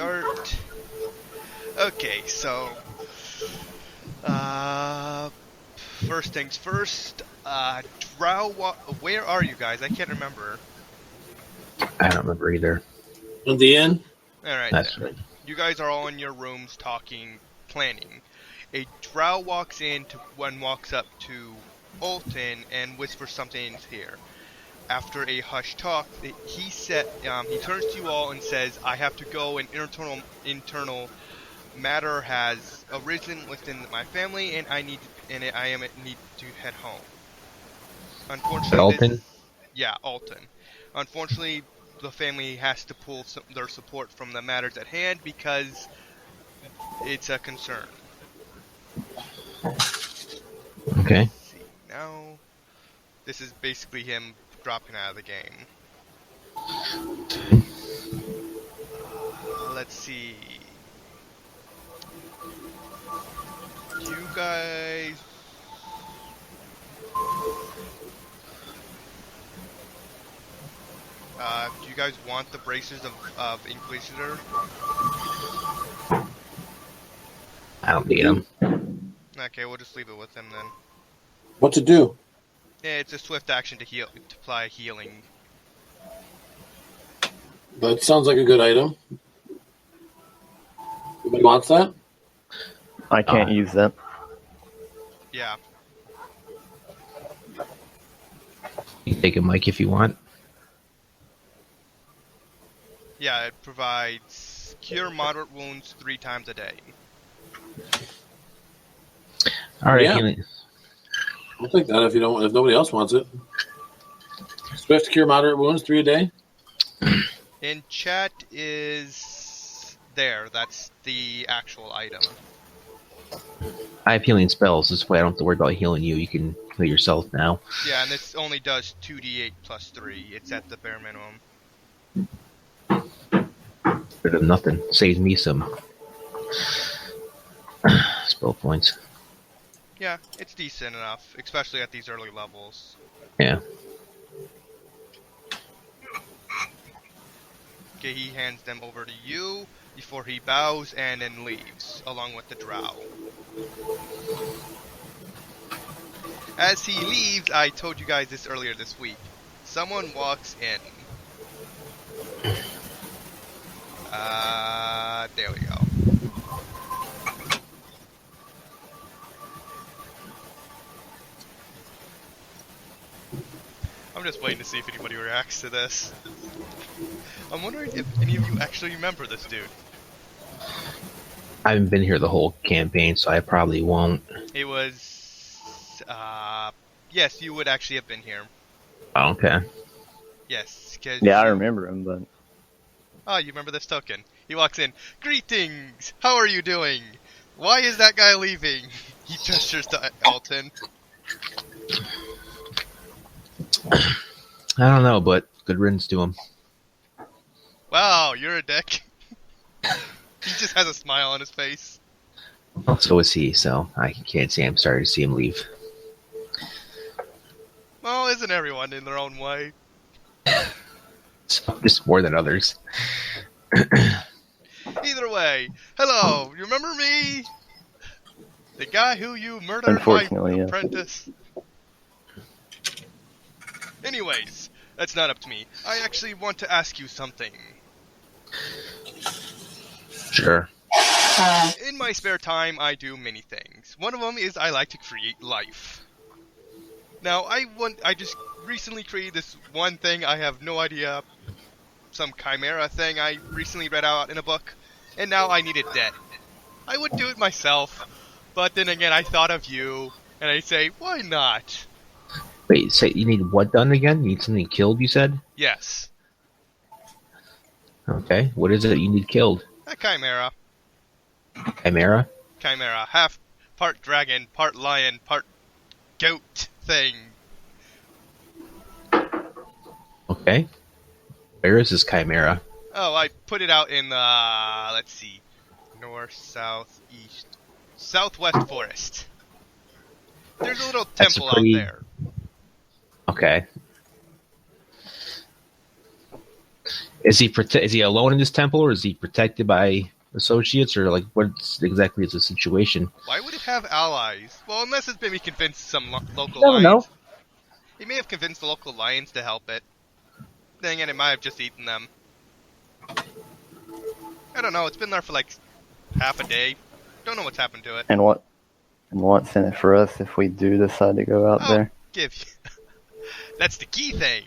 start. Okay, so first things first. Where are you guys? I can't remember. I don't remember either. In the inn? All right, That's then. right. You guys are all in your rooms talking, planning. A drow walks walks up to Alton and whispers something here. After a hushed talk, he turns to you all and says, "I have to go. An internal matter has arisen within my family, and I need to head home." Unfortunately, Dalton? yeah, Alton. Unfortunately, the family has to pull their support from the matters at hand because it's a concern. Okay. Let's see now. This is basically him dropping out of the game. Let's see. You guys. Do you guys want the braces of Inquisitor? I don't need them. Okay, we'll just leave it with him then. What to do? Yeah, it's a swift action to apply healing. That sounds like a good item. Anybody wants that? I can't use that. Yeah. You can take a mic if you want. Yeah, it provides cure moderate wounds 3 times a day. All right. Yeah. Healing. I'll take that if nobody else wants it. Swift cure moderate wounds 3 a day. In chat is there. That's the actual item. I have healing spells. This way I don't have to worry about healing you. You can heal yourself now. Yeah, and this only does 2d8 plus 3. It's at the bare minimum. Better than nothing. Saves me some spell points. Yeah, it's decent enough, especially at these early levels. Yeah. Okay, he hands them over to you before he bows and then leaves, along with the drow. As he leaves, I told you guys this earlier this week. Someone walks in. There we go. I'm just waiting to see if anybody reacts to this. I'm wondering if any of you actually remember this dude. I haven't been here the whole campaign, so I probably won't. It was... yes, you would actually have been here. Oh, okay. Yes, cause Yeah, I remember him, but... Oh, you remember this token. He walks in. Greetings! How are you doing? Why is that guy leaving? He gestures to Alton. I don't know, but good riddance to him. Wow, you're a dick. He just has a smile on his face. Well, so is he, so I can't say I'm sorry to see him leave. Well, isn't everyone in their own way? So, just more than others. Either way, hello, you remember me? The guy who you murdered my Unfortunately, yeah. apprentice? Anyways, that's not up to me. I actually want to ask you something. Sure. In my spare time, I do many things. One of them is I like to create life. Now, I just recently created this one thing. I have no idea. Some chimera thing I recently read out in a book. And now I need it dead. I would do it myself. But then again, I thought of you. And I say, why not? Wait, say you need what done again? You need something killed, you said? Yes. Okay. What is it you need killed? A chimera. Chimera? Chimera. Half part dragon, part lion, part goat thing. Okay. Where is this chimera? Oh, I put it out in the, let's see, north, south, east, southwest forest. There's a little That's temple pretty- out there. Okay. Is he alone in this temple, or is he protected by associates, or like what exactly is the situation? Why would it have allies? Well, unless it's maybe convinced some local Never know. lions. He may have convinced the local lions to help it. Then again, it might have just eaten them. I don't know. It's been there for like half a day. Don't know what's happened to it. And what's in it for us if we do decide to go out I'll there? give you. That's the key thing.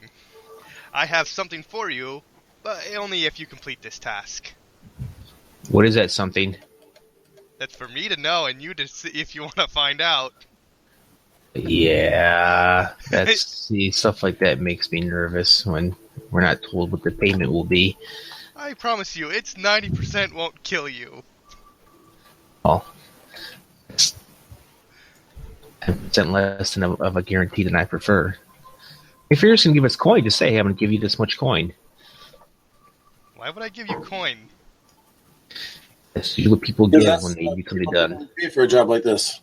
I have something for you, but only if you complete this task. What is that something? That's for me to know and you to see if you want to find out. Yeah, see, stuff like that makes me nervous when we're not told what the payment will be. I promise you, it's 90% won't kill you. Well, it's 10% less than of a guarantee than I prefer. If you're just gonna give us coin, just say, "Hey, I'm gonna give you this much coin." Why would I give you coin? That's usually what people give when they need something done. Pay for a job like this.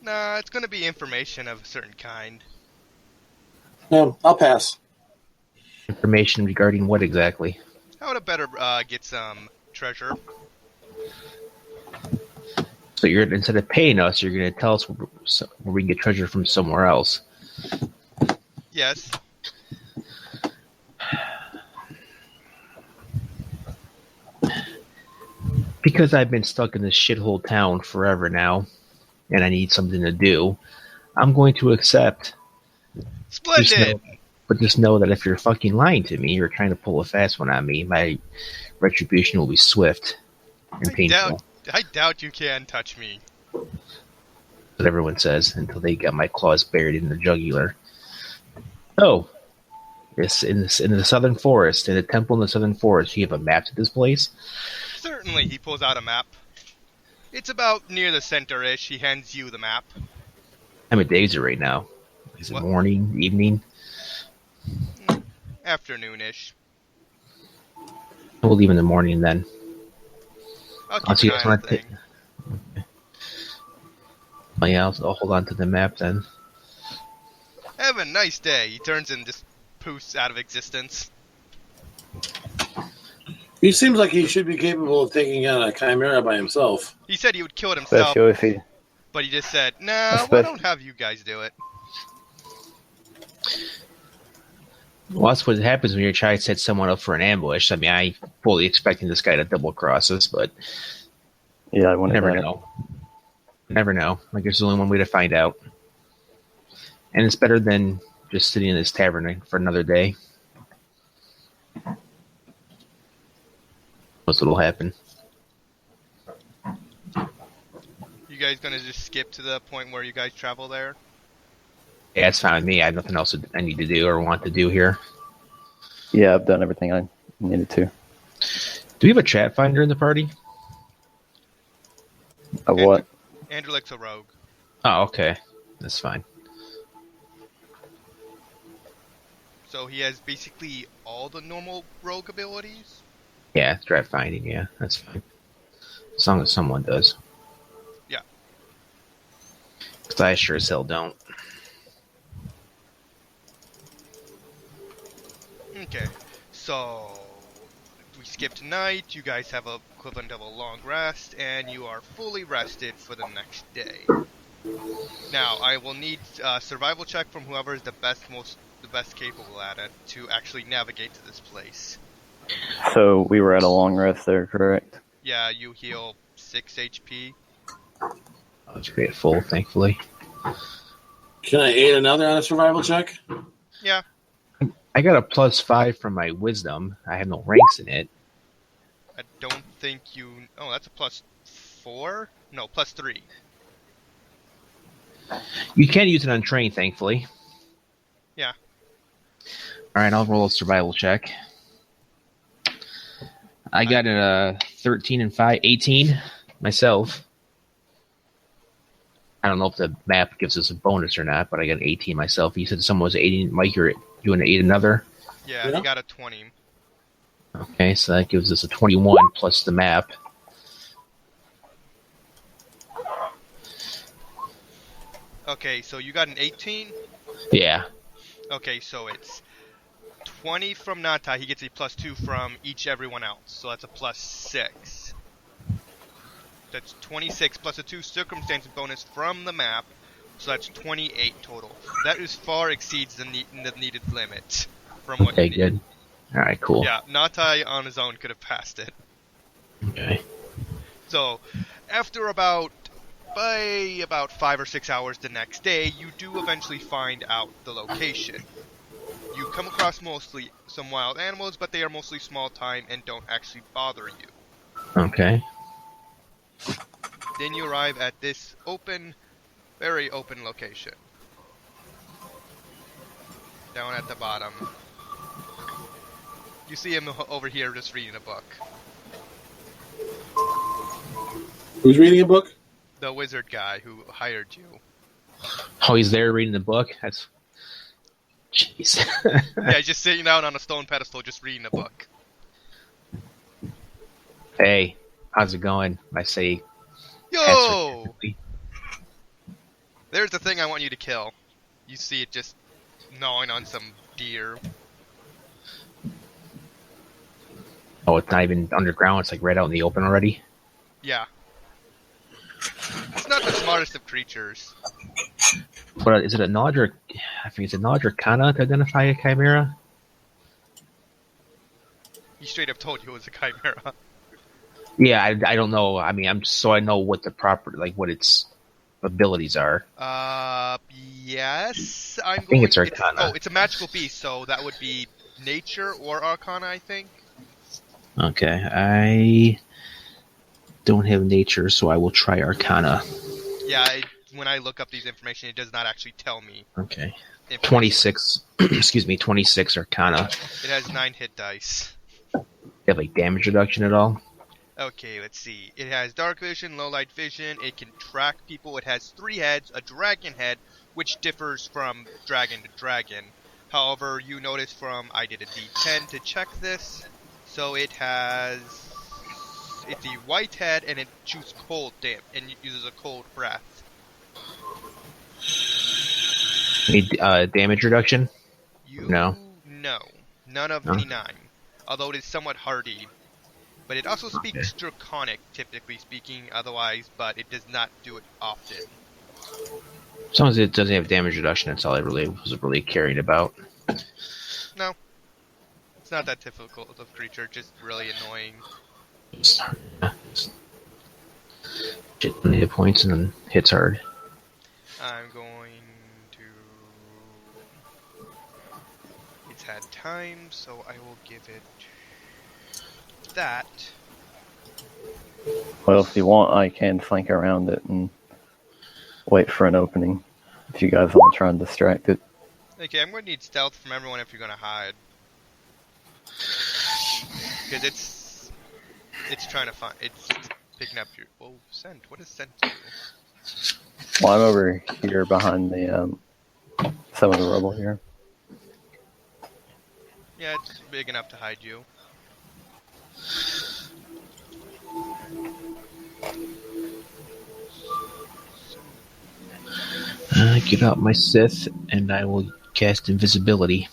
Nah, it's gonna be information of a certain kind. No, I'll pass. Information regarding what exactly? How to better get some treasure. So you're instead of paying us, you're gonna tell us where we can get treasure from somewhere else. Yes. Because I've been stuck in this shithole town forever now, and I need something to do, I'm going to accept. Splendid! Just know that if you're fucking lying to me, you're trying to pull a fast one on me, my retribution will be swift and painful. I doubt you can touch me. What everyone says, until they got my claws buried in the jugular. Oh, it's in the southern forest, in a temple in the southern forest. You have a map to this place? Certainly, he pulls out a map. It's about near the center-ish. He hands you the map. How many days are right now? Is it What? morning, evening? Afternoon-ish. We'll leave in the morning then. I'll keep an eye on the thing. Oh yeah, I'll hold on to the map then. Have a nice day. He turns and just poofs out of existence. He seems like he should be capable of taking on a chimera by himself. He said he would kill it himself, Especially if he. but he just said, "Nah, why don't have you guys do it?" Well, that's what happens when you're trying to set someone up for an ambush. I mean, I fully expecting this guy to double cross us, but Yeah, I wouldn't never know. Never know. Like, there's only one way to find out. And it's better than just sitting in this tavern for another day. What's what'll happen. You guys gonna just skip to the point where you guys travel there? Yeah, it's fine with me. I have nothing else I need to do or want to do here. Yeah, I've done everything I needed to. Do we have a chat finder in the party? Of what? Andrew likes a rogue. Oh, okay. That's fine. So he has basically all the normal rogue abilities? Yeah, strat finding, yeah, that's fine. As long as someone does. Yeah. Because I sure as hell don't. Okay, so we skip tonight, you guys have a equivalent of a long rest, and you are fully rested for the next day. Now, I will need a survival check from whoever is the best capable at it to actually navigate to this place. So we were at a long rest there, correct? Yeah, you heal 6 HP. I was pretty full, thankfully. Can I aid another on a survival check? Yeah. I got a +5 from my wisdom. I have no ranks in it. I don't think you... Oh, that's a +4? No, +3. You can use it on train, thankfully. Yeah. Alright, I'll roll a survival check. I got a 13 and 5, 18 myself. I don't know if the map gives us a bonus or not, but I got an 18 myself. You said someone was 18. Mike, you're doing an 8 another? Yeah, Yeah. you got a 20. Okay, so that gives us a 21 plus the map. Okay, so you got an 18? Yeah. Okay, so it's 20 from Natai, he gets a +2 from everyone else. So that's a +6. That's 26 plus a 2 circumstance bonus from the map. So that's 28 total. That is far exceeds the needed limit from what Okay, you need. good. All right, cool. Yeah, Natai on his own could have passed it. Okay. So, after about 5 or 6 hours the next day, you do eventually find out the location. You come across mostly some wild animals, but they are mostly small time and don't actually bother you. Okay. Then you arrive at this open, very open location. Down at the bottom. You see him over here just reading a book. Who's reading a book? The wizard guy who hired you. Oh, he's there reading the book? That's... Jeez. Yeah, he's just sitting down on a stone pedestal just reading a book. Hey, how's it going? I say... Yo! There's the thing I want you to kill. You see it just gnawing on some deer. Oh, it's not even underground. It's like right out in the open already. Yeah. It's not the smartest of creatures. But is it a nod or... I think it's a nod or kana to identify a chimera? He straight up told you it was a chimera. Yeah, I don't know. I mean, I know what the proper... Like, what its abilities are. Yes. I think it's Arcana. It's a magical beast, so that would be nature or Arcana, I think. Okay, I don't have nature, so I will try Arcana. Yeah, when I look up these information, it does not actually tell me. Okay. 26, excuse me, 26 Arcana. It has 9 hit dice. You have, like, damage reduction at all? Okay, let's see. It has dark vision, low light vision, it can track people, it has 3 heads, a dragon head, which differs from dragon to dragon. However, you notice I did a D10 to check this, so it's a white head and it shoots cold and it uses a cold breath. Any damage reduction? No. No. None of any 9. Although it is somewhat hardy. But it also speaks Draconic, typically speaking, otherwise, but it does not do it often. As long as it doesn't have damage reduction, that's all I was really caring about. No. It's not that difficult of creature, just really annoying. Get 20 hit points and then hits hard. I'm going to... It's had time, so I will give it... that. Well, if you want, I can flank around it and wait for an opening. If you guys want to try and distract it. Okay, I'm going to need stealth from everyone if you're going to hide. Because it's trying to find... It's picking up your... Whoa, scent. What does scent do? Well, I'm over here behind the some of the rubble here. Yeah, it's big enough to hide you. Get out my Sith, and I will cast invisibility.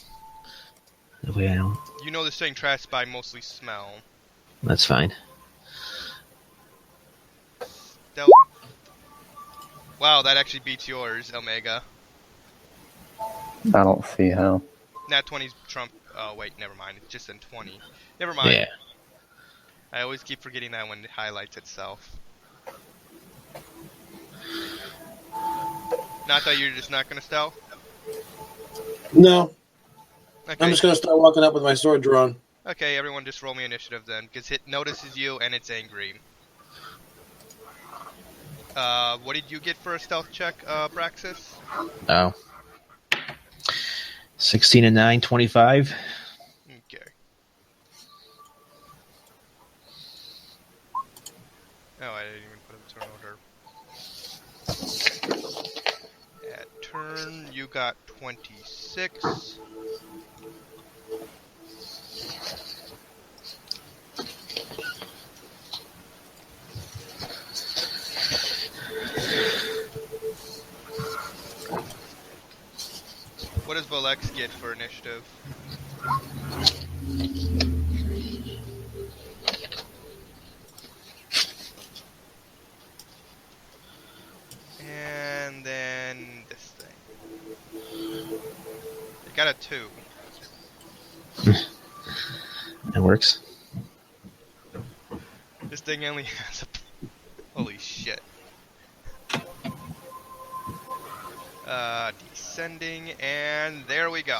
That way I don't... You know this thing traps by mostly smell. That's fine. Stealth. Wow, that actually beats yours, Omega. I don't see how. Nat 20's trump. Oh, wait, never mind. It's just in 20. Never mind. Yeah. I always keep forgetting that when it highlights itself. Not that you're just not going to stealth? No. Okay. I'm just going to start walking up with my sword drawn. Okay, everyone just roll me initiative then, because it notices you and it's angry. What did you get for a stealth check, Braxis? Oh. 16 and 9, 25. Okay. Oh, I didn't even put a turn order. At turn, you got 26. What does Volex get for initiative? And then this thing. You got a 2. That works. This thing only has a... Holy shit. Descending, and there we go.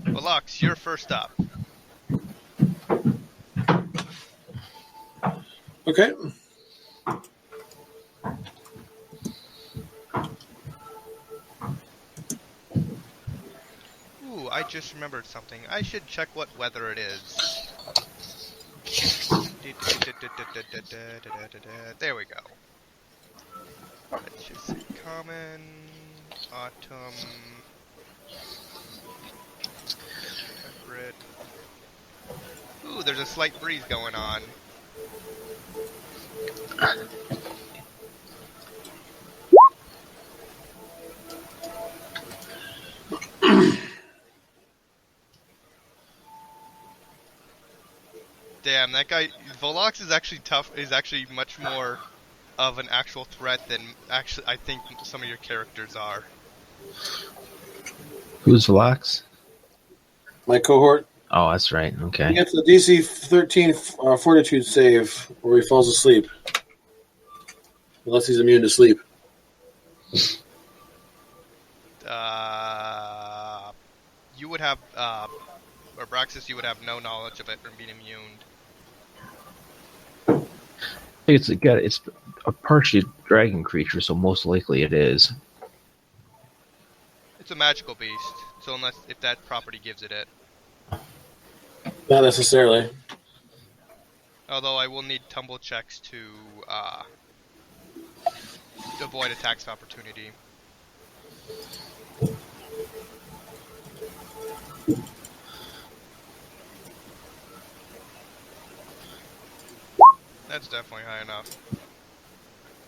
Velux, you're first up. Okay. Ooh, I just remembered something. I should check what weather it is. There we go. Let's just say common, autumn, temperate. Ooh, there's a slight breeze going on. Damn, that guy Volox is actually tough. Is actually much more of an actual threat than actually I think some of your characters are. Who's Velox? My cohort. Oh, that's right. He Okay. gets a DC 13 fortitude save where he falls asleep. Unless he's immune to sleep. You would have, or Braxis, you would have no knowledge of it from being immune. It's a partially dragon creature, so most likely it is. It's a magical beast, so unless if that property gives it. Not necessarily. Although I will need tumble checks to avoid attacks of opportunity. That's definitely high enough.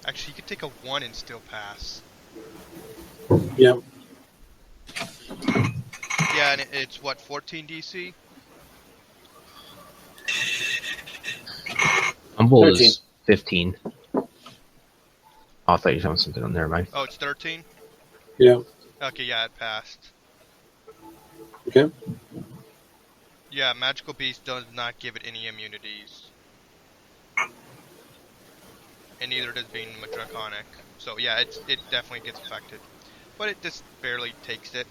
Actually, you could take a 1 and still pass. Yep. Yeah, and it's what, 14 DC? Humble 13. is 15. Oh, I thought you were talking something on there, mind. Oh, it's 13? Yeah. Okay, yeah, it passed. Okay. Yeah, Magical Beast does not give it any immunities. And neither does being Draconic. So yeah, it definitely gets affected. But it just barely takes it.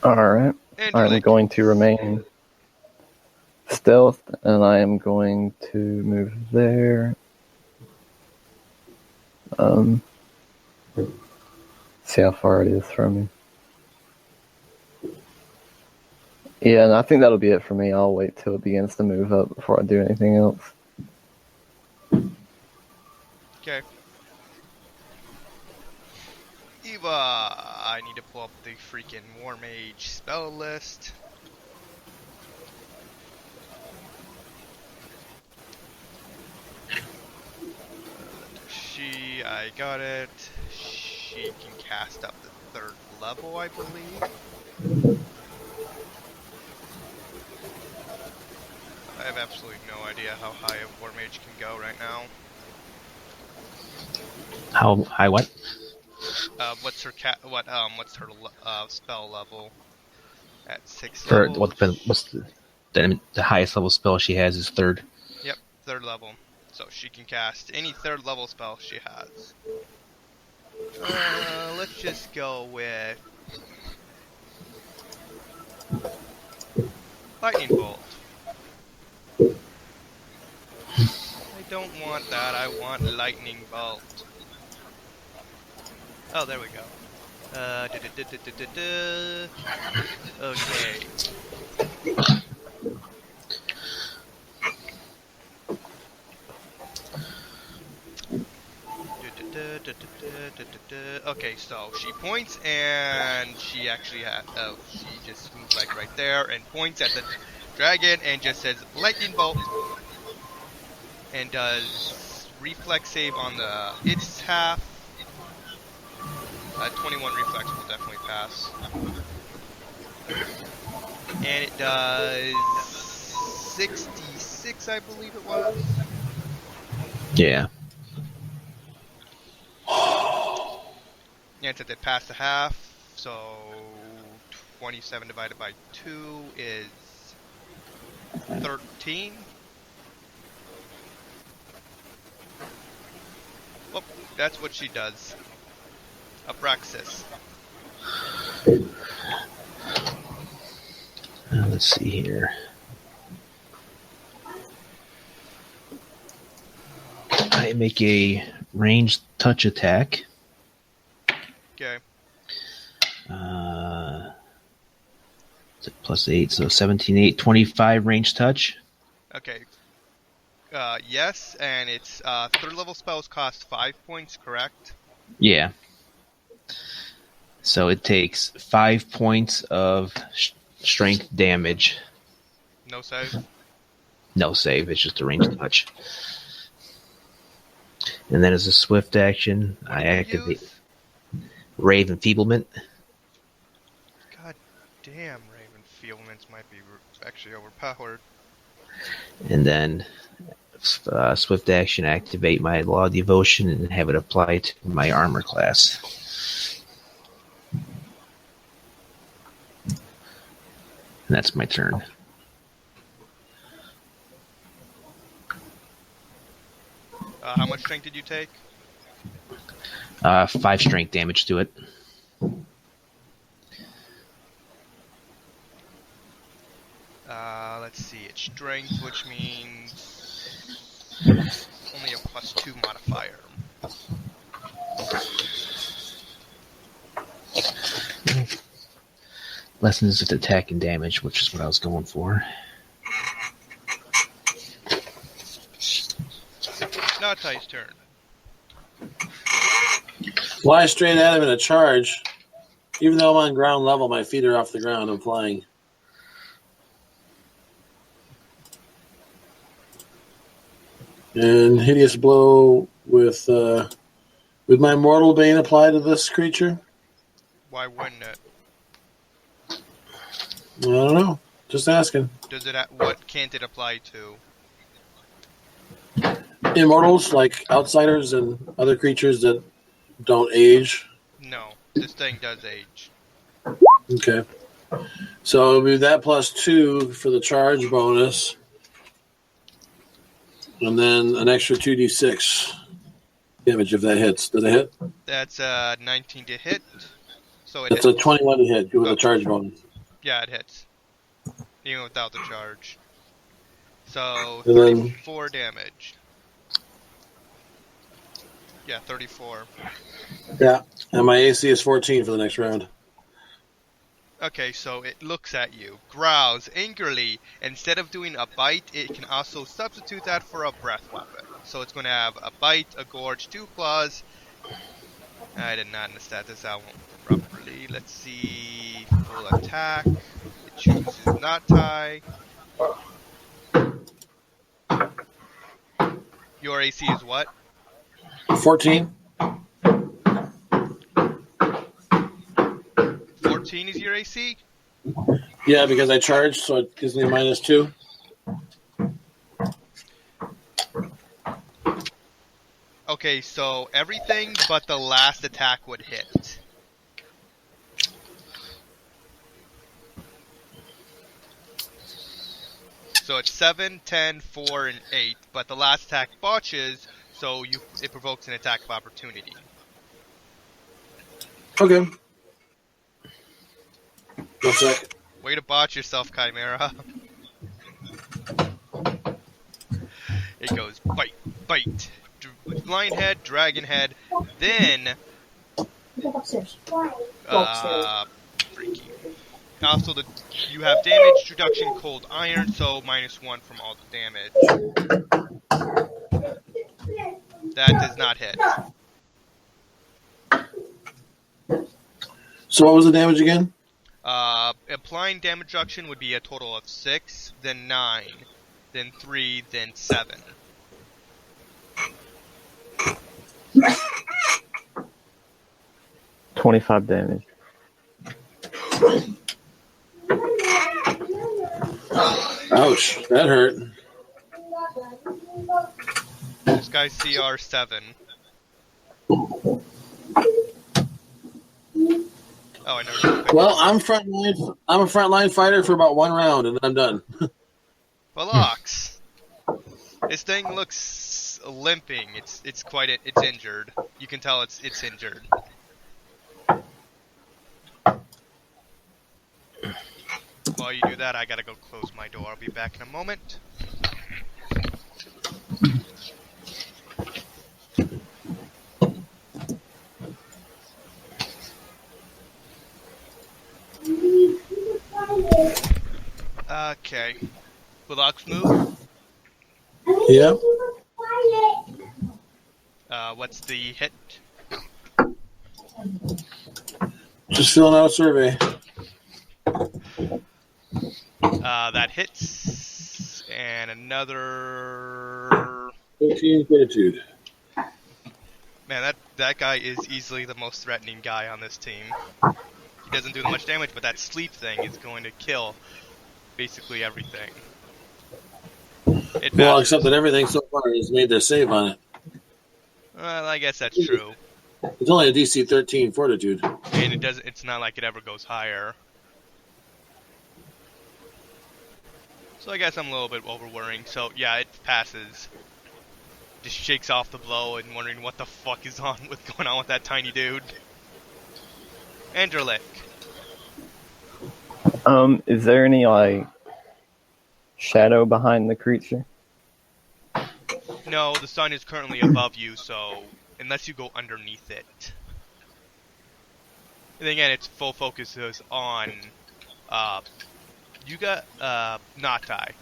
Alright. And I'm like, going to remain stealth, and I am going to move there. See how far it is from me. Yeah, and I think that'll be it for me. I'll wait till it begins to move up before I do anything else. okay. Eva, I need to pull up the freaking War Mage spell list. I got it. She can cast up to 3rd level, I believe. I have absolutely no idea how high a War Mage can go right now. How high? What? What's her spell level? At 6 For levels. what's the highest level spell she has is 3rd. Yep, 3rd level. So she can cast any 3rd level spell she has. Let's just go with Lightning Bolt. I don't want that, I want Lightning Bolt. Oh, there we go. Okay. Okay, so she points and she actually has. Oh, she just moves like right there and points at the dragon and just says lightning bolt and does reflex save on its half. 21 reflex will definitely pass. And it does 66, I believe it was. Yeah. Yeah, it said it passed the half, so 27 divided by 2 is 13. Oh, that's what she does. Abraxas. Let's see here. I make a ranged touch attack. Okay. Is it plus 8, so 17, 8, 25 range touch. Okay. Yes, and its third level spells cost 5 points, correct? Yeah. So it takes 5 points of strength damage. No save? No save, it's just a ranged touch. And then as a swift action, I activate Rave Enfeeblement. God damn, Raven Fieldments might be actually overpowered. And then swift action, activate my Law of Devotion and have it apply to my armor class. And that's my turn. How much strength did you take? 5 strength damage to it. Let's see, it's strength, which means only a +2 modifier. Lessons of attack and damage, which is what I was going for. Now it's Ty's turn. Fly straight at him in a charge. Even though I'm on ground level, my feet are off the ground. I'm flying. And hideous blow with my mortal bane apply to this creature? Why wouldn't it? I don't know. Just asking. Does it? What can't it apply to? Immortals, like outsiders and other creatures that don't age. No, this thing does age. Okay. So it'll be that +2 for the charge bonus. And then an extra 2d6 damage if that hits. Does it hit? That's 19 to hit. So it That's hits. a 21 to hit with a charge bonus. Yeah, it hits. Even without the charge. So And then- 34 damage. Yeah, 34. Yeah. And my AC is 14 for the next round. Okay, so it looks at you, growls angrily. Instead of doing a bite, it can also substitute that for a breath weapon. So it's going to have a bite, a gorge, 2 claws. I did not understand this out properly. Let's see. Full attack. It chooses not tie. Your AC is what? 14? 14 is your AC? Yeah, because I charged, so it gives me a -2. Okay, so everything but the last attack would hit. So it's 7, 10, 4, and 8, but the last attack botches, so it provokes an attack of opportunity. Okay. One sec. Way to botch yourself, Chimera. It goes bite, bite, lion head, dragon head, then Go upstairs. Why? Go upstairs. freaky. Also, you have damage reduction, cold iron, so -1 from all the damage. That does not hit. So what was the damage again? Applying damage reduction would be a total of 6, then 9, then 3, then 7. $25 damage. Ouch, that hurt. This guy's CR 7. Oh, I know. Well, I'm a frontline fighter for about 1 round, and then I'm done. Velox. This thing looks limping. It's injured. You can tell it's injured. While you do that, I gotta go close my door. I'll be back in a moment. Okay. Velox move. Yeah. What's the hit? Just filling out a survey. That hits. And another... 13 fortitude. Man, that guy is easily the most threatening guy on this team. He doesn't do much damage, but that sleep thing is going to kill basically everything. Well, except that everything so far has made their save on it. Well, I guess that's true. It's only a DC 13 fortitude. And it's not like it ever goes higher. So I guess I'm a little bit over-worrying. So yeah, it passes. Just shakes off the blow and wondering what the fuck is going on with that tiny dude. Andrelic. Is there any shadow behind the creature? No, the sun is currently above you, so unless you go underneath it. And again, its full focus is on you got Natai.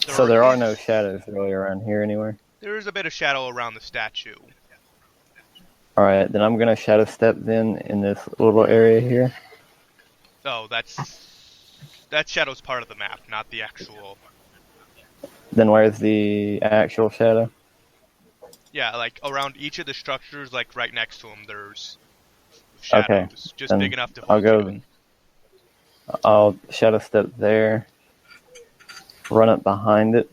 So there are no shadows really around here anywhere? There is a bit of shadow around the statue. Alright, then I'm gonna shadow step then in this little area here. Oh, that shadow's part of the map, not the actual. Then where's the actual shadow? Yeah, like around each of the structures, like right next to them, there's shadows. Okay, just then big enough to I'll hold go. you. I'll shadow step there, run up behind it,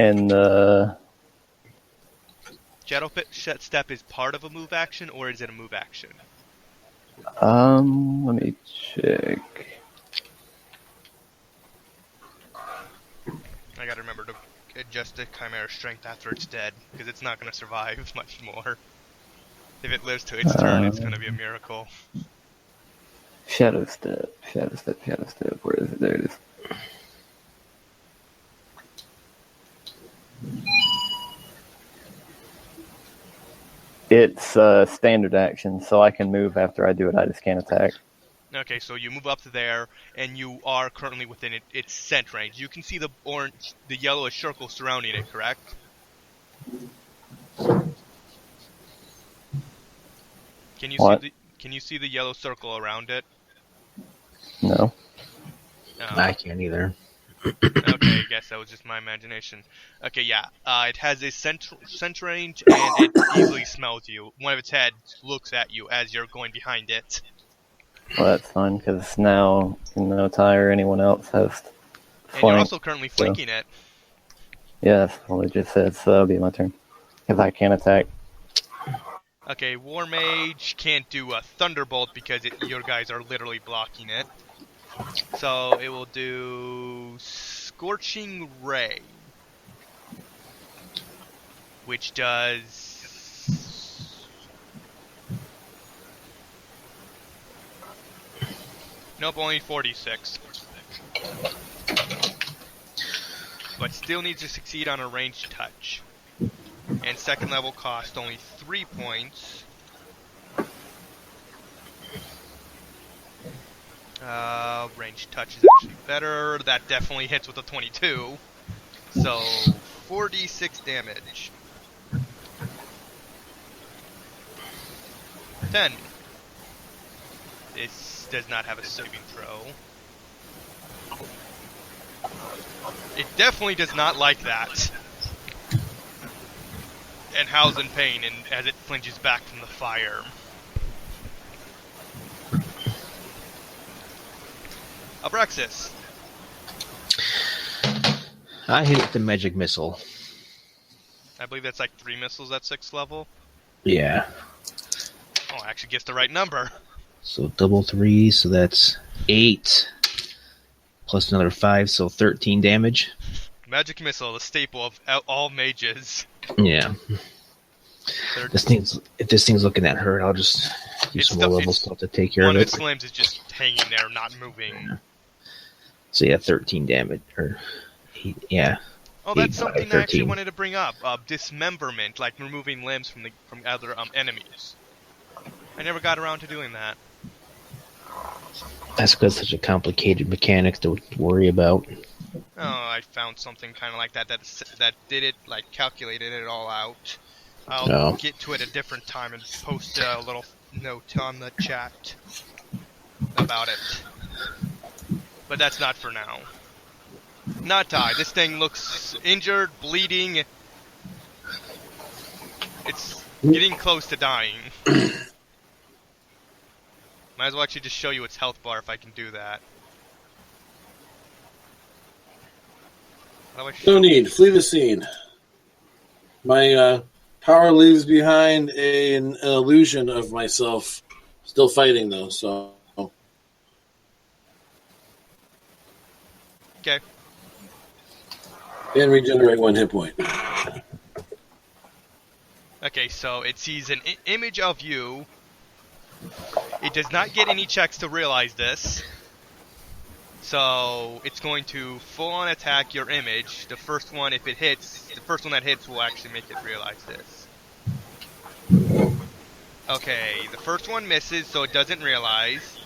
and Shadow step is part of a move action, or is it a move action? let me check. I gotta remember to adjust the Chimera strength after it's dead, because it's not gonna survive much more. If it lives to its turn, it's gonna be a miracle. Shadow step, shadow step, shadow step. Where is it? There it is. It's standard action, so I can move after I do it. I just can't attack. Okay, so you move up to there, and you are currently within its scent range. You can see the yellowish circle surrounding it, correct? Can you see the yellow circle around it? No. No. I can't either. Okay, I guess that was just my imagination. Okay, yeah. It has a scent range, and it easily smells you. One of its heads looks at you as you're going behind it. Well, that's fine, because now no Ty or anyone else has And you're flank, also currently flanking it. Yeah, that's what it just said, so that'll be my turn. Because I can't attack. Okay, War Mage can't do a Thunderbolt because your guys are literally blocking it. So it will do Scorching Ray, which does nope, only 46. But still needs to succeed on a ranged touch. And second level cost only 3 points. Ranged touch is actually better. That definitely hits with a 22. So 46 damage. 10. This does not have a saving throw. It definitely does not like that. And howls in pain as it flinches back from the fire. Abraxas. I hit it with the magic missile. I believe that's like 3 missiles at 6th level. Yeah. Oh, I actually guessed the right number. So double 3, so that's 8. Plus another 5, so 13 damage. Magic missile, the staple of all mages. Yeah. Third- If this thing's looking at her, I'll just use some low-level stuff to take care One of of it. its limbs is just hanging there, not moving. So yeah, 13 damage. Yeah. Oh, that's 8 something by I actually 13. wanted to bring up. Dismemberment, like removing limbs from other enemies. I never got around to doing that. That's because such a complicated mechanic to worry about. Oh, I found something kind of like that did it, like calculated it all out. I'll Oh. get to it a different time and post a little note on the chat about it. But that's not for now. Not die. This thing looks injured, bleeding. It's getting close to dying. Might as well actually just show you its health bar if I can do that. How do I No need. Flee the scene. My power leaves behind an illusion of myself still fighting, though, so... Okay. And regenerate 1 hit point. Okay, so it sees an image of you. It does not get any checks to realize this. So it's going to full-on attack your image. The first one, if it hits, the first one that hits will actually make it realize this. Okay, the first one misses, so it doesn't realize.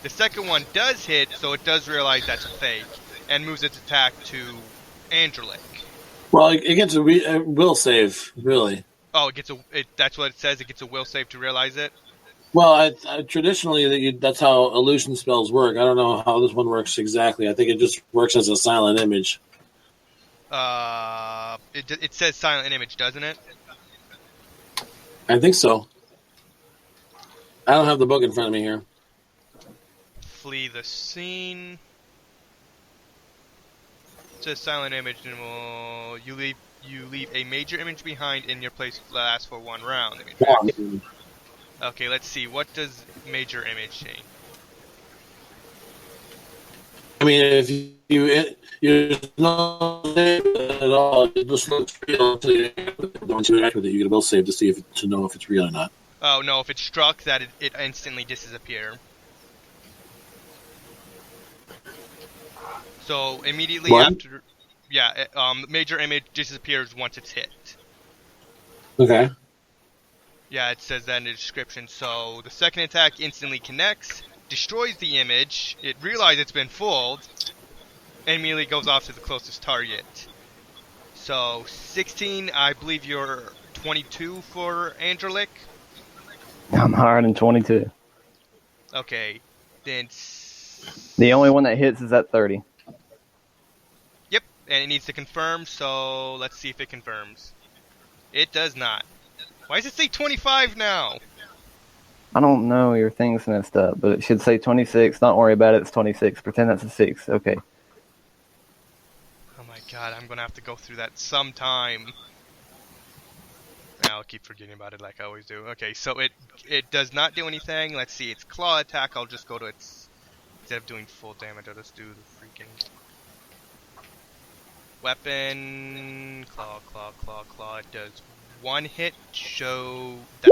The second one does hit, so it does realize that's a fake, and moves its attack to Angelic. Well, it gets a will save, really. Oh, that's what it says. It gets a will save to realize it. Well, traditionally, that's how illusion spells work. I don't know how this one works exactly. I think it just works as a silent image. It says silent image, doesn't it? I think so. I don't have the book in front of me here. Flee the scene. It says silent image, and you leave a major image behind in your place lasts for 1 round. Okay, let's see. What does major image change? I mean, if you not at all, it just looks real until you don't interact with it. You get a will save to know if it's real or not. Oh no! If it's struck, that it instantly disappears. So immediately What? after, major image disappears once it's hit. Okay. Yeah, it says that in the description. So the second attack instantly connects, destroys the image, it realizes it's been fooled, and immediately goes off to the closest target. So 16, I believe you're 22 for Angelic. I'm higher than 22. Okay, then. The only one that hits is at 30. Yep, and it needs to confirm. So let's see if it confirms. It does not. Why does it say 25 now? I don't know, your thing's messed up, but it should say 26. Don't worry about it, it's 26. Pretend that's a 6. Okay. Oh my god, I'm gonna have to go through that sometime. I'll keep forgetting about it like I always do. Okay, so it does not do anything. Let's see, its claw attack, I'll just go to its... Instead of doing full damage, I'll just do the freaking... Weapon... Claw. It does 1 hit, show that.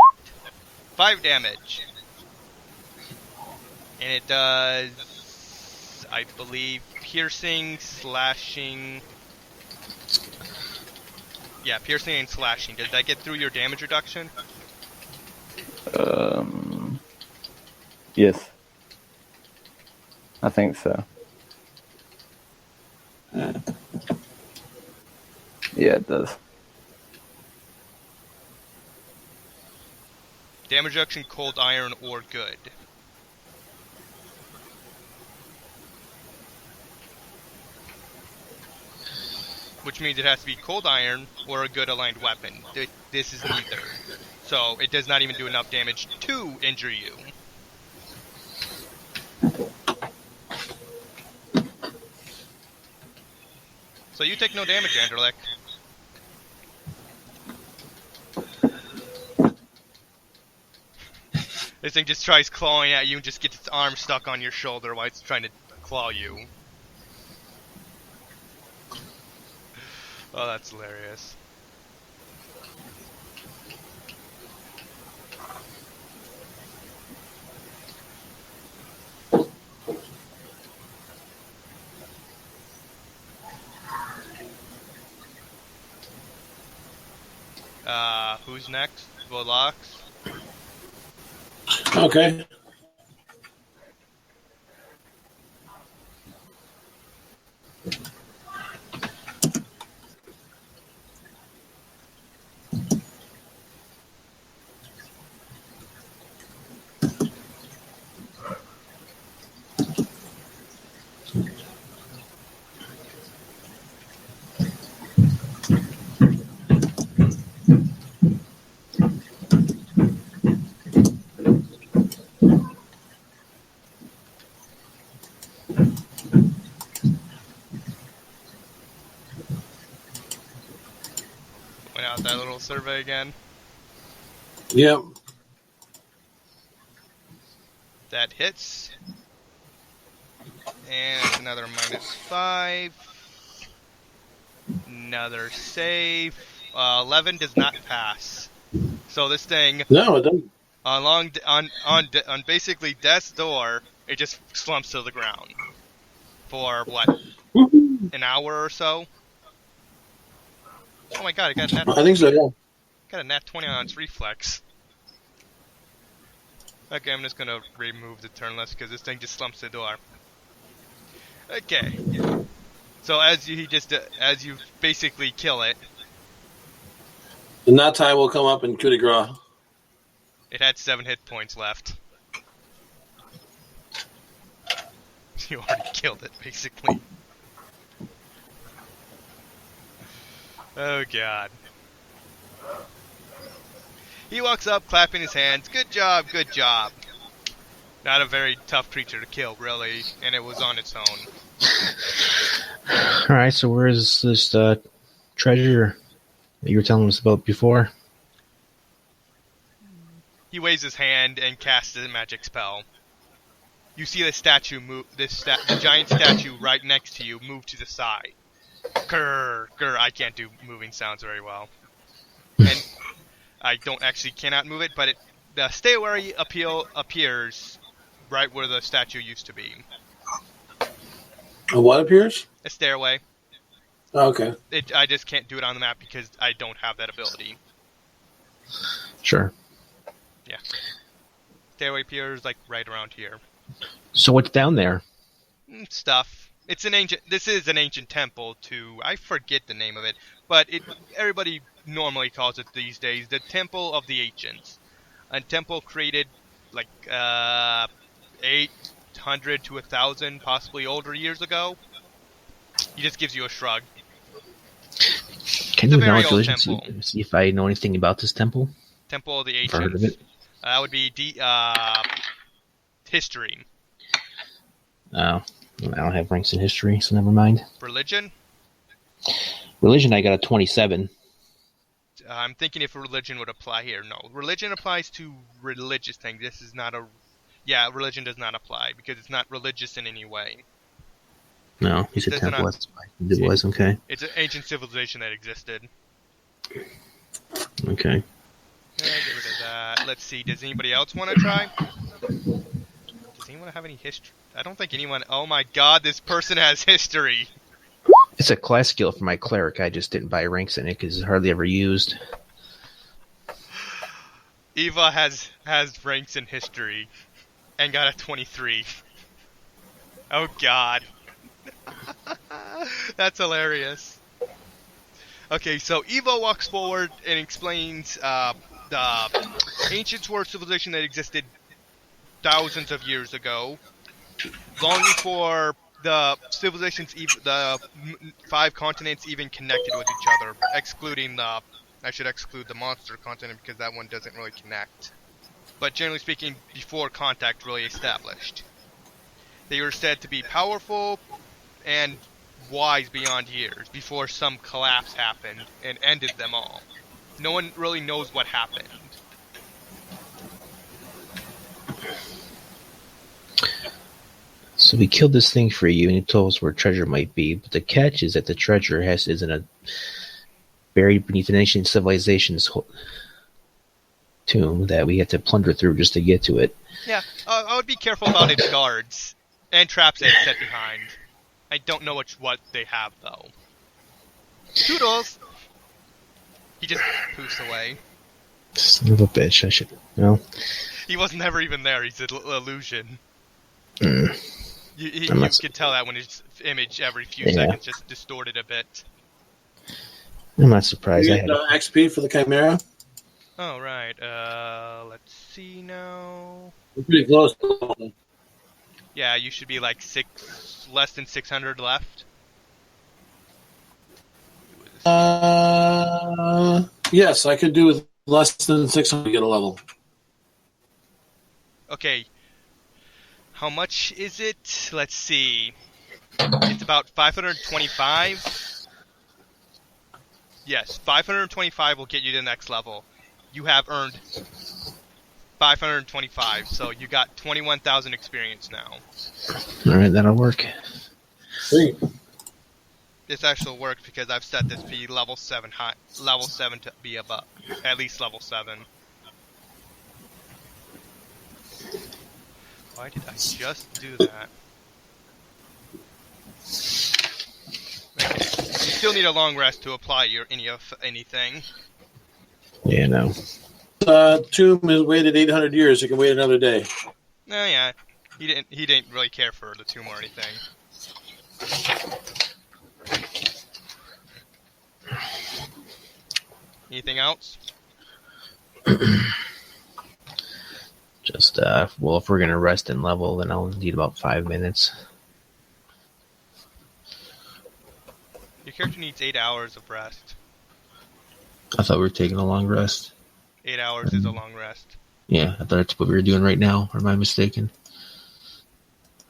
5 damage. And it does... I believe piercing, slashing... Yeah, piercing and slashing. Did that get through your damage reduction? Yes. I think so. Yeah, it does. Damage reduction, cold iron, or good. Which means it has to be cold iron or a good aligned weapon. This is neither. So it does not even do enough damage to injure you. So you take no damage, Anderlecht. This thing just tries clawing at you and just gets its arm stuck on your shoulder while it's trying to claw you. Oh, that's hilarious. Who's next? Volox? Okay. Went out that little survey again. Yep. That hits. And another -5. Another save. 11 does not pass. So this thing, No, it doesn't. on basically death's door, it just slumps to the ground. For what? An hour or so? Oh my god, I got a nat, I think so, yeah. got a nat 20 on its reflex. Okay, I'm just gonna remove the turn list because this thing just slumps the door. Okay. So as you basically kill it, And that time will come up in coup de grace. it had 7 hit points left. You already killed it, basically. Oh god. He walks up, clapping his hands. Good job, good job. Not a very tough creature to kill, really, and it was on its own. Alright, so where is this treasure that you were telling us about before? He waves his hand and casts a magic spell. You see the statue move. The giant statue right next to you move to the side. Grr, grr. I can't do moving sounds very well, and I cannot move it. But the stairway appears right where the statue used to be. What appears? A stairway. Oh, okay. I just can't do it on the map because I don't have that ability. Sure. Yeah. Stairway appears like right around here. So what's down there? Stuff. This is an ancient temple to, I forget the name of it, but everybody normally calls it these days the Temple of the Ancients. A temple created like 800 to 1,000, possibly older years ago. He just gives you a shrug. Can It's you a very acknowledge old religion? temple. See if I know anything about this temple? Temple of the I've heard of Ancients. it. That would be history. Oh, I don't have ranks in history, so never mind. Religion? Religion, I got a 27. I'm thinking if religion would apply here. No, religion applies to religious things. This is not a... Yeah, religion does not apply because it's not religious in any way. No, you said Does temple. not- That's why it was, okay. It's an ancient civilization that existed. Okay. Get rid of that. Let's see, does anybody else want to try? Does anyone have any history? I don't think anyone... Oh my god, this person has history! It's a class skill for my cleric. I just didn't buy ranks in it because it's hardly ever used. Eva has ranks in history and got a 23. Oh god. That's hilarious. Okay, so Eva walks forward and explains the ancients were a civilization that existed thousands of years ago, long before the civilizations, the 5 continents even connected with each other, excluding the. I should exclude the monster continent because that one doesn't really connect. But generally speaking, before contact really established. They were said to be powerful and wise beyond years before some collapse happened and ended them all. No one really knows what happened. So we killed this thing for you, and you told us where treasure might be. But the catch is that the treasure is in a buried beneath an ancient civilization's tomb that we had to plunder through just to get to it. Yeah, I would be careful about its guards and traps it's set behind. I don't know what they have though. Toodles. He just poofs away. Son of a bitch! I should. No. He was never even there. He's an illusion. You can tell that when his image every few seconds just distorted a bit. I'm not surprised. You I get had XP for the Chimera? Oh, right. Let's see now. We're pretty close. Yeah, you should be like less than 600 left. Yes, I could do with less than 600 to get a level. Okay. How much is it? Let's see. It's about 525. Yes, 525 will get you to the next level. You have earned 525, so you got 21,000 experience now. Alright, that'll work. Sweet. This actually works because I've set this to be level 7 high, level 7 to be above, at least level 7. Why did I just do that? Okay. You still need a long rest to apply anything. Yeah, no. Tomb has waited 800 years. You can wait another day. No, yeah, he didn't really care for the tomb or anything. Anything else? Just, well, if we're gonna rest and level, then I'll need about 5 minutes. Your character needs 8 hours of rest. I thought we were taking a long rest. 8 hours is a long rest. Yeah, I thought that's what we were doing right now. Or am I mistaken?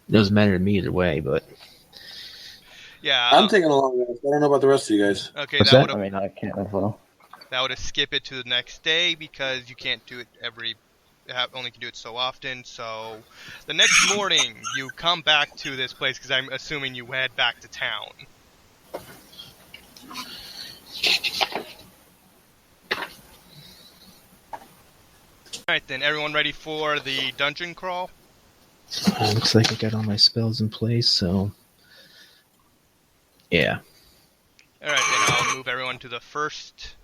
It doesn't matter to me either way, but... Yeah. I'm taking a long rest. I don't know about the rest of you guys. Okay, What's that that? would I mean, I can't as well. skip it to the next day because you can't do it only can do it so often. So the next morning you come back to this place because I'm assuming you head back to town. Alright then, everyone ready for the dungeon crawl? Looks like I got all my spells in place, so... Yeah. Alright then, I'll move everyone to the first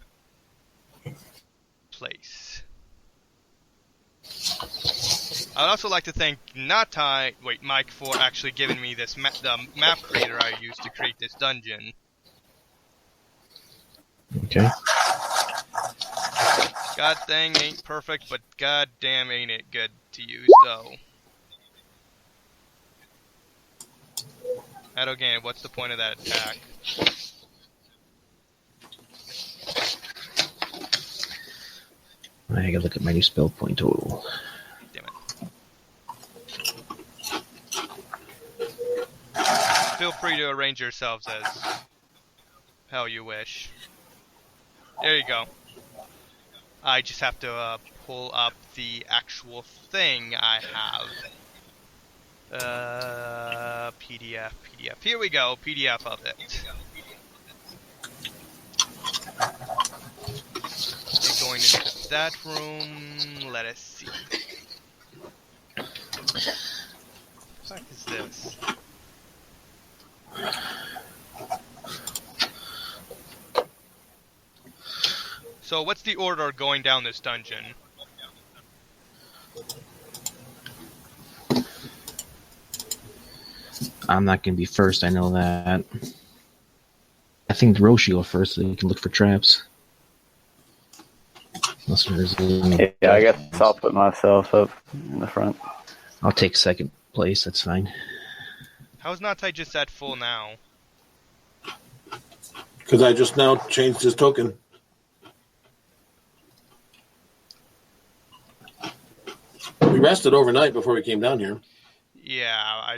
place. I'd also like to thank Mike, for actually giving me this the map creator I used to create this dungeon. Okay. God dang ain't perfect, but god damn ain't it good to use though. Adogan, what's the point of that attack? I gotta look at my new spell point total. Damn it. Feel free to arrange yourselves as how you wish. There you go. I just have to pull up the actual thing I have. PDF. Here we go, PDF of it. Going into that room, let us see. What the fuck is this? So what's the order going down this dungeon? I'm not gonna be first, I know that. I think Roshi go first so you can look for traps. Unless there's any- Yeah, I guess I'll put myself up in the front. I'll take second place. That's fine. How's Natai just at full now? Because I just now changed his token. We rested overnight before we came down here. Yeah,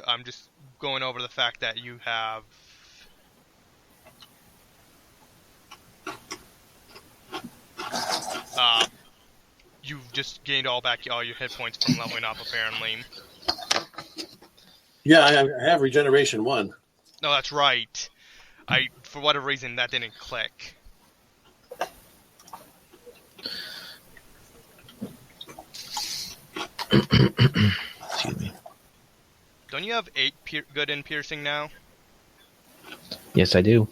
I'm just going over the fact that you have. You've just gained all your hit points from leveling up, apparently. Yeah, I have regeneration 1. No, that's right. For whatever reason, that didn't click. Excuse me. Don't you have 8 good in piercing now? Yes, I do.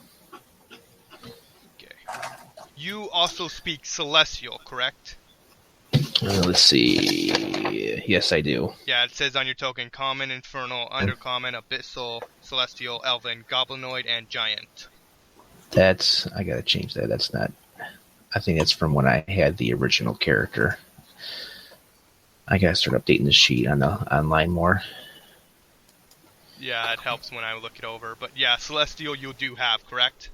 Okay. You also speak Celestial, correct? Let's see. Yes, I do. Yeah, it says on your token Common, Infernal, Undercommon, Abyssal, Celestial, Elven, Goblinoid, and Giant. I gotta change that. That's not. I think that's from when I had the original character. I gotta start updating the sheet on the online more. Yeah, it helps when I look it over. But yeah, Celestial you do have, correct?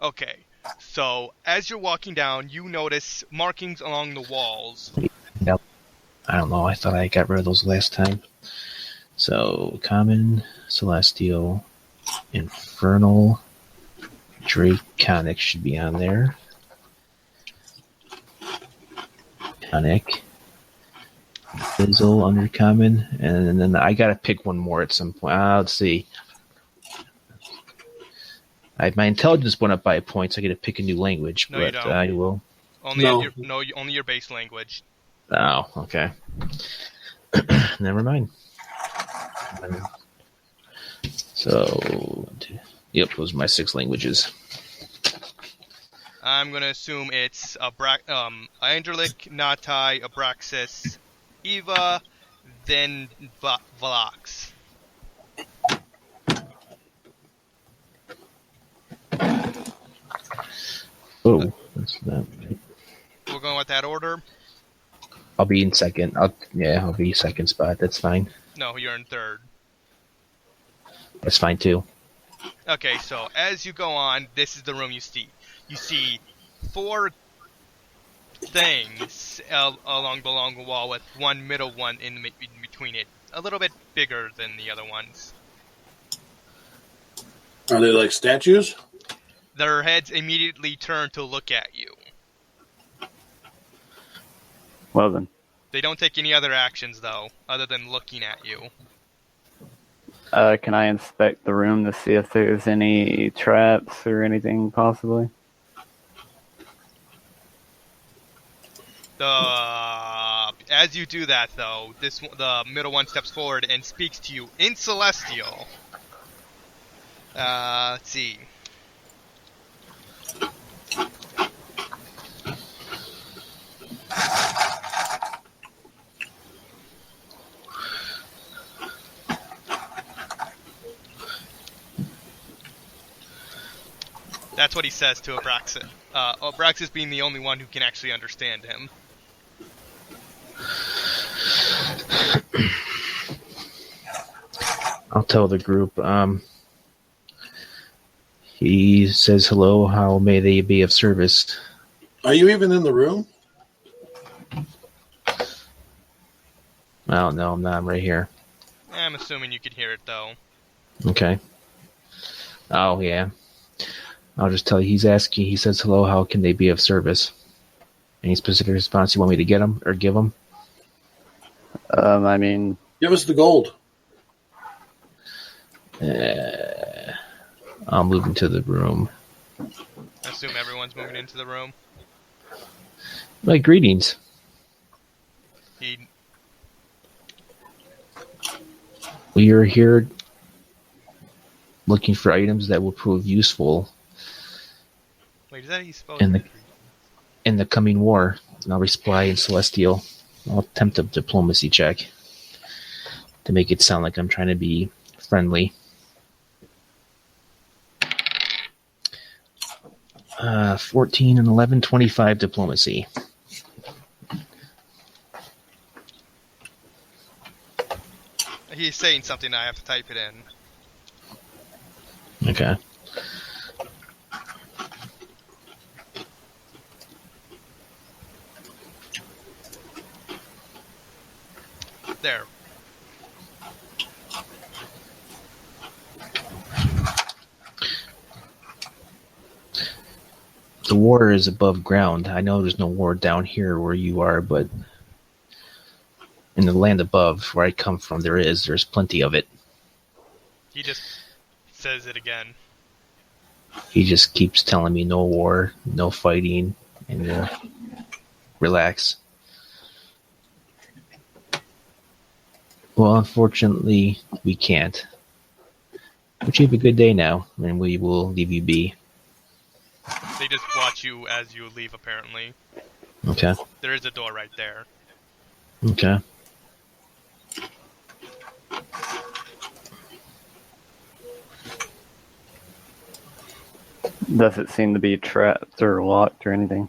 Okay. So, as you're walking down, you notice markings along the walls. Yep. I don't know. I thought I got rid of those last time. So, Common, Celestial, Infernal, Draconic should be on there. Draconic, Fizzle, Undercommon, and then I gotta pick one more at some point. Let's see. My intelligence went up by a point, so I get to pick a new language. No, but you don't. I will. Only No. only your base language. Oh, okay. Never mind. So, yep, those are my 6 languages. I'm gonna assume it's Angelic, Natai, Abraxas, Eva, then Valax. Oh, that's not right. We're going with that order? I'll be in second. I'll be second spot. That's fine. No, you're in third. That's fine too. Okay, so as you go on, this is the room you see. You see 4 things along the wall with one middle one in between it. A little bit bigger than the other ones. Are they like statues? Their heads immediately turn to look at you. Well then, They don't take any other actions, though, other than looking at you. can I inspect the room to see if there's any traps or anything possibly? As you do that, though, the middle one steps forward and speaks to you in Celestial. Let's see. That's what he says to Abraxas. Abraxas being the only one who can actually understand him. I'll tell the group. He says hello. How may they be of service? Are you even in the room? Oh no, I'm not. I'm right here. I'm assuming you could hear it, though. Okay. Oh yeah. I'll just tell you. He's asking. He says hello. How can they be of service? Any specific response you want me to get him or give him? I mean, Give us the gold. I'll move into the room. I assume everyone's moving into the room. My greetings. We are here looking for items that will prove useful Wait, is that how you spell in it? the coming war. And I'll reply in Celestial. I'll attempt a diplomacy check to make it sound like I'm trying to be friendly. 14 and 11, 25 diplomacy. He's saying something. I have to type it in. Okay. There. The war is above ground. I know there's no war down here where you are, but in the land above, where I come from, there's plenty of it. He just says it again. He just keeps telling me no war, no fighting, and relax. Well, unfortunately, we can't. But you have a good day now, and we will leave you be. They just watch you as you leave, apparently. Okay. There is a door right there. Okay. Does it seem to be trapped or locked or anything?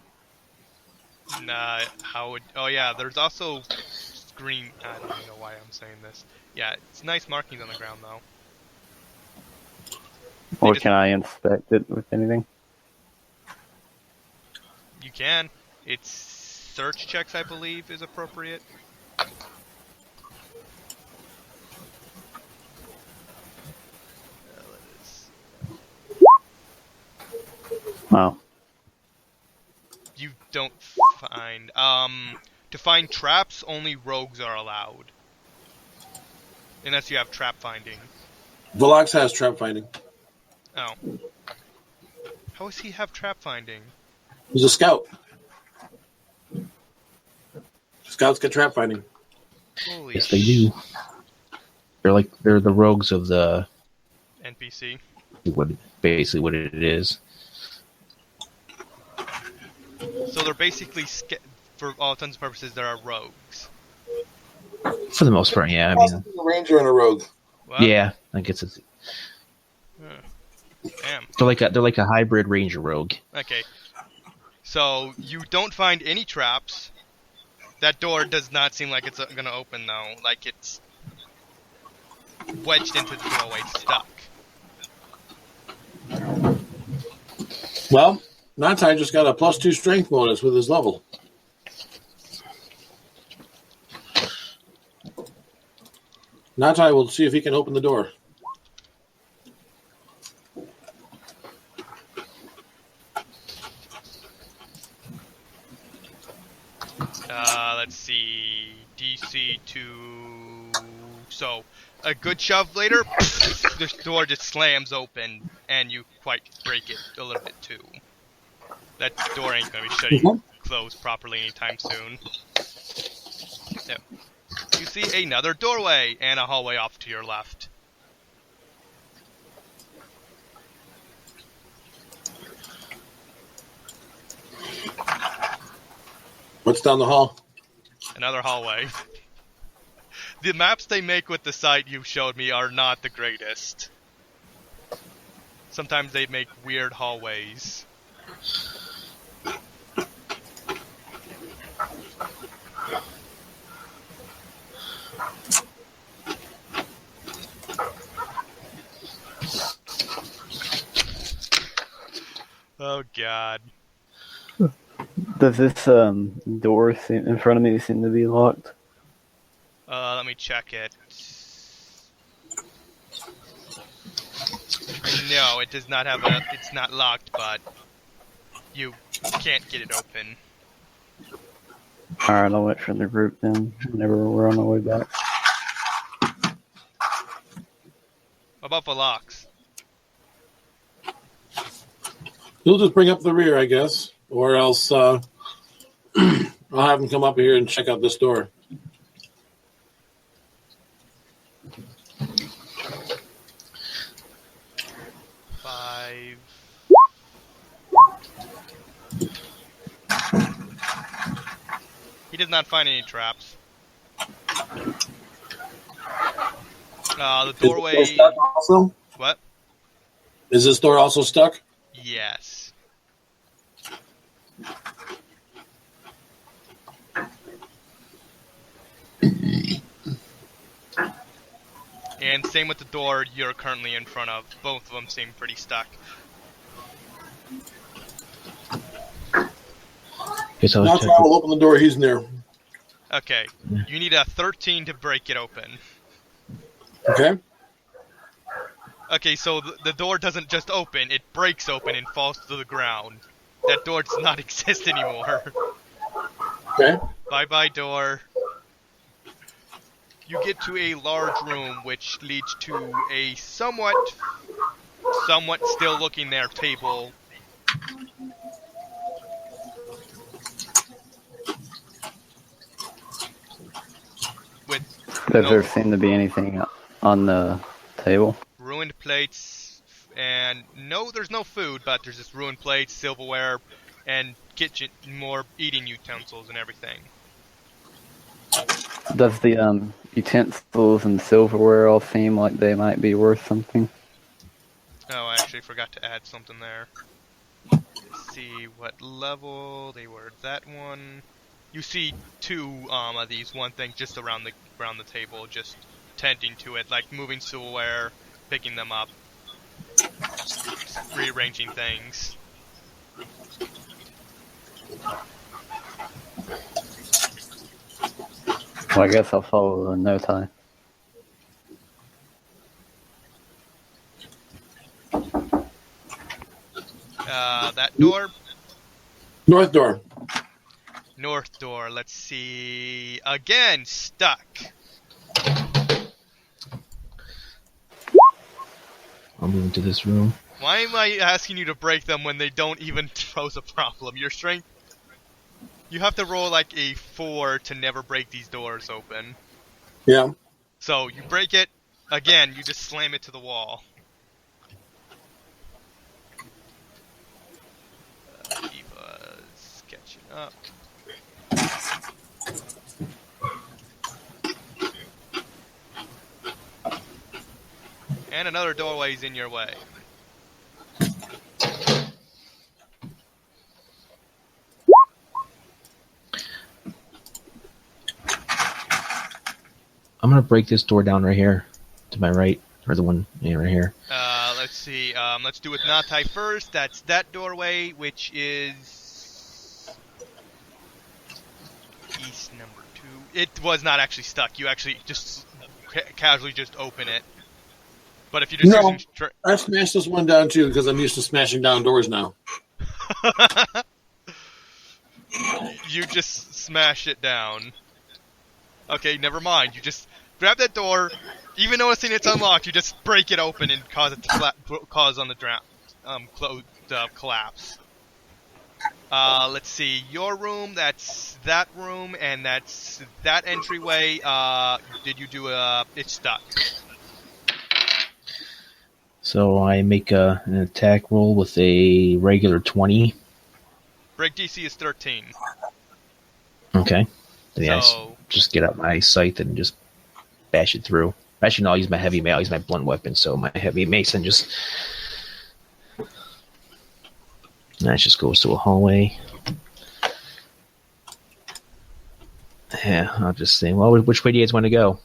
Nah, how would... Oh yeah, there's also screen... I don't even know why I'm saying this. Yeah, it's nice markings on the ground, though. Or just- can I inspect it with anything? You can. It's search checks, I believe, is appropriate. Wow. You don't find... To find traps, only rogues are allowed. Unless you have trap finding. Velox has trap finding. Oh. How does he have trap finding? He's a scout. Scouts get trap finding. Holy Yes, they do. They're the rogues of the NPC. basically what it is. So they're basically, for all intents and purposes, there are rogues. For the most part, yeah. I mean, A ranger and a rogue. What? yeah. I guess it's Damn. they're like a hybrid ranger rogue. Okay. So you don't find any traps. That door does not seem like it's gonna open though. Like it's wedged into the doorway, stuck. Well, Natai just got a +2 strength bonus with his level. Natai will see if he can open the door. Let's see. DC 2. So, a good shove later, the door just slams open, and you quite break it a little bit too. That door ain't gonna be shutting closed properly anytime soon. Yep. You see another doorway and a hallway off to your left. What's down the hall? Another hallway. The maps they make with the site you showed me are not the greatest. Sometimes they make weird hallways. Oh god. Does this door in front of me seem to be locked? Let me check it. No, it does not have a... It's not locked, but you can't get it open. Alright, I'll wait for the group then, whenever we're on our way back. What about the locks? He'll just bring up the rear, I guess. Or else I'll have him come up here and check out this door. Five. He does not find any traps. The doorway... Is this door stuck also? What? Is this door also stuck? Yes. And same with the door you're currently in front of. Both of them seem pretty stuck. Guess I'll Now check. I will open the door. He's in there. Okay, you need a 13 to break it open. Okay. Okay, so the door doesn't just open, it breaks open and falls to the ground. That door does not exist anymore. Okay. Bye-bye, door. You get to a large room which leads to a somewhat still looking there table. With Does there seem to be anything on the table? ruined plates, and no, there's no food, but there's just ruined plates, silverware, and kitchen, more eating utensils and everything. Does the utensils and silverware all seem like they might be worth something? Oh, I actually forgot to add something there. Let's see what level they were. That one. You see two of these. One thing just around the table, just tending to it, like moving silverware, picking them up, rearranging things. Well, I guess I'll follow the no tie. That door. North door. North door. Let's see. Again, stuck. I'll move into this room. Why am I asking you to break them when they don't even pose a problem? Your strength... You have to roll like a 4 to never break these doors open. Yeah. So, you break it, again, you just slam it to the wall. Eva's catching up. And another doorway's in your way. I'm gonna break this door down right here, to my right, or the one right here. Let's see. Let's do with Natai first. That's that doorway, which is east number 2. It was not actually stuck. You actually just casually just open it. But if you're just using I smashed this one down too because I'm used to smashing down doors now. you just smash it down. Okay, never mind. You just grab that door, even noticing it's unlocked. You just break it open and cause it to cause on the collapse. Let's see. Your room. That's that room, and that's that entryway. Did you do it's stuck. So I make an attack roll with a regular 20. Break DC is 13. Okay. Then I So just get out my scythe and just bash it through. Actually, no, I'll use my heavy mail. I'll use my blunt weapon. So my heavy mason just... That just goes to a hallway. Yeah, I'll just say, well, which way do you guys want to go?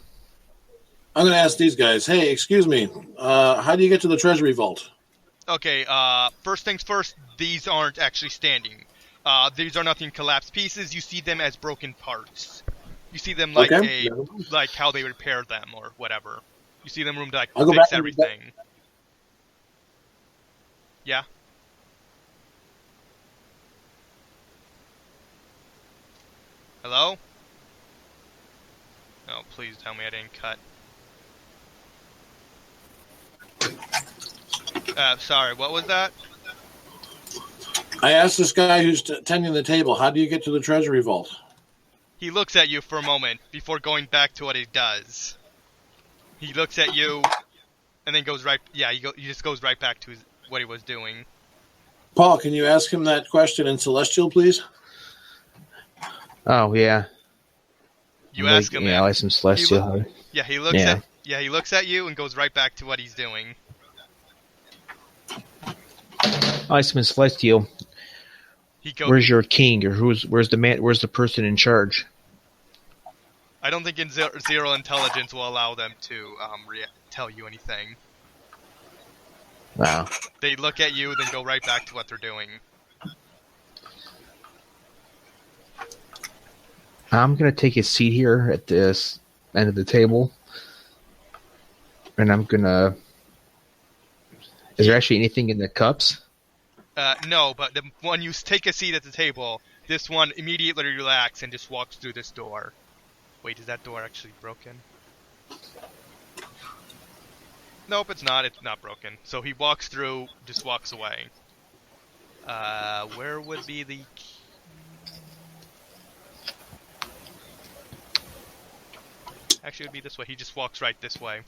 I'm going to ask these guys, hey, excuse me, how do you get to the treasury vault? okay. First things first. These aren't actually standing. These are nothing collapsed pieces. You see them as broken parts. You see them like Okay. like how they repair them or whatever. You see them room to like I'll go fix back and- everything. Yeah. Hello? Oh, please tell me I didn't cut. Sorry, what was that? I asked this guy who's tending the table, how do you get to the treasury vault? He looks at you for a moment before going back to what he does. He looks at you, and then goes right. Yeah, he just goes right back to what he was doing. Paul, can you ask him that question in Celestial, please? Oh, yeah. You ask him. Yeah, I'll ask him Celestial. Yeah, he looks Yeah. at. Yeah, he looks at you and goes right back to what he's doing. I'll ask him Celestial. He goes. Where's your king, or where's the man? Where's the person in charge? I don't think in zero intelligence will allow them to tell you anything. Wow. They look at you, then go right back to what they're doing. I'm gonna take a seat here at this end of the table, and I'm gonna. Is there actually anything in the cups? No, but when you take a seat at the table, this one immediately relaxes and just walks through this door. Wait, is that door actually broken? Nope, it's not. It's not broken. So he walks through, just walks away. Where would be the key? Actually, it would be this way. He just walks right this way.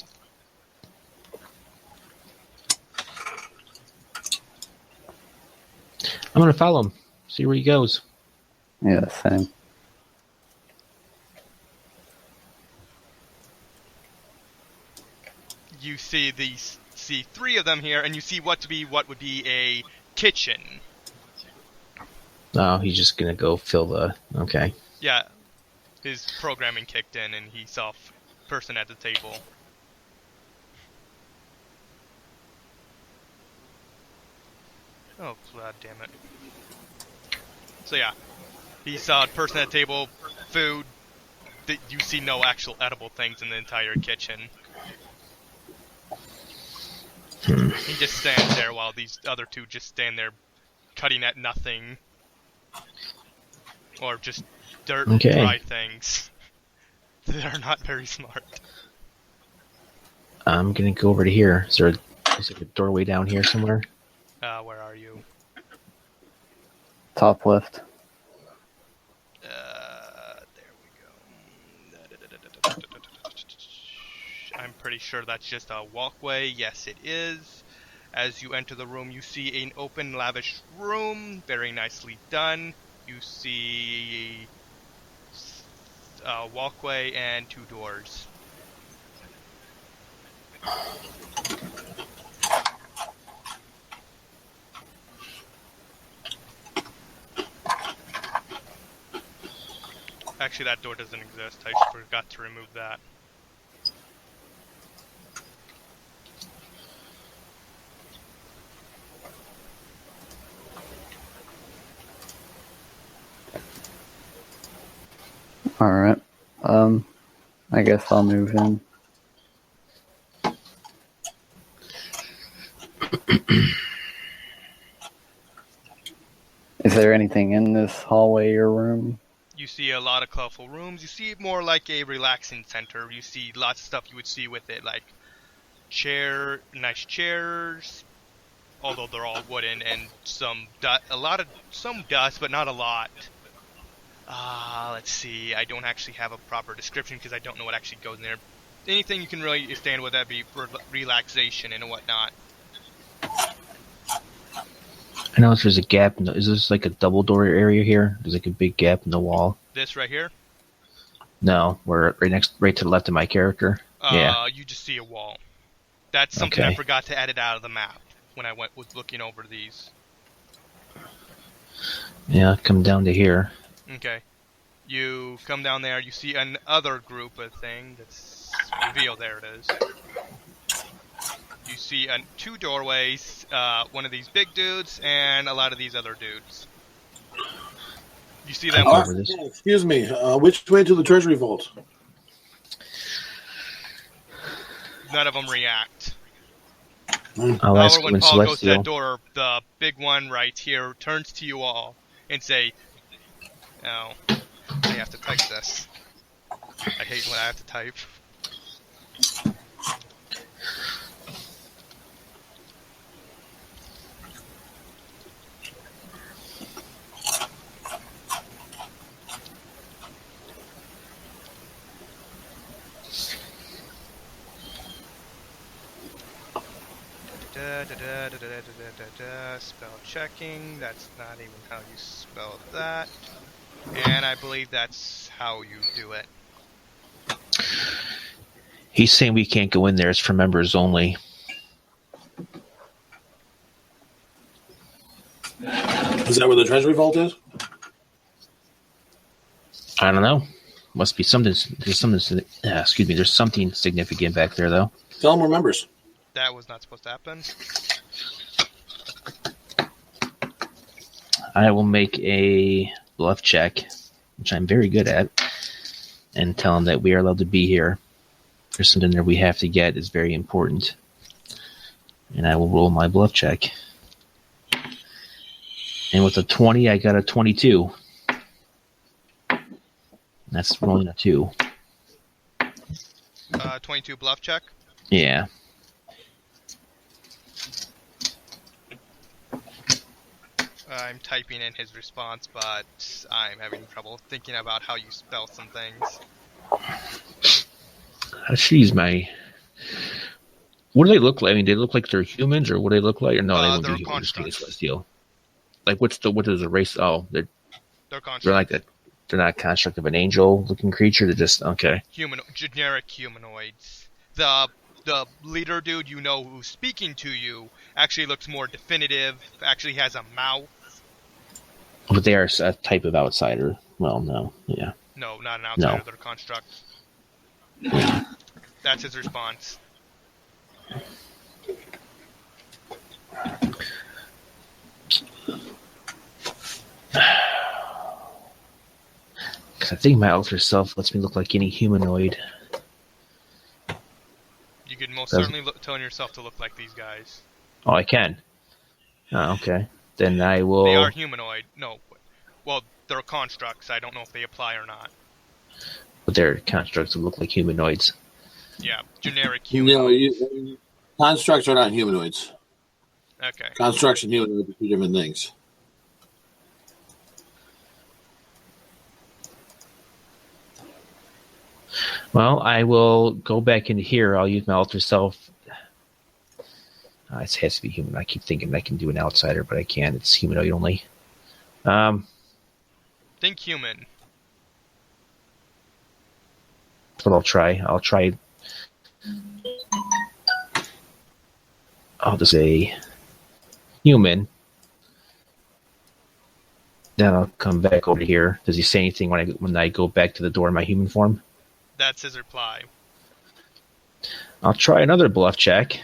I'm gonna follow him. See where he goes. Yeah, same. You see three of them here, and you see what would be a kitchen. Oh, he's just gonna go fill the. Okay. Yeah, his programming kicked in, and he saw person at the table. Oh, god damn it. So yeah, he saw a person at the table, food. You see no actual edible things in the entire kitchen. He just stands there while these other two just stand there cutting at nothing. Or just dirt and dry things. They're not very smart. I'm gonna go over to here. Is there a doorway down here somewhere? Where are you? Top left. There we go. I'm pretty sure that's just a walkway. Yes, it is. As you enter the room, you see an open, lavish room. Very nicely done. You see a walkway and two doors. Actually, that door doesn't exist. I forgot to remove that. Alright. I guess I'll move in. Is there anything in this hallway or room? You see a lot of colorful rooms. You see more like a relaxing center. You see lots of stuff you would see with it, like nice chairs, although they're all wooden, and some dust, but not a lot. Let's see. I don't actually have a proper description because I don't know what actually goes in there. Anything you can really stand with, that'd be for relaxation and whatnot. I know there's a gap. Is this like a double door area here? There's like a big gap in the wall. This right here? No, we're right to the left of my character. Yeah. You just see a wall. That's something I forgot to add it out of the map when I was looking over these. Yeah, come down to here. Okay. You come down there, you see another group of thing that's revealed. There it is. You see two doorways, one of these big dudes, and a lot of these other dudes. You see them. Excuse me, which way to the Treasury Vault? None of them react. I'll ask However, when when Paul goes to Celestial. that door, the big one right here turns to you all and say, "Oh, I have to type this. I hate when I have to type." Spell checking. That's not even how you spell that. And I believe that's how you do it. He's saying we can't go in there. It's for members only. Is that where the Treasury Vault is? I don't know. Must be something. There's something. Excuse me. There's something significant back there, though. Tell him remembers. That was not supposed to happen. I will make a bluff check, which I'm very good at, and tell him that we are allowed to be here. There's something that we have to get is very important. And I will roll my bluff check. And with a 20, I got a 22. That's rolling a 2. 22 bluff check. Yeah. I'm typing in his response, but I'm having trouble thinking about how you spell some things. I should use my... What do they look like? I mean, they look like they're humans, or what do they look like? Or no, they won't They're be humans. constructs. Celestial. Like, what is the race? Oh, They're they're constructs. like a... They're not a construct of an angel-looking creature. They're just... Okay. Generic humanoids. The leader dude you know who's speaking to you actually looks more definitive, actually has a mouth. But they are a type of outsider. Well, no. Yeah. No, not an outsider, No. they're a construct. That's his response. I think my alter self lets me look like any humanoid. You could most Does- certainly tell yourself to look like these guys. Oh, I can. Oh, okay. Then I will... They are humanoid. No. Well, they're constructs. I don't know if they apply or not. But they're constructs that look like humanoids. Yeah, generic No, humanoid. constructs are not humanoids. Okay. Constructs and humanoids are two different things. Well, I will go back into here. I'll use my alter self. It has to be human. I keep thinking I can do an outsider, but I can't. It's humanoid only. Think human. That's what I'll try. I'll just say human. Then I'll come back over here. Does he say anything when I go back to the door in my human form? That's his reply. I'll try another bluff check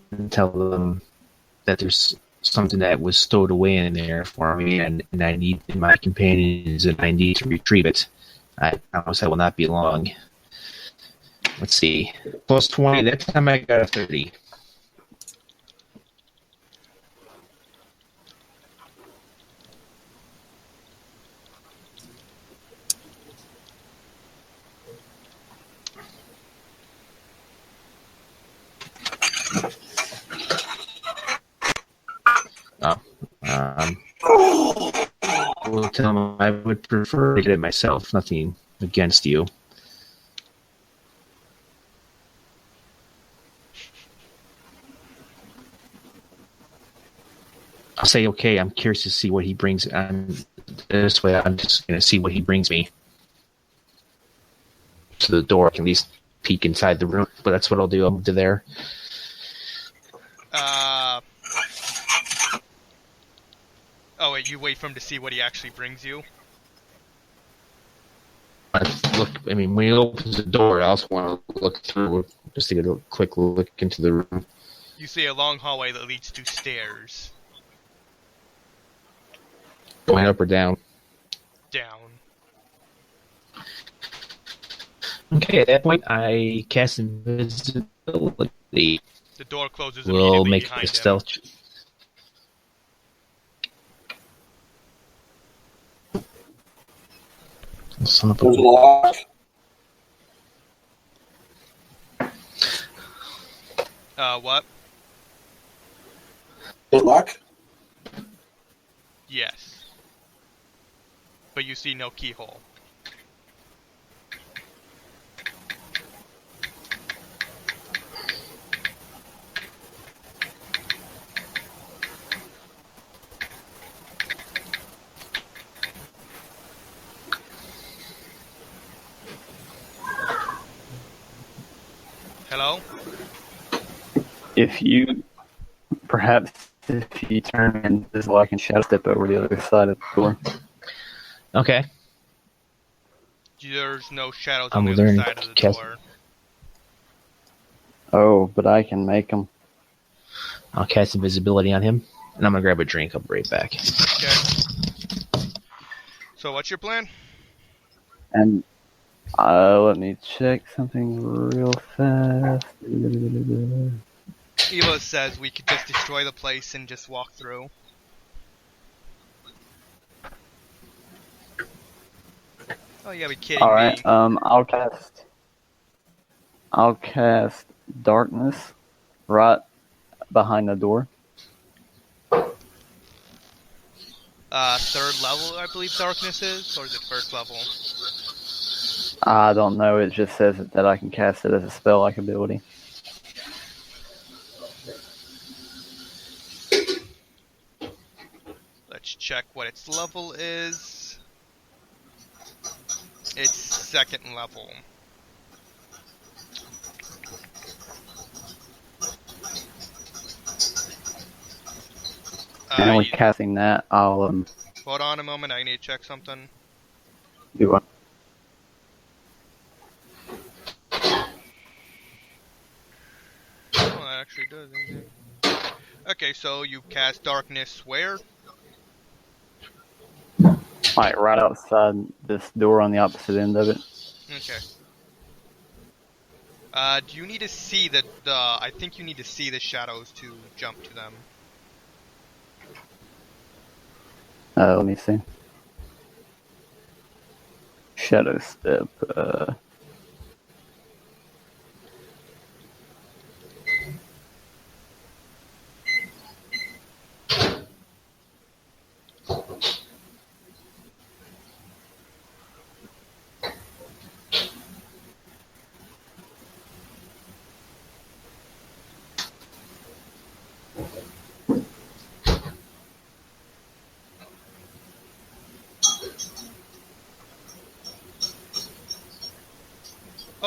and tell them that there's something that was stowed away in there for me, and I need my companions, and I need to retrieve it. I promise I will not be long. Let's see. Plus 20. That time I got a 30. I will tell them I would prefer to get it myself. Nothing against you. I'll say, okay, I'm curious to see what he brings. This way, I'm just going to see what he brings me to the door. I can at least peek inside the room, but that's what I'll do. I'll move to there. Oh, wait, you wait for him to see what he actually brings you? When he opens the door, I also want to look through, just to get a quick look into the room. You see a long hallway that leads to stairs. Going up or down? Down. Okay, at that point, I cast invisibility. The door closes We'll immediately make behind a him. stealth. Son of a... There's a lock. What? There's a lock. Yes. But you see no keyhole. Hello? If you turn in this lock and shadow step over the other side of the door. Okay. There's no shadows I'm on the other learning side of the cast- door. Oh, but I can make them. I'll cast invisibility on him, and I'm gonna grab a drink. I'll be right back. Okay. So what's your plan? And let me check something real fast. Eva says we could just destroy the place and just walk through. Oh, you gotta be kidding All right. me. I'll cast darkness right behind the door. Third level, I believe darkness is, or is it first level? I don't know. It just says that I can cast it as a spell-like ability. Let's check what its level is. It's second level. And with casting that, I'll Hold on a moment, I need to check something. do one. Oh, that actually does. Okay, so you cast darkness where? Like right outside this door on the opposite end of it. Okay. Do you need to see the I think you need to see the shadows to jump to them. Let me see. Shadow step.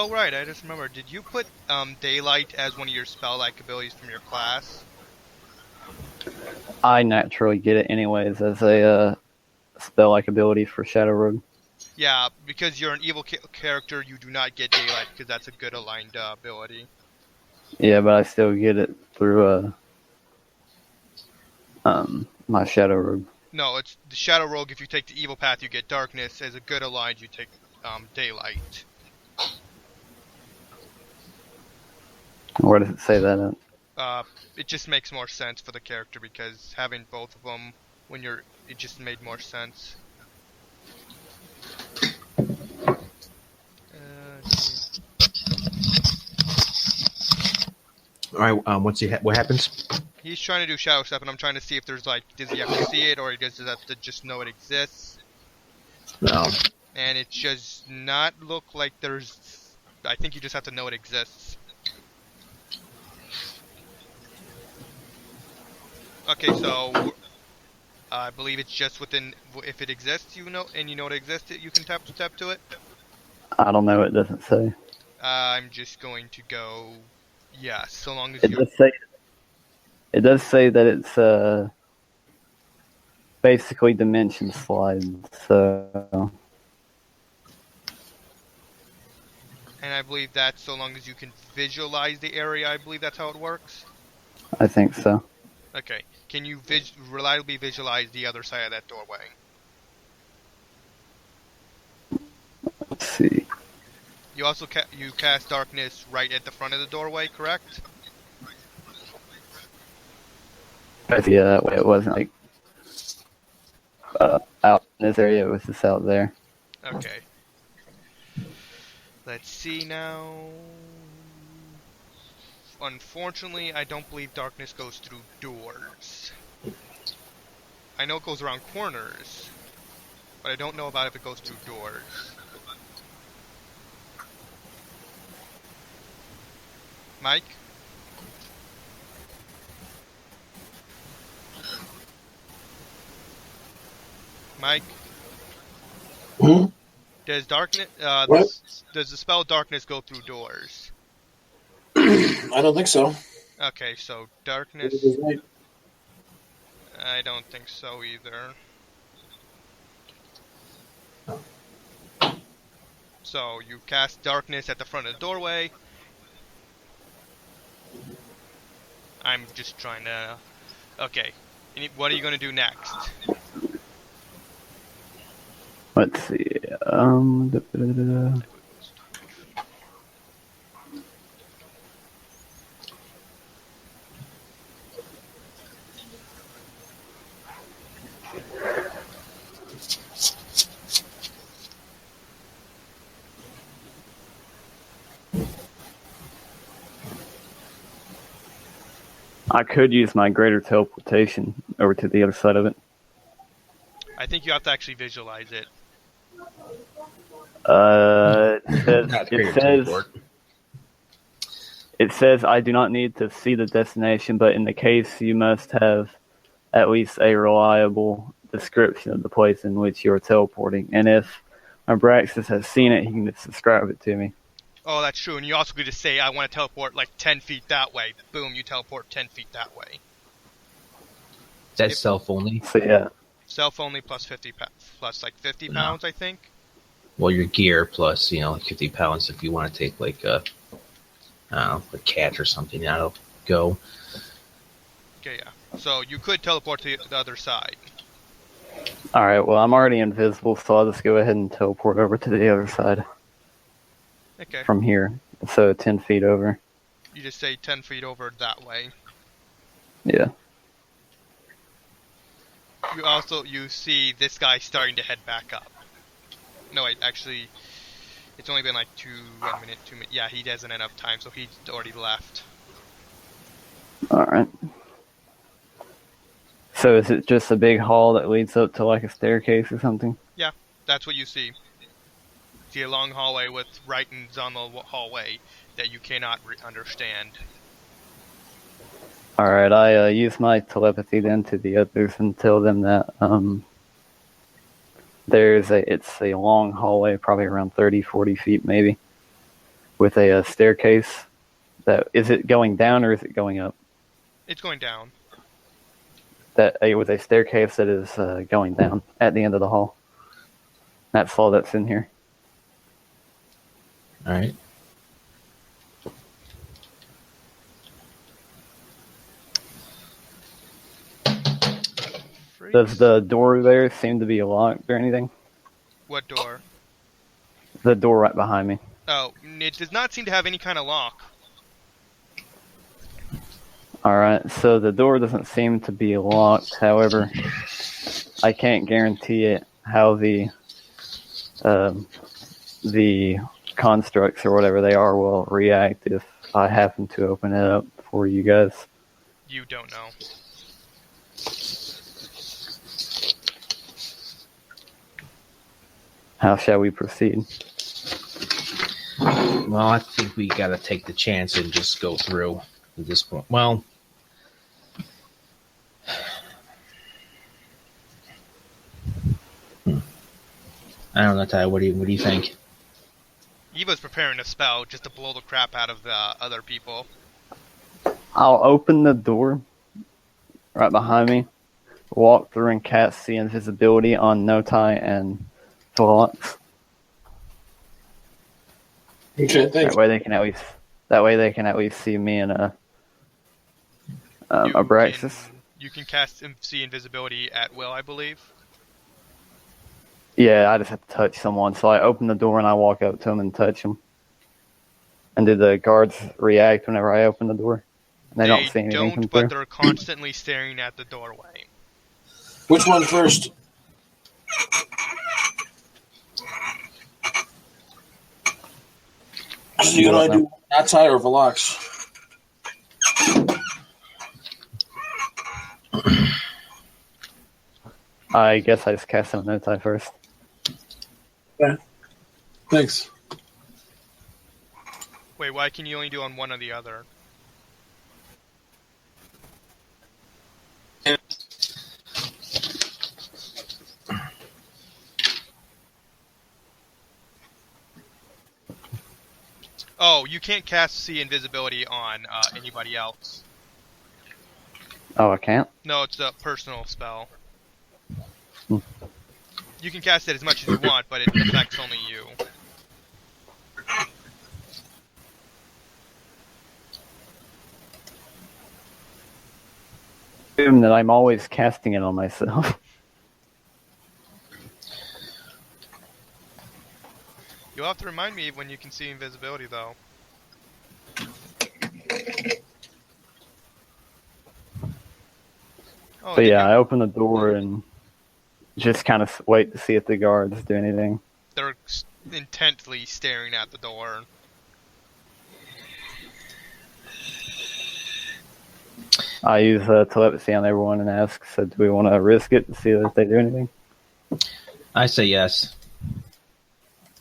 Oh right, I just remember. Did you put daylight as one of your spell-like abilities from your class? I naturally get it anyways as a spell-like ability for Shadow Rogue. Yeah, because you're an evil character, you do not get daylight because that's a good aligned ability. Yeah, but I still get it through my Shadow Rogue. No, it's the Shadow Rogue. If you take the evil path, you get darkness. As a good aligned, you take daylight. Where does it say that at? It just makes more sense for the character because having both of them when it just made more sense. All right. What happens? He's trying to do shadow step, and I'm trying to see if there's does he have to see it or does he have to just know it exists? No. And it just not look like there's. I think you just have to know it exists. Okay, so I believe it's just within. If it exists, you know it exists, you can tap to it. I don't know. It doesn't say. I'm just going to go. Yeah, so long as It does say. It does say that it's basically dimension slides. So. And I believe that so long as you can visualize the area, I believe that's how it works. I think so. Okay. Can you reliably visualize the other side of that doorway? Let's see. You also you cast darkness right at the front of the doorway, correct? Yeah, that way it wasn't like out in this area. It was just out there. Okay. Let's see now. Unfortunately, I don't believe darkness goes through doors. I know it goes around corners, but I don't know about if it goes through doors. Mike? Mike? Hmm? Does darkness does the spell darkness go through doors? I don't think so. Okay, so darkness. I don't think so either. So you cast darkness at the front of the doorway. I'm just trying to... Okay. What are you going to do next? Let's see. I could use my greater teleportation over to the other side of it. I think you have to actually visualize it. Not greater teleport. It says I do not need to see the destination, but in the case you must have at least a reliable description of the place in which you are teleporting. And if Abraxas has seen it, he can just describe it to me. Oh, that's true. And you also could just say, I want to teleport like 10 feet that way. Boom, you teleport 10 feet that way. That's self only. So yeah. Self only plus 50 plus like 50 pounds, I think. Well, your gear plus, like 50 pounds if you want to take like a cat or something. That'll go. Okay, yeah. So you could teleport to the other side. Alright, well, I'm already invisible, so I'll just go ahead and teleport over to the other side. Okay. From here. So 10 feet over. You just say 10 feet over that way. Yeah. You see this guy starting to head back up. No, wait, actually, it's only been like 1 minute, 2 minutes. Yeah, he hasn't enough time, so he's already left. Alright. So is it just a big hall that leads up to like a staircase or something? Yeah, that's what you see. See a long hallway with writings on the hallway that you cannot understand. Alright, I use my telepathy then to the others and tell them that it's a long hallway, probably around 30, 40 feet maybe, with a staircase. Is it going down or is it going up? It's going down. With a staircase that is going down at the end of the hall. That's all that's in here. All right. Does the door there seem to be locked or anything? What door? The door right behind me. Oh, it does not seem to have any kind of lock. Alright, so the door doesn't seem to be locked. However, I can't guarantee it how the constructs or whatever they are will react if I happen to open it up for you guys. You don't know. How shall we proceed? Well, I think we gotta take the chance and just go through at this point. Well, I don't know, Ty. What do you think? Eva's preparing a spell just to blow the crap out of the other people. I'll open the door right behind me, walk through and cast the invisibility on Notai and Phlox. Okay, thanks. That way they can at least see me and Abraxas. You can cast see invisibility at will, I believe. Yeah, I just have to touch someone. So I open the door and I walk up to them and touch them. And do the guards react whenever I open the door? And they don't see anything come don't, but through? they're constantly staring at the doorway. Which one first? So you gonna do Natai or Velox? I guess I just cast it on Notai first. Okay. Thanks. Wait, why can you only do on one or the other? Oh, you can't cast see invisibility on anybody else. Oh, I can't? No, it's a personal spell. Hmm. You can cast it as much as you want, but it affects only you. assume that I'm always casting it on myself. You'll have to remind me when you can see invisibility, though. Oh, But did yeah, you- I open the door and just kind of wait to see if the guards do anything. They're intently staring at the door. I use telepathy on everyone and ask, so do we want to risk it to see if they do anything? I say yes.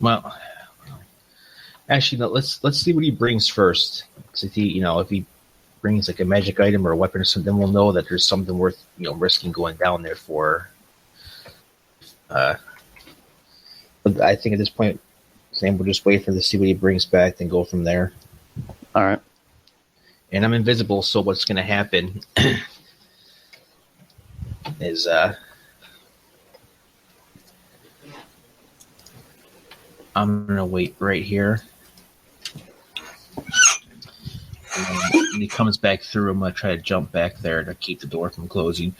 Well, actually, no, let's see what he brings first. So if he brings like a magic item or a weapon or something, then we'll know that there's something worth risking going down there for. But I think at this point, Sam will just wait for to see what he brings back, then go from there. All right. And I'm invisible, so what's going to happen is I'm going to wait right here. And when he comes back through, I'm going to try to jump back there to keep the door from closing.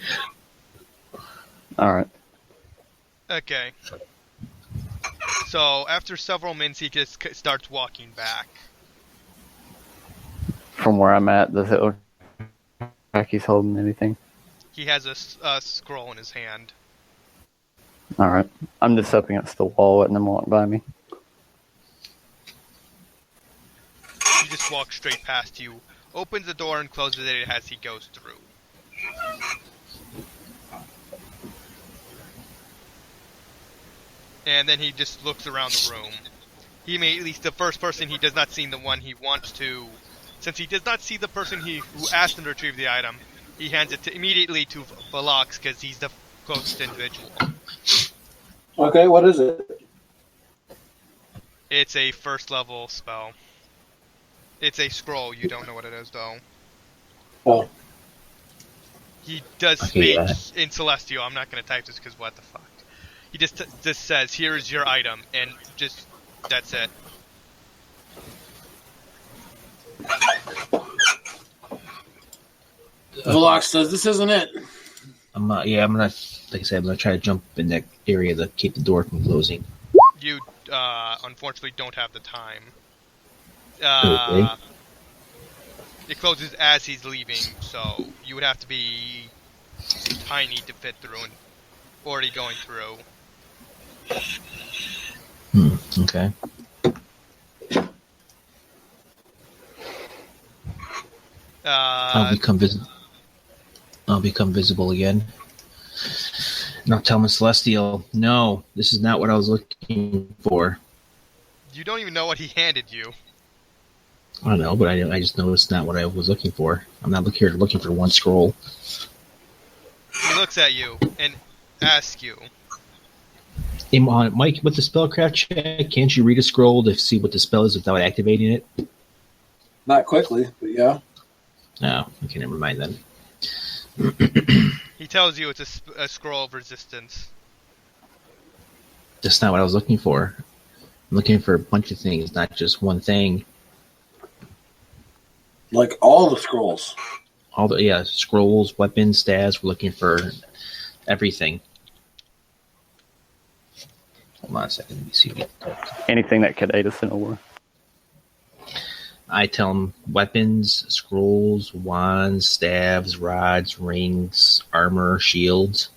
All right. Okay. So, after several minutes, he just starts walking back. From where I'm at, does it look like he's holding anything? He has a scroll in his hand. All right. I'm just up against the wall, letting him walk by me. He just walks straight past you, opens the door and closes it as he goes through. And then he just looks around the room. He immediately, the first person he does not see, the one he wants to, since he does not see the person who asked him to retrieve the item, he hands it immediately to Velox because he's the closest individual. Okay, what is it? It's a first level spell. It's a scroll. You don't know what it is, though. Oh, He does speak in Celestial. I'm not going to type this because what the fuck. He just says, "Here's your item," and just that's it. Velox says this isn't it. I'm not, like I said, I'm going to try to jump in that area to keep the door from closing. You, unfortunately, don't have the time. Okay. It closes as he's leaving, so you would have to be tiny to fit through and already going through. Okay. I'll become visible again. And I'll tell Miss Celestial, no, this is not what I was looking for. You don't even know what he handed you. I don't know, but I just know it's not what I was looking for. I'm not looking for one scroll. He looks at you and asks you. Hey, Mike, with the spellcraft check, can't you read a scroll to see what the spell is without activating it? Not quickly, but yeah. No, okay, never mind then. He tells you it's a scroll of resistance. That's not what I was looking for. I'm looking for a bunch of things, not just one thing. Like all the scrolls. Scrolls, weapons, stats. We're looking for everything. Hold on a second. Let me see. Anything that could aid us in a war. I tell them weapons, scrolls, wands, staves, rods, rings, armor, shields,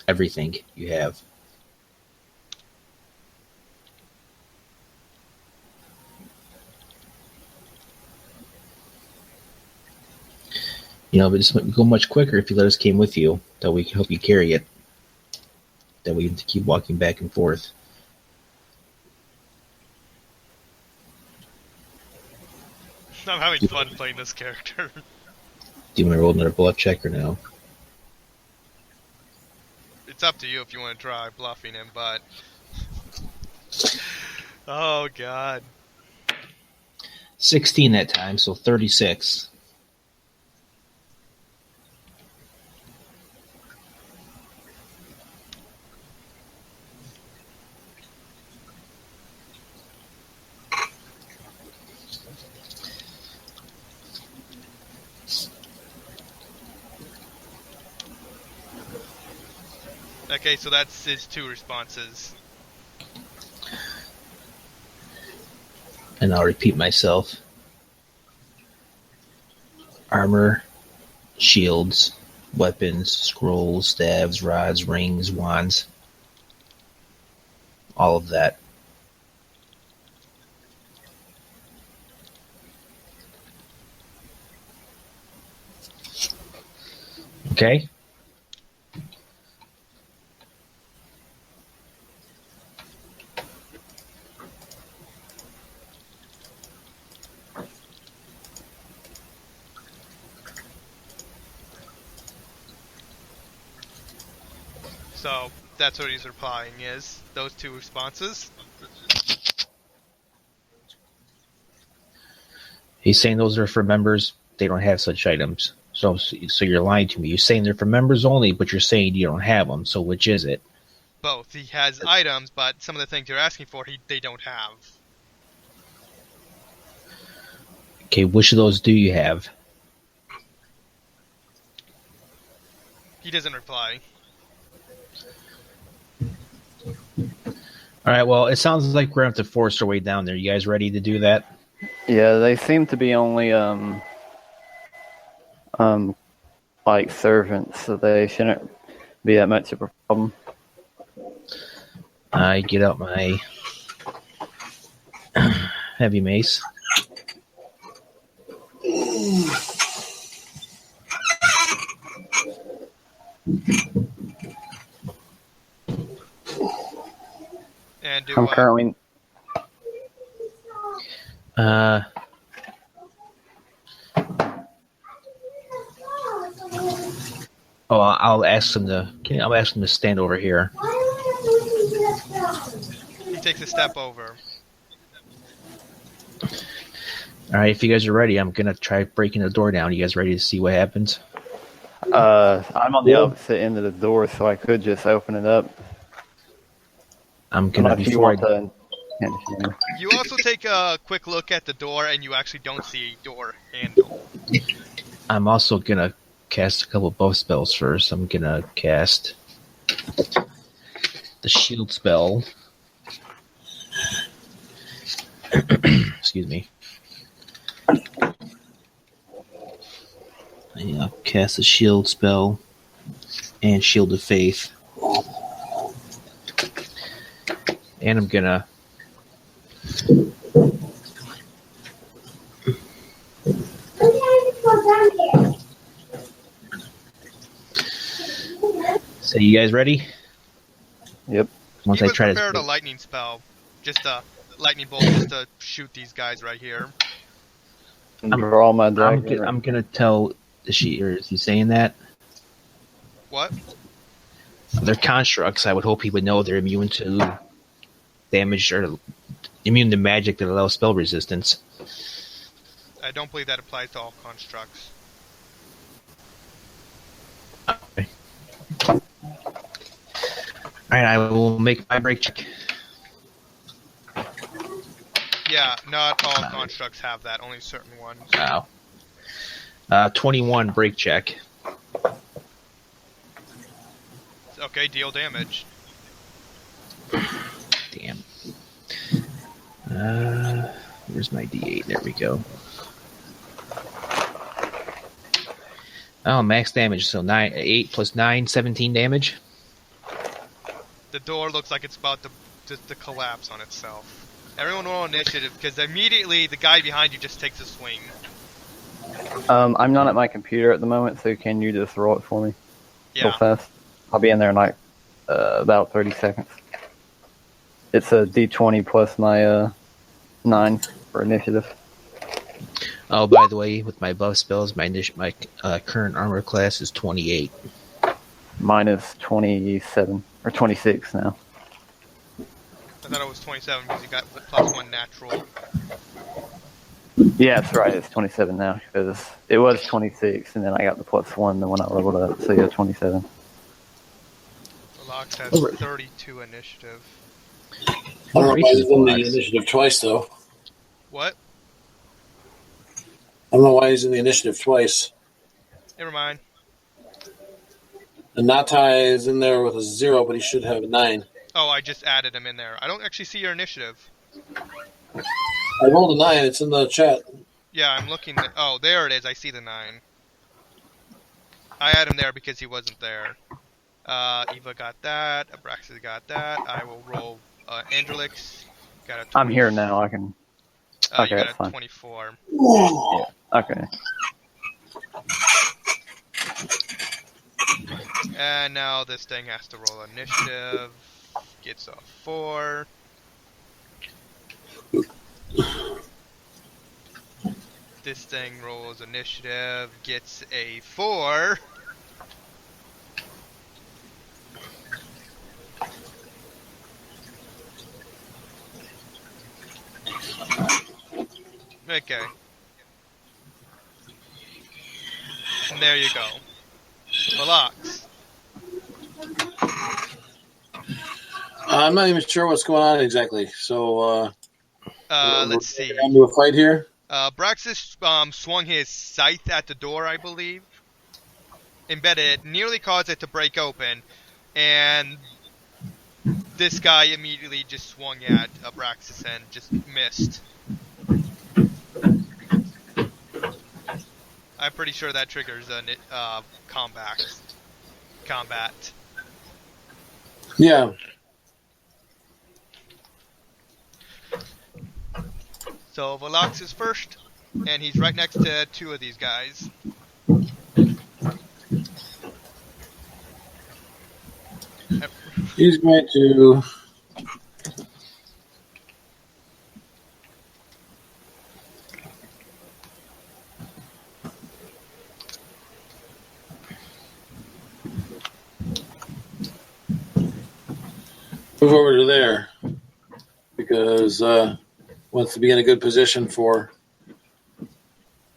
everything you have. But this would go much quicker if you let us came with you. That we can help you carry it. That we can keep walking back and forth. I'm having fun playing this character. Do you want to roll another bluff check or no? It's up to you if you want to try bluffing him, but... Oh, God. 16 that time, so 36. Okay, so that's his 2 responses. And I'll repeat myself. Armor, shields, weapons, scrolls, staves, rods, rings, wands. All of that. Okay? So that's what he's replying is those 2 responses. He's saying those are for members. They don't have such items. So you're lying to me. You're saying they're for members only, but you're saying you don't have them. So which is it? Both. He has items, but some of the things you're asking for, they don't have. Okay, which of those do you have? He doesn't reply. All right, well, it sounds like we're going to have to force our way down there. You guys ready to do that? Yeah, they seem to be only like servants, so they shouldn't be that much of a problem. I get out my heavy mace. And do I'm currently I'll ask them to. I'll ask them to stand over here. he takes a step over. All right, if you guys are ready, I'm gonna try breaking the door down. You guys ready to see what happens? I'm on the opposite end of the door, so I could just open it up. I'm gonna Unless you before want to. You also take a quick look at the door, and you actually don't see a door handle. I'm also gonna cast a couple buff spells first. I'm gonna cast the shield spell. Excuse me. I'll cast a shield spell and shield of faith. And I'm gonna so you guys ready? Yep. Once He I was try prepared a to lightning spell, just a lightning bolt, just to shoot these guys right here. Draw my dagger. I'm gonna tell the she or is he saying that? What? They're constructs. I would hope he would know they're immune to damage or immune to magic that allows spell resistance. I don't believe that applies to all constructs. Okay. Alright, I will make my break check. Yeah, not all constructs have that, only certain ones. Wow. 21 break check. Okay, deal damage. Damn. Where's my D8? There we go. Oh, max damage. So 8 plus 9, 17 damage. The door looks like it's about to collapse on itself. Everyone roll initiative, because immediately the guy behind you just takes a swing. I'm not at my computer at the moment, so can you just roll it for me real Yeah. fast? I'll be in there in like about 30 seconds. It's a D20 plus my 9 for initiative. Oh, by the way, with my buff spells, my current armor class is 28. Mine is 27 or 26 now. I thought it was 27 because you got plus 1 natural. Yeah, that's right. It's 27 now because it was 26, and then I got the plus 1 when I leveled up. So yeah, 27. Lox has 32 initiative. I don't know why he's in the initiative twice, though. What? I don't know why he's in the initiative twice. Never mind. And Natai is in there with a 0, but he should have a 9. Oh, I just added him in there. I don't actually see your initiative. I rolled a 9. It's in the chat. Yeah, I'm looking. Oh, there it is. I see the 9. I had him there because he wasn't there. Eva got that. Abraxas got that. I will roll Andrelix. Got a 20. I'm here now. I can. You Okay, got that's a fine. 24. Yeah. Okay. And now this thing has to roll initiative. Gets a 4. This thing rolls initiative. Gets a 4. Okay. And there you go. Relax. I'm not even sure what's going on exactly. So, Let's see. Into a fight here. Braxis swung his scythe at the door, I believe. Embedded it, nearly caused it to break open, and this guy immediately just swung at Abraxas and just missed. I'm pretty sure that triggers a combat. Yeah. So Velox is first, and he's right next to 2 of these guys. He's going to... move over to there because wants to be in a good position for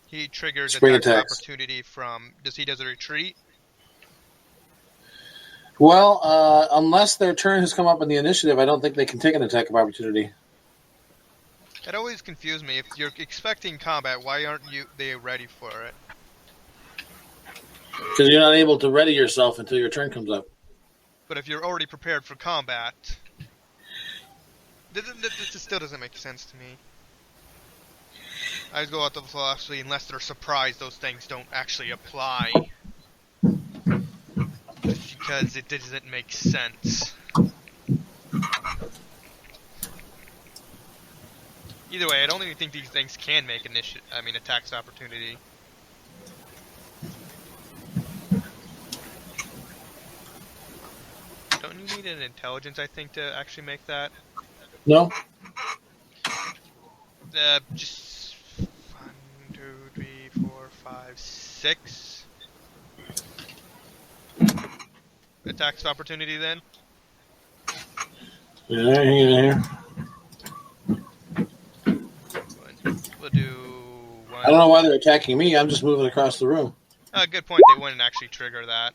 He triggers spring attack of attacks. opportunity from. Does a retreat? Well, unless their turn has come up in the initiative, I don't think they can take an attack of opportunity. That always confused me. If you're expecting combat, why aren't they ready for it? Because you're not able to ready yourself until your turn comes up. But if you're already prepared for combat, this still doesn't make sense to me. I just go out the philosophy, unless they're surprised, those things don't actually apply. Because it doesn't make sense. Either way, I don't even think these things can make attacks of opportunity. Don't you need an intelligence, I think, to actually make that? No? Just 1, 2, 3, 4, 5, 6. Attacks of opportunity then? Yeah, hang in there. We'll do 1. I don't know why they're attacking me. I'm just moving across the room. Good point. They wouldn't actually trigger that.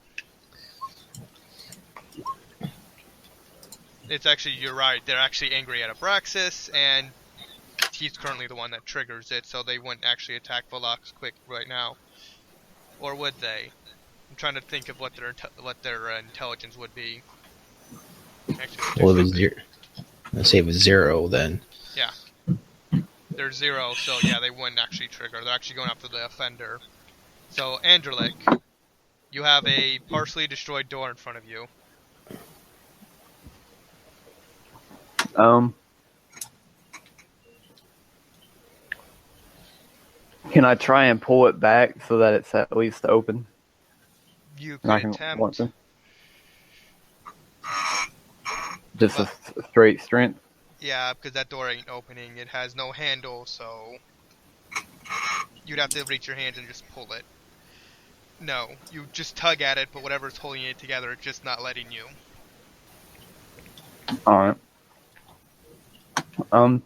It's actually, you're right. They're actually angry at Abraxas, and he's currently the one that triggers it, so they wouldn't actually attack Velox quick right now. Or would they? I'm trying to think of what their intelligence would be. Actually, Well, if it's 0, let's say if it's 0, then yeah. They're 0, so yeah, they wouldn't actually trigger. They're actually going after the offender. So, Andrelix, you have a partially destroyed door in front of you. Can I try and pull it back so that it's at least open? You And I could can want attempt. to. Just a straight strength. Yeah, because that door ain't opening. It has no handle, so you'd have to reach your hands and just pull it. No, you just tug at it, but whatever's holding it together, it's just not letting you. Alright. How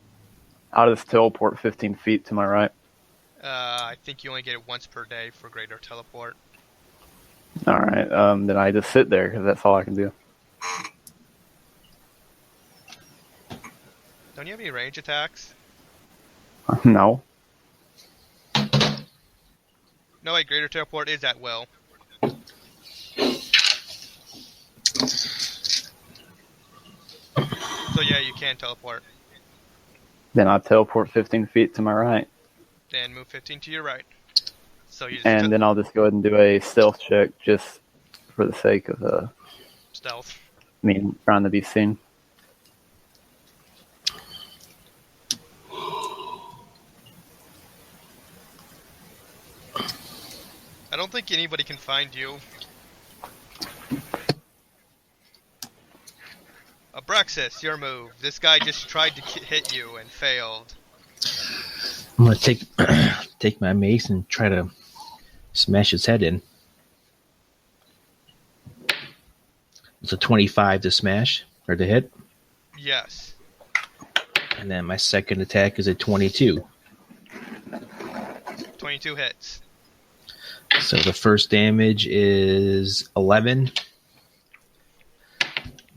does teleport 15 feet to my right? I think you only get it once per day for greater teleport. Alright, then I just sit there because that's all I can do. Don't you have any range attacks? No. No, wait, greater teleport is at will. you can teleport. Then I teleport 15 feet to my right. Then move 15 to your right. So you just And then I'll just go ahead and do a stealth check just for the sake of stealth. me trying to be seen. I don't think anybody can find you. Abraxas, your move. This guy just tried to hit you and failed. I'm gonna take take my mace and try to smash his head in. It's a 25 to smash or to hit, Yes. and then my second attack is a 22. 22 hits. So the first damage is 11.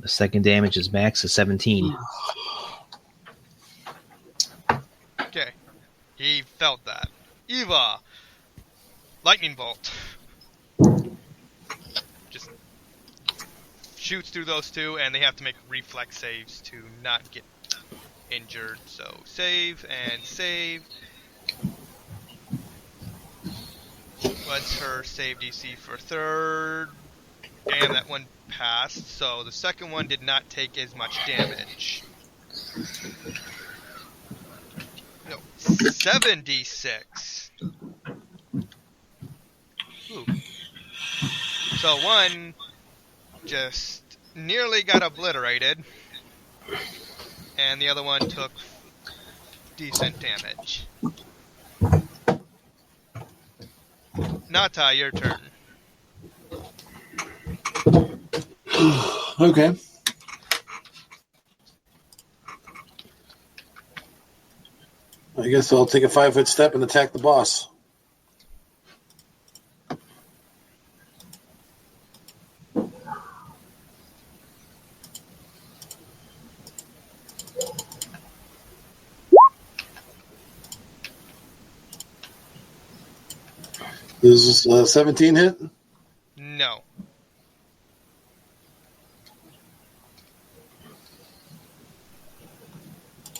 The second damage is max is 17. Okay. He felt that. Eva! Lightning bolt. Just shoots through those two, and they have to make reflex saves to not get injured. So save and save. What's her save DC for third? Damn, that one passed. So the second one did not take as much damage. No, 76. Ooh. So one just nearly got obliterated, and the other one took decent damage. Nata, your turn. Okay. I guess I'll take a 5-foot step and attack the boss. This is 17 hit? No.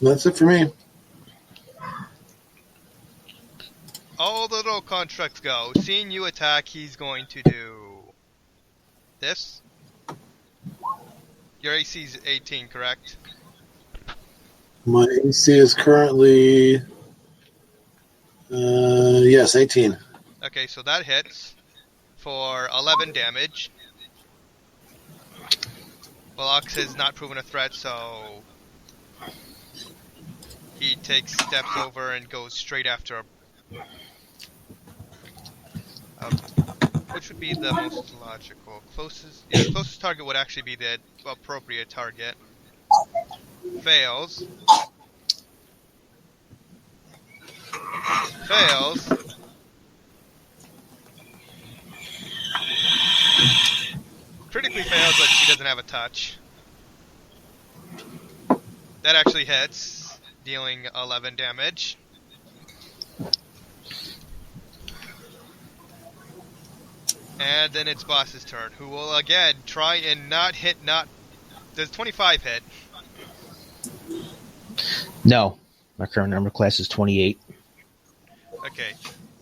That's it for me. All the little constructs go. Seeing you attack, he's going to do this. Your AC is 18, correct? My AC is currently, yes, 18. Okay, so that hits for 11 damage. Velox has not proven a threat, so he takes steps over and goes straight after which would be the most logical? Closest target would actually be the appropriate target. Fails. Fails. Critically fails, but she doesn't have a touch. That actually hits, dealing 11 damage. And then it's boss's turn, who will again try and does 25 hit? No, my current armor class is 28. Okay.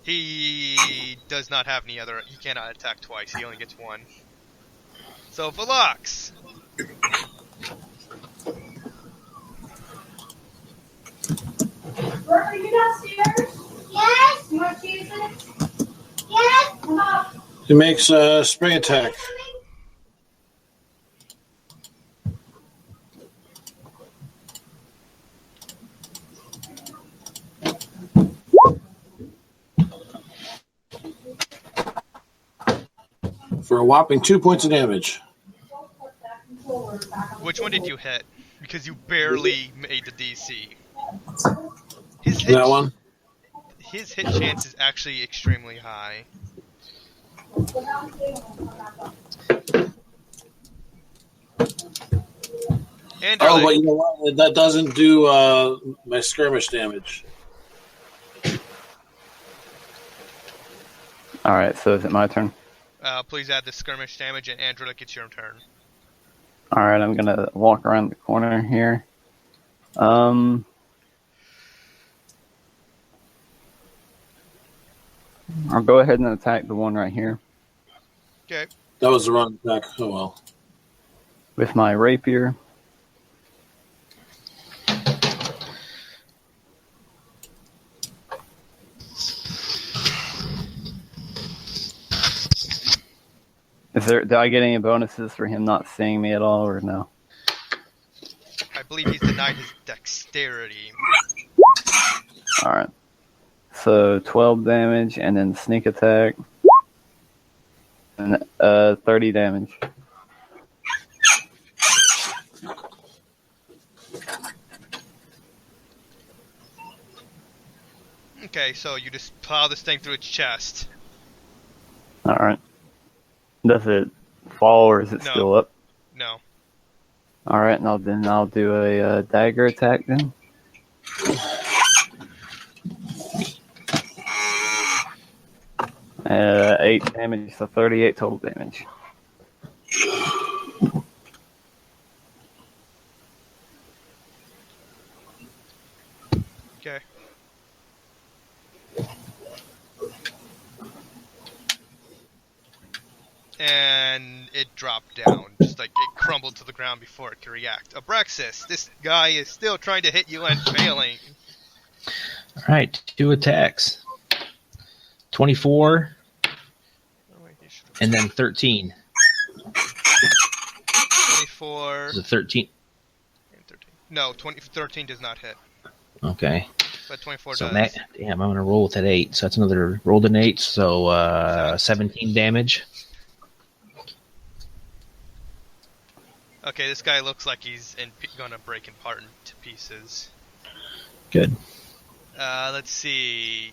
He does not have any other, he cannot attack twice, he only gets one. So, Velox! Bert, are you downstairs? Yes. You want to use it? Yes. Come on. He makes a spring attack. For a whopping 2 points of damage. Which one did you hit? Because you barely made the DC. His That one? His hit chance is actually extremely high. And Oh, but you know what? That doesn't do my skirmish damage. Alright, so is it my turn? please add the skirmish damage, and Andrelic, it's your turn. Alright, I'm gonna walk around the corner here. I'll go ahead and attack the one right here Okay. That was the wrong attack. Oh well. with my rapier. Do I get any bonuses for him not seeing me at all, or no? I believe he's denied his dexterity. Alright. So 12 damage and then sneak attack. And 30 damage. Okay, so you just plow this thing through its chest. Alright. Does it fall or is it No. still up? No. Alright, then I'll do a dagger attack then. Uh, 8 damage, so 38 total damage. Okay. And it dropped down, just like it crumbled to the ground before it could react. Abraxas, this guy is still trying to hit you and failing. Alright, 2 attacks. 24 Oh, wait, he should've- and then 13. 24 Is it 13? and 13. No, 13 does not hit, Okay. but 24 So does. damn, I'm gonna roll with that 8. So that's another rolled an 8, so 17 damage. Okay, this guy looks like he's gonna break apart into pieces. Good. Let's see.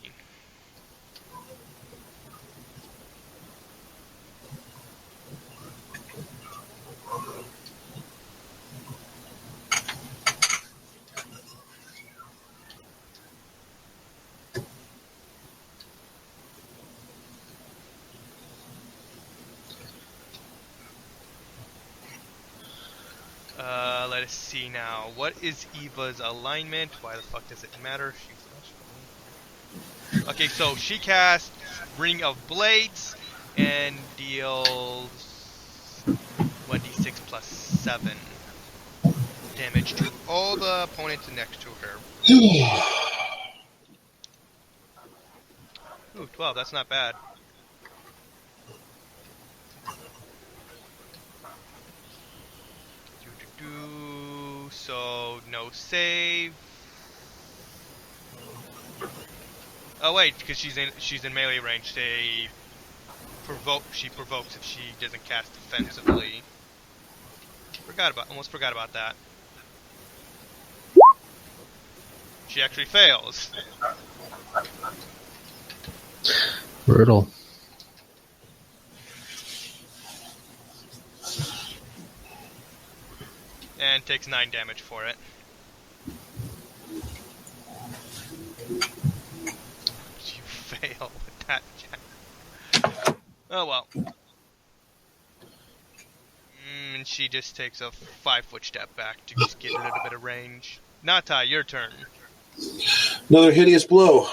Let us see now. What is Eva's alignment? Why the fuck does it matter? She's okay, so she casts Ring of Blades and deals 1d6 plus 7 damage to all the opponents next to her. Ooh, 12, that's not bad. So no save. Oh wait, because she's in melee range. She provokes if she doesn't cast defensively. Almost forgot about that. She actually fails. Brutal. And takes 9 damage for it. You fail with that, Jack. Oh well. And she just takes a 5-foot step back to just get a little bit of range. Nata, your turn. Another hideous blow.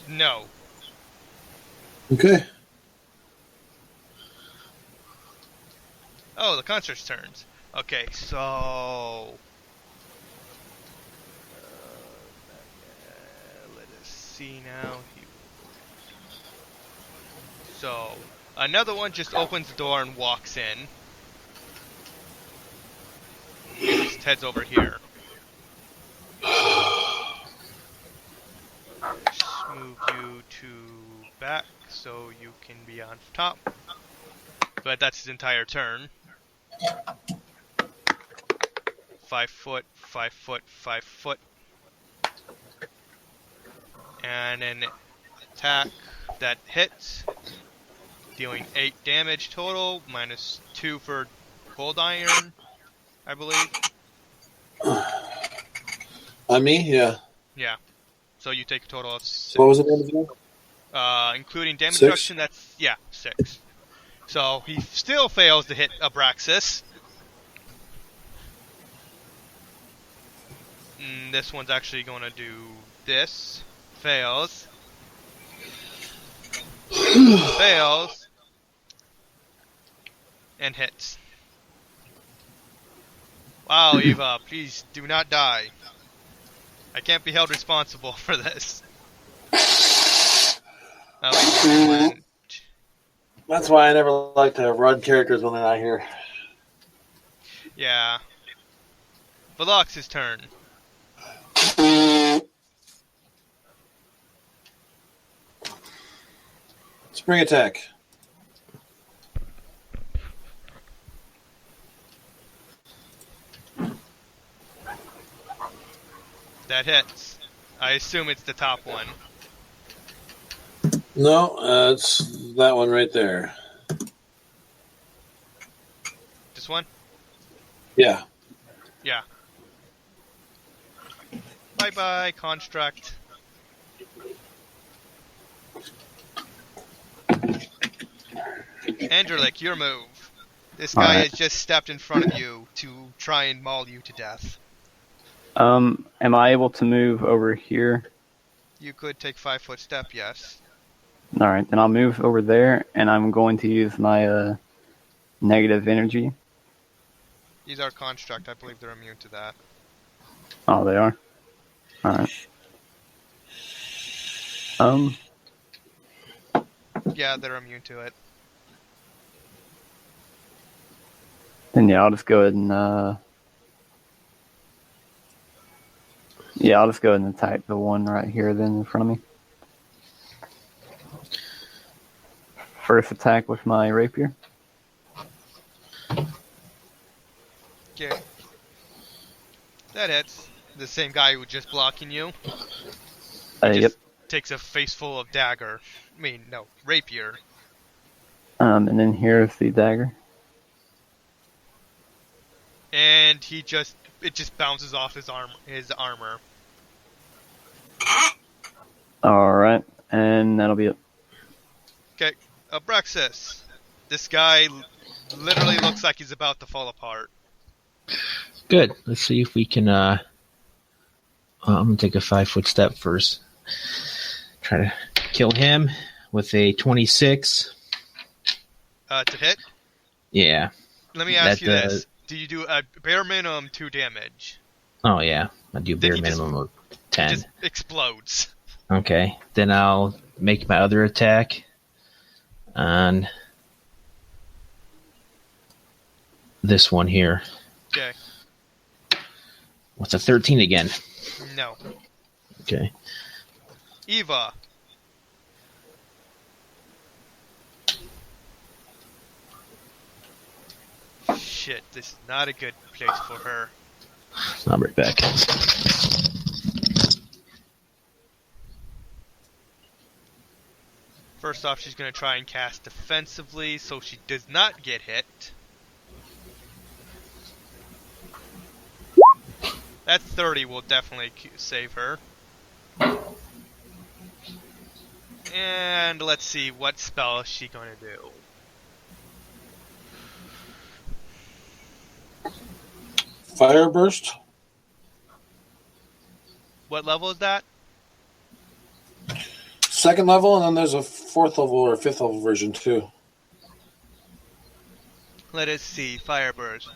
No. Okay. Oh, the concert's turns. Okay, so... let us see now. So, another one just opens the door and walks in. Just heads over here. Just move you to back so you can be on top. But that's his entire turn. 5 foot, 5 foot, 5 foot. And an attack that hits, dealing 8 damage total, minus 2 for cold iron, I believe. On me, yeah. Yeah. So you take a total of 6. What was the damage again? Including damage 6? reduction, that's, 6. So he still fails to hit Abraxas. This one's actually going to do this. Fails. Fails. And hits. Wow, Eva, please do not die. I can't be held responsible for this. Oh, That's why I never like to run characters when they're not here. yeah. Velox's turn. Spring attack. That hits. I assume it's the top one. No, it's that one right there. This one? Yeah. Yeah. Bye-bye, construct. Andrlik, your move. This guy Alright. has just stepped in front of you to try and maul you to death. Am I able to move over here? You could take 5-foot step, yes. Alright, then I'll move over there, and I'm going to use my negative energy. These are construct, I believe they're immune to that. Oh, they are? Alright. Yeah, they're immune to it. Then yeah, I'll just go ahead and I'll just go ahead and attack the one right here then in front of me. First attack with my rapier. Okay. That hits. The same guy who was just blocking you. Yep. Takes a face full of dagger. Rapier. And then here's the dagger. And it just bounces off his armor. Alright, and that'll be it. Okay, Abraxas. This guy literally looks like he's about to fall apart. Good. Let's see if we can. I'm gonna take a 5-foot step first. Try to kill him with a 26. To hit? Yeah. Let me ask That, you this. Do you do a bare minimum 2 damage? Oh yeah. I do bare he just- minimum of 10. Just explodes. Okay. Then I'll make my other attack on this one here. Okay. What's a 13 again? No. Okay. Eva. Shit, this is not a good place for her. I'll be right back. First off, she's going to try and cast defensively so she does not get hit. That 30 will definitely save her. And let's see, what spell is she going to do? Fire burst. What level is that? 2nd level, and then there's a 4th level or 5th level version too. Let us see, Fireburst.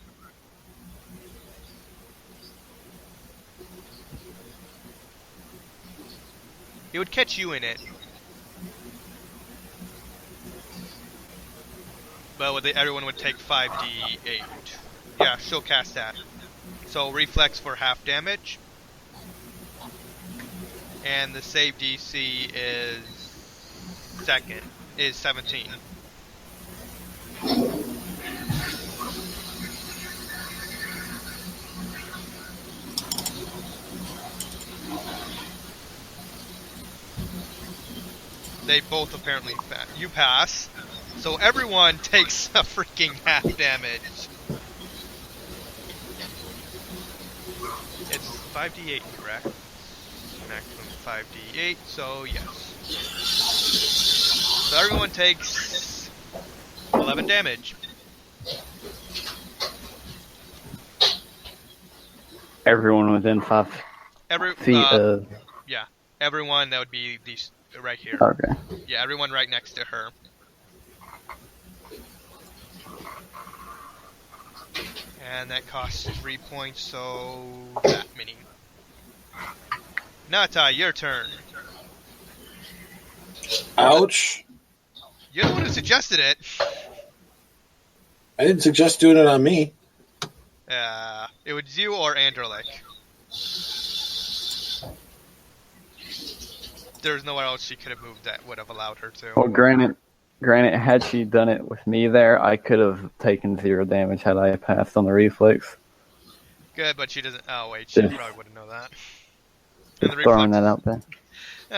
It would catch you in it. But everyone would take 5d8. Yeah, she'll cast that. So reflex for half damage. And the save DC is 17. They both apparently you pass. So everyone takes a freaking half damage. 5d8, correct? Maximum 5d8, so yes. So everyone takes 11 damage. Everyone within 5 Every feet of. yeah, everyone that would be these right here. Okay. Yeah, everyone right next to her. And that costs 3 points, so that many. Nata, your turn. Ouch. You're the one who suggested it. I didn't suggest doing it on me. It was you or Andrlik. There's nowhere else she could have moved that would have allowed her to. Well, granted, had she done it with me there, I could have taken 0 damage had I passed on the reflex. Good, but she doesn't. Oh wait, she Yeah. probably wouldn't know that. And the Just throwing reflex- that out there.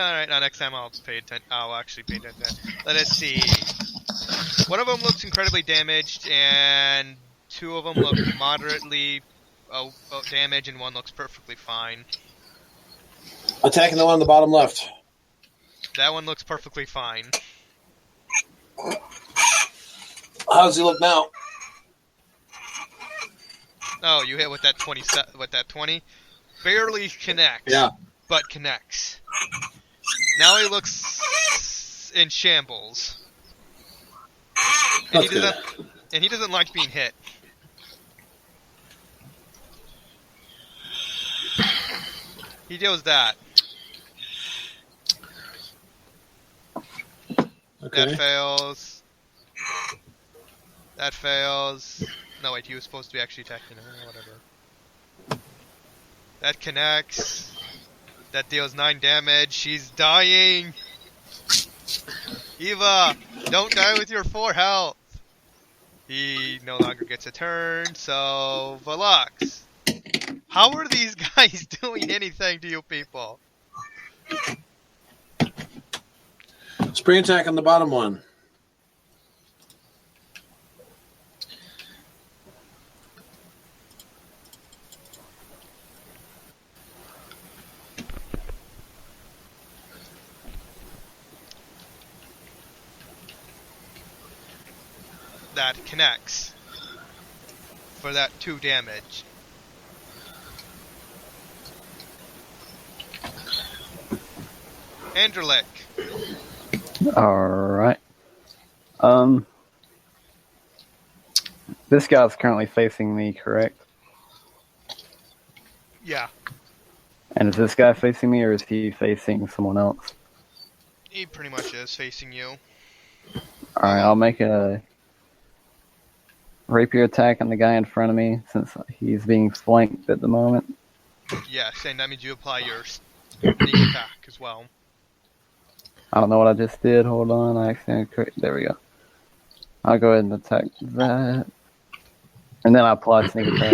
All right, now next time I'll pay attention. I'll actually pay attention. Let us see. One of them looks incredibly damaged, and 2 of them look moderately damaged, and 1 looks perfectly fine. Attacking the one on the bottom left. That one looks perfectly fine. How does he look now? Oh, you hit with that 20. With that 20, barely connects. Yeah. But connects. Now he looks in shambles. And That's good. he doesn't like being hit. He deals that. Okay. That fails. That fails. No, wait, he was supposed to be actually attacking him. Whatever. That connects. That deals 9 damage. She's dying. Eva, don't die with your 4 health. He no longer gets a turn, so Velox. How are these guys doing anything to you people? Spring attack on the bottom one. That connects for that 2 damage. Andrlik. Alright. This guy's currently facing me, correct? Yeah, And is this guy facing me, or is he facing someone else? he pretty much is facing you. Alright, I'll make a rapier attack on the guy in front of me, since he's being flanked at the moment. Yes, and that means you apply your sneak attack as well. I don't know what I just did. Hold on, I accidentally there we go. I'll go ahead and attack that. And then I apply sneak attack.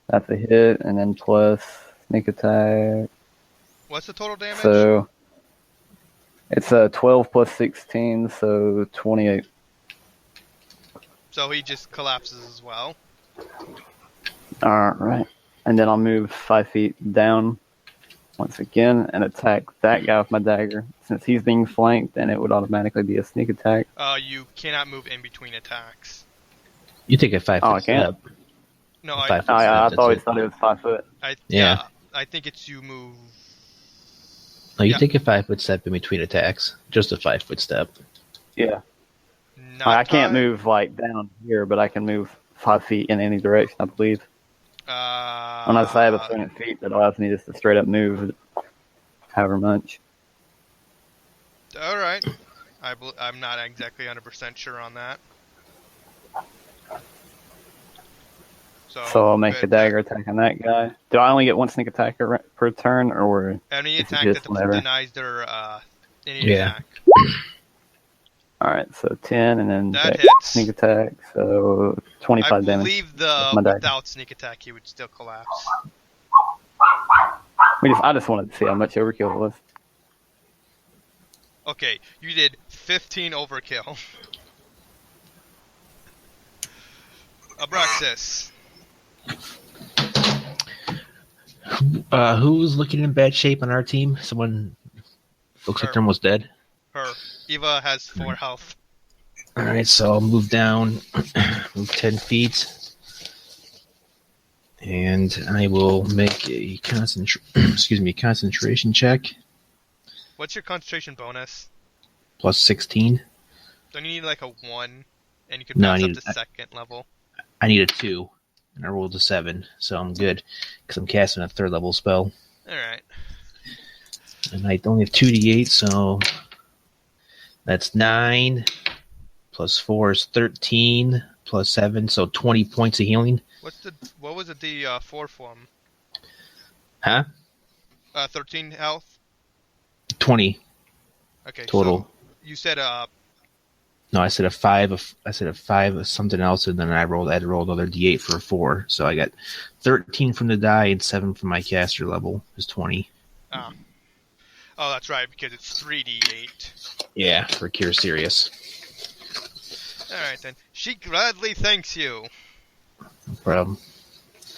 That's a hit, and then plus sneak attack. What's the total damage? So it's a 12 plus 16, so 28. So he just collapses as well. Alright. And then I'll move 5 feet down once again and attack that guy with my dagger. Since he's being flanked, then it would automatically be a sneak attack. You cannot move in between attacks. You take a 5 foot Oh, I can't? step. No, 5 foot I step, always that's it. thought it was 5 foot. Yeah. I think it's you move. No, you Yeah. take a 5 foot step in between attacks. Just a 5 foot step. Yeah. Not I can't time. move like down here, but I can move 5 feet in any direction, I believe. Unless I have a 20 feet, that allows me just to straight up move however much. All right. I'm not exactly 100% sure on that. So I'll make a good. dagger attack on that guy. Do I only get 1 sneak attack per turn, or Any It's attack just that whenever. denies their any Yeah. attack. alright? So 10, and then That dex hits. sneak attack. So 25 I damage. believe with my dagger. without sneak attack he would still collapse. I just wanted to see how much overkill it was. Okay, you did 15 overkill. Abraxas. Who's looking in bad shape on our team? Someone looks like they're almost dead. Her. Eva has 4 health. All right, so I'll move down, move 10 feet, and I will make a concentration check What's your concentration bonus? plus 16. Don't you need like a 1? And you can No, bounce I up need- to second level. I need a 2, and I rolled a 7, so I'm good because I'm casting a 3rd level spell, Alright. and I only have 2d8, so that's 9 plus 4 is 13 plus 7, so 20 points of healing. What was it the 4 form? Huh? 13 health? 20 Okay, total. so you said No, I said a 5 of something else, and then I had to roll another d8 for a 4. So I got 13 from the die and 7 from my caster level is 20. oh, that's right, because it's 3d8. Yeah, for Cure Serious. Alright then. She gladly thanks you. No problem.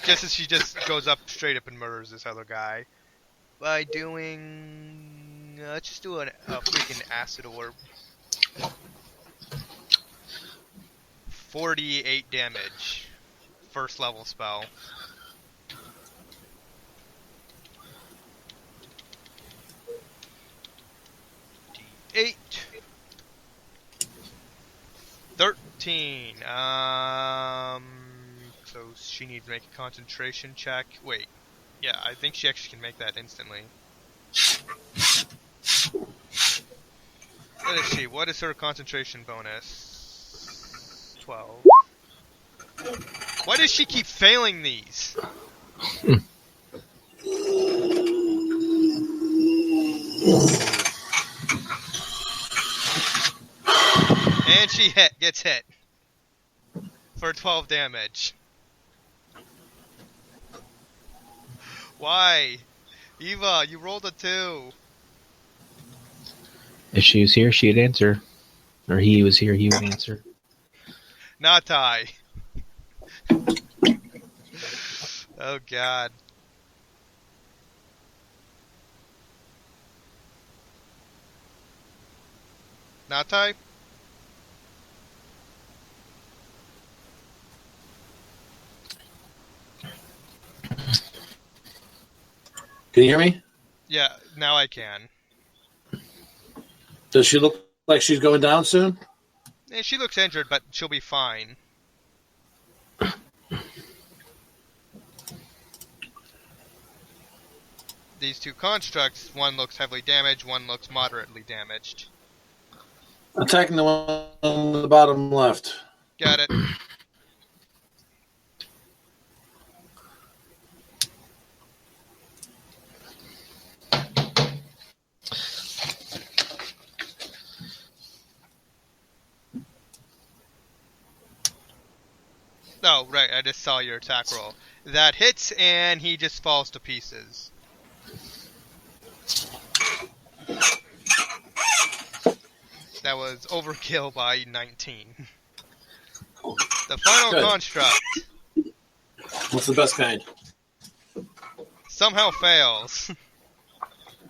Just as she just goes up straight up and murders this other guy. By doing... let's just do a freaking acid orb. 48 damage. First level spell. D8. 13. So she needs to make a concentration check. Wait. Yeah, I think she actually can make that instantly. What is she? What is her concentration bonus? 12. Why does she keep failing these? And she gets hit for 12 damage. Why? Eva, you rolled a 2. If she was here, she'd answer. Or he was here, he would answer. Not I. Oh god. Not I? Can you hear me? Yeah, now I can. Does she look like she's going down soon? Eh, she looks injured, but she'll be fine. These two constructs, one looks heavily damaged, one looks moderately damaged. Attacking the one on the bottom left. Got it. Oh, right, I just saw your attack roll. That hits, and he just falls to pieces. That was overkill by 19. The final Good. construct What's the best kind? somehow fails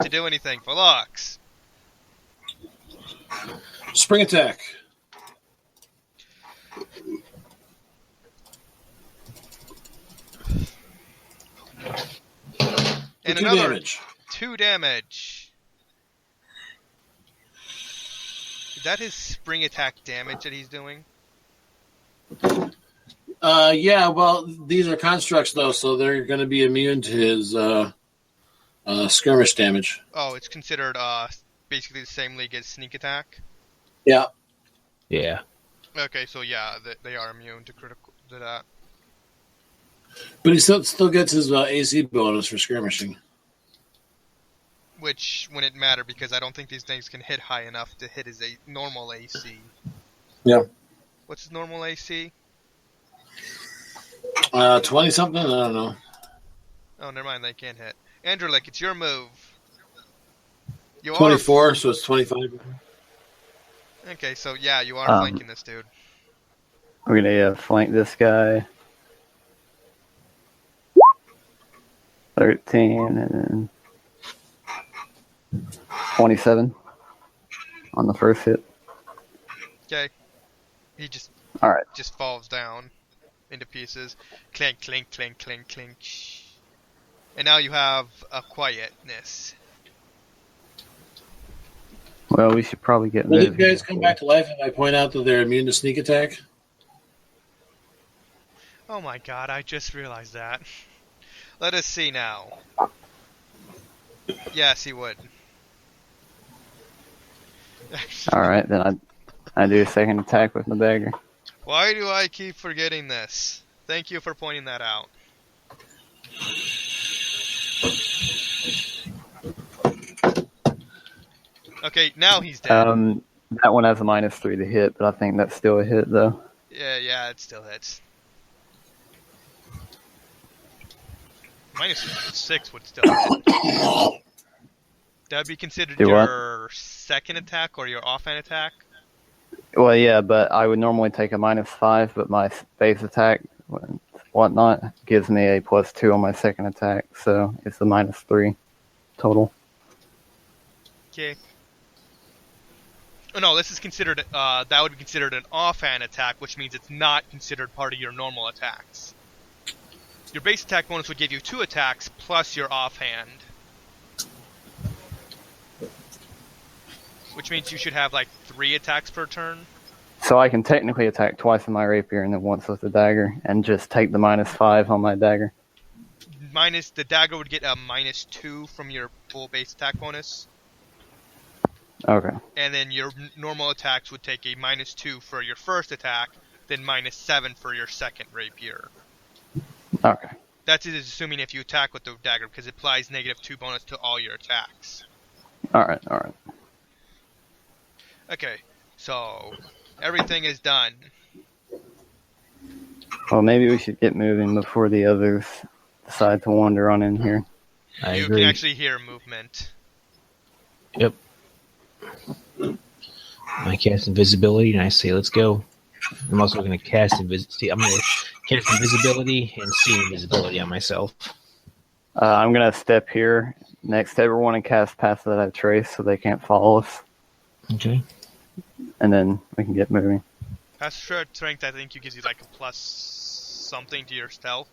to do anything for Lux. Spring attack. And For 2 another damage. 2 damage. Is that his spring attack damage that he's doing? Yeah, well, these are constructs, though, so they're going to be immune to his skirmish damage. Oh, it's considered basically the same league as sneak attack. Yeah. Yeah. Okay, so yeah, they are immune to critical to that. But he still gets his AC bonus for skirmishing. Which wouldn't matter because I don't think these things can hit high enough to hit his normal AC. Yeah. What's his normal AC? 20-something? I don't know. Oh, never mind, they can't hit. Andrelic, it's your move. You 24, so it's 25. Are... Okay, so yeah, you are flanking this dude. We're gonna flank this guy. 13 and 27 on the first hit. Okay. He just All right. falls down into pieces. Clink, clink, clink, clink, clink. And now you have a quietness. Well, we should probably get Will these moving. guys come back to life if I point out that they're immune to sneak attack? Oh my god, I just realized that. Let us see now. Yes, he would. All right, then I do a second attack with my dagger. Why do I keep forgetting this? Thank you for pointing that out. Okay, now he's dead. That one has a -3 to hit, but I think that's still a hit though. Yeah, it still hits. -6 would still hit. That'd be considered Do what? your second attack or your offhand attack? Well, yeah, but I would normally take a -5, but my base attack, whatnot, gives me a +2 on my second attack, so it's a -3 total. Okay. Oh no, this is considered, that would be considered an offhand attack, which means it's not considered part of your normal attacks. Your base attack bonus would give you 2 attacks plus your offhand. Which means you should have like 3 attacks per turn. So I can technically attack twice with my rapier and then once with the dagger, and just take the -5 on my dagger. The dagger would get a -2 from your full base attack bonus. Okay. And then your normal attacks would take a -2 for your first attack, then -7 for your second rapier. Okay. That's assuming if you attack with the dagger, because it applies -2 bonus to all your attacks. All right. Okay, so everything is done. Well, maybe we should get moving before the others decide to wander on in here. I You agree. can actually hear movement. Yep. I cast invisibility and I say, "Let's go." I'm also going to cast invisibility. I'm going to cast invisibility and see invisibility on myself. I'm gonna step here next to everyone and cast Pass That I Trace so they can't follow us, Okay. and then we can get moving. Passive strength, I think, gives you like a plus something to your stealth.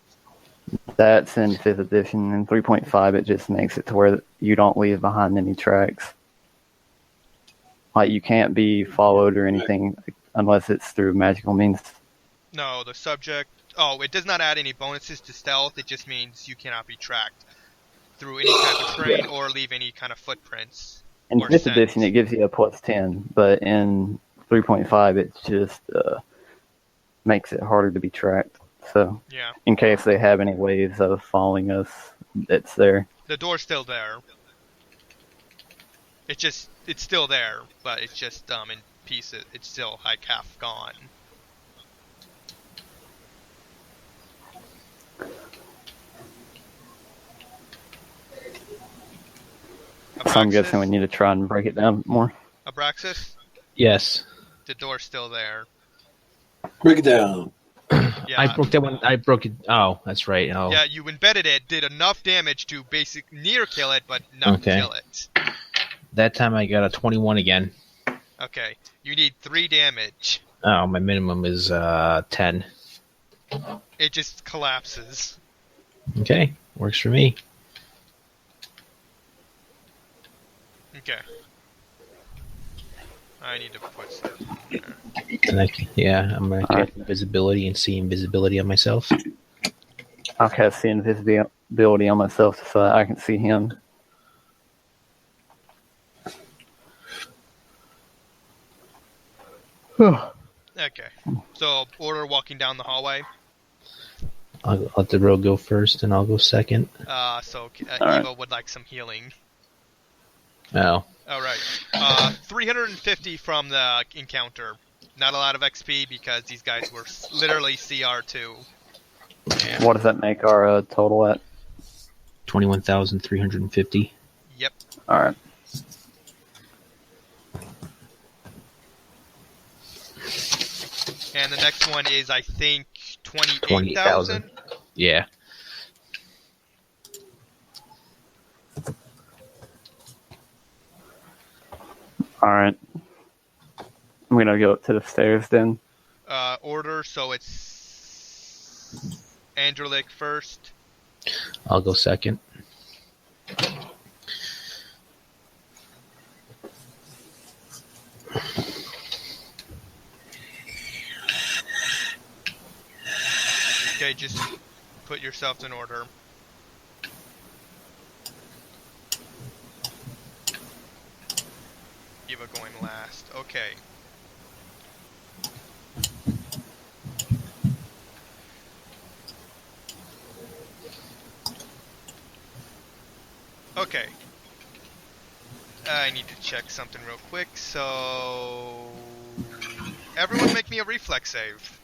That's in 5th edition. In 3.5, it just makes it to where you don't leave behind any tracks. Like, you can't be followed or anything unless it's through magical means. No, the subject... Oh, it does not add any bonuses to stealth. It just means you cannot be tracked through any type of terrain or leave any kind of footprints. In or 5th scents. edition, it gives you a +10, but in 3.5, it just makes it harder to be tracked. So, Yeah. in case they have any ways of following us, it's there. The door's still there. It's still there, but it's just in pieces. It's still like half gone. So I'm guessing we need to try and break it down more. Abraxas, Yes. the door's still there. Break it down. Yeah. I broke that one. I broke it. Oh, that's right. Oh. Yeah, you embedded it, did enough damage to near kill it, but not Okay. kill it. That time I got a 21 again. Okay, you need 3 damage. Oh, my minimum is 10. It just collapses. Okay, works for me. Okay. I need to put stuff in there. And I'm gonna Alright. cast invisibility and see invisibility on myself. I'll cast the invisibility on myself so that I can see him. Okay. So, order walking down the hallway. I'll let the rogue go first, and I'll go second. So Alright. Eva would like some healing. Oh, Alright. 350 from the encounter. Not a lot of XP because these guys were literally CR2. What does that make our total at? 21,350. Yep. Alright. And the next one is, I think, 28,000. 28,000. Yeah. All right. I'm gonna go up to the stairs then. Order, so it's Andrlik first. I'll go second. Okay, just put yourselves in order. Eva going last. Okay. Okay. I need to check something real quick, so... Everyone make me a reflex save.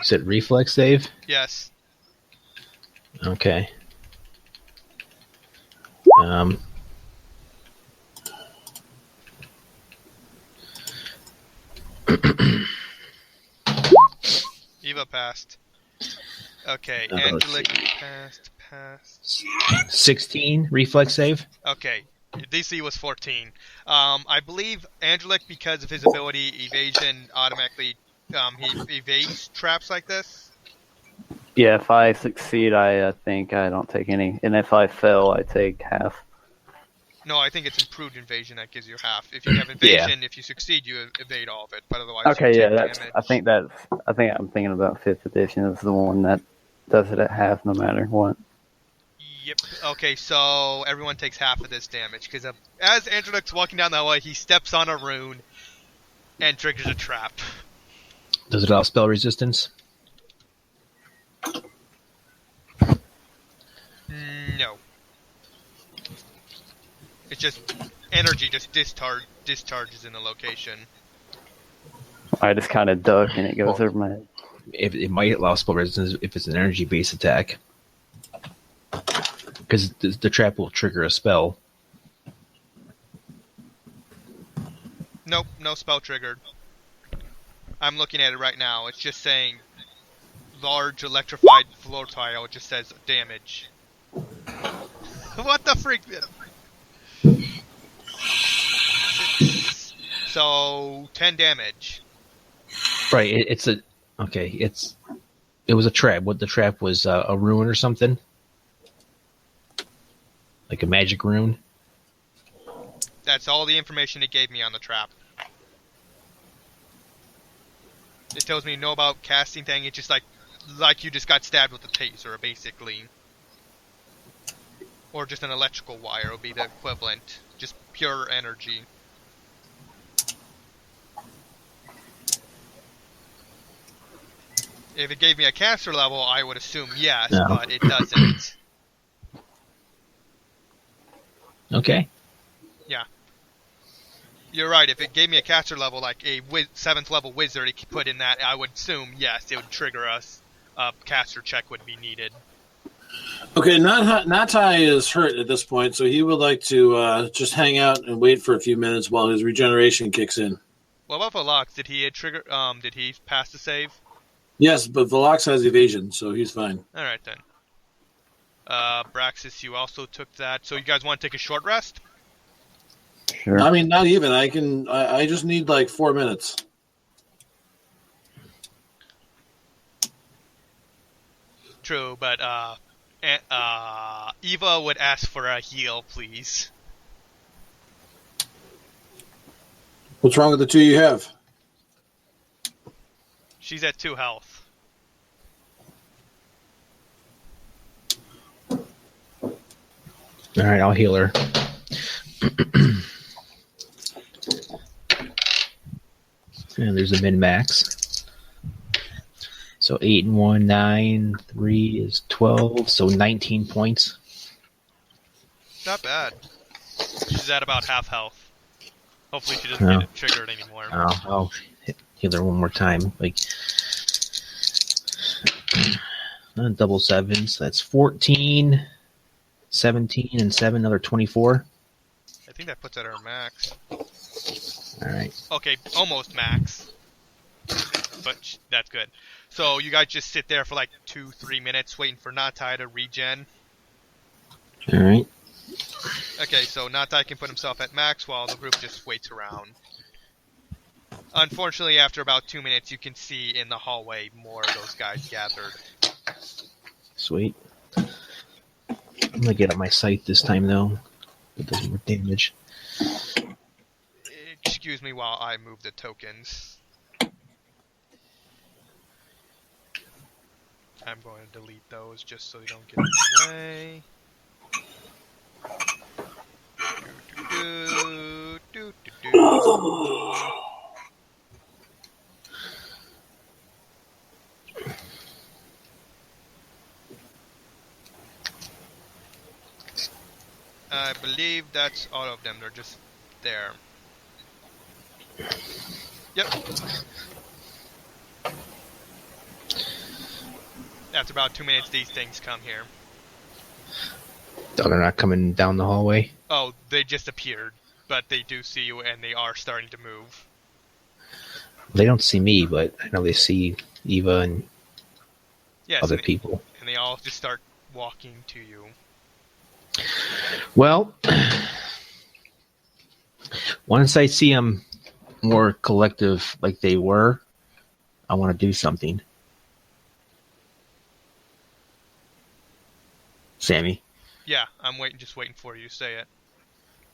Is it reflex save? Yes. Okay. Eva passed. Okay, let's Angelic see. passed. 16 reflex save. Okay, DC was 14. I believe Angelic, because of his ability evasion, automatically he evades traps like this. Yeah, if I succeed, I think I don't take any, and if I fail, I take half. No, I think it's improved invasion that gives you half. If you have evasion, if you succeed, you evade all of it. But otherwise, Okay, you yeah, take that's. damage. I think I'm thinking about 5th edition is the one that does it at half, no matter what. Yep. Okay, so everyone takes half of this damage because as Angelic's walking down that way, he steps on a rune and triggers a trap. Does it allow spell resistance? No. It's just energy just discharges in the location. I just kind of duck and it goes over my head. If it might allow spell resistance if it's an energy based attack, because the trap will trigger a spell. Nope, no spell triggered. I'm looking at it right now. It's just saying large electrified floor tile. It just says damage. What the freak? So 10 damage. Right. It was a trap. What the trap was a rune or something, like a magic rune. That's all the information it gave me on the trap. It tells me no about casting thing. It's just like you just got stabbed with a taser, basically. Or just an electrical wire would be the equivalent. Just pure energy. If it gave me a caster level, I would assume yes, No. but it doesn't. Okay. Yeah. You're right, if it gave me a caster level, like a 7th level wizard, it could put in that, I would assume, yes, it would trigger us. A caster check would be needed. Okay, Natai is hurt at this point, so he would like to just hang out and wait for a few minutes while his regeneration kicks in. What about Velox? Did he trigger? Did he pass the save? Yes, but Velox has evasion, so he's fine. All right then. Braxis, you also took that. So you guys want to take a short rest? Sure. I mean, not even. I just need like 4 minutes. True, but Eva would ask for a heal, please. What's wrong with the two you have? She's at 2 health. All right, I'll heal her. And there's a min max. So 8 and 1, 9, 3 is 12, so 19 points. Not bad. She's at about half health. Hopefully she doesn't get it triggered anymore. I'll heal her one more time. Like double sevens. That's 14, 17, and 7, another 24. I think that puts her at her max. All right. Okay, almost max. But that's good. So you guys just sit there for like 2-3 minutes waiting for Natai to regen. All right. Okay, so Natai can put himself at max while the group just waits around. Unfortunately, after about 2 minutes, you can see in the hallway more of those guys gathered. Sweet. I'm gonna get up my sight this time though. It does more damage. Excuse me while I move the tokens. I'm going to delete those just so they don't get in the way. I believe that's all of them. They're just there. Yep. After about 2 minutes, these things come here. Oh, they're not coming down the hallway. Oh, they just appeared, but they do see you and they are starting to move. They don't see me, but I know they see Eva and Yes, other and, people. and they all just start walking to you. Well, once I see them more collective like they were, I want to do something. Sammy. Yeah, I'm just waiting for you to say it.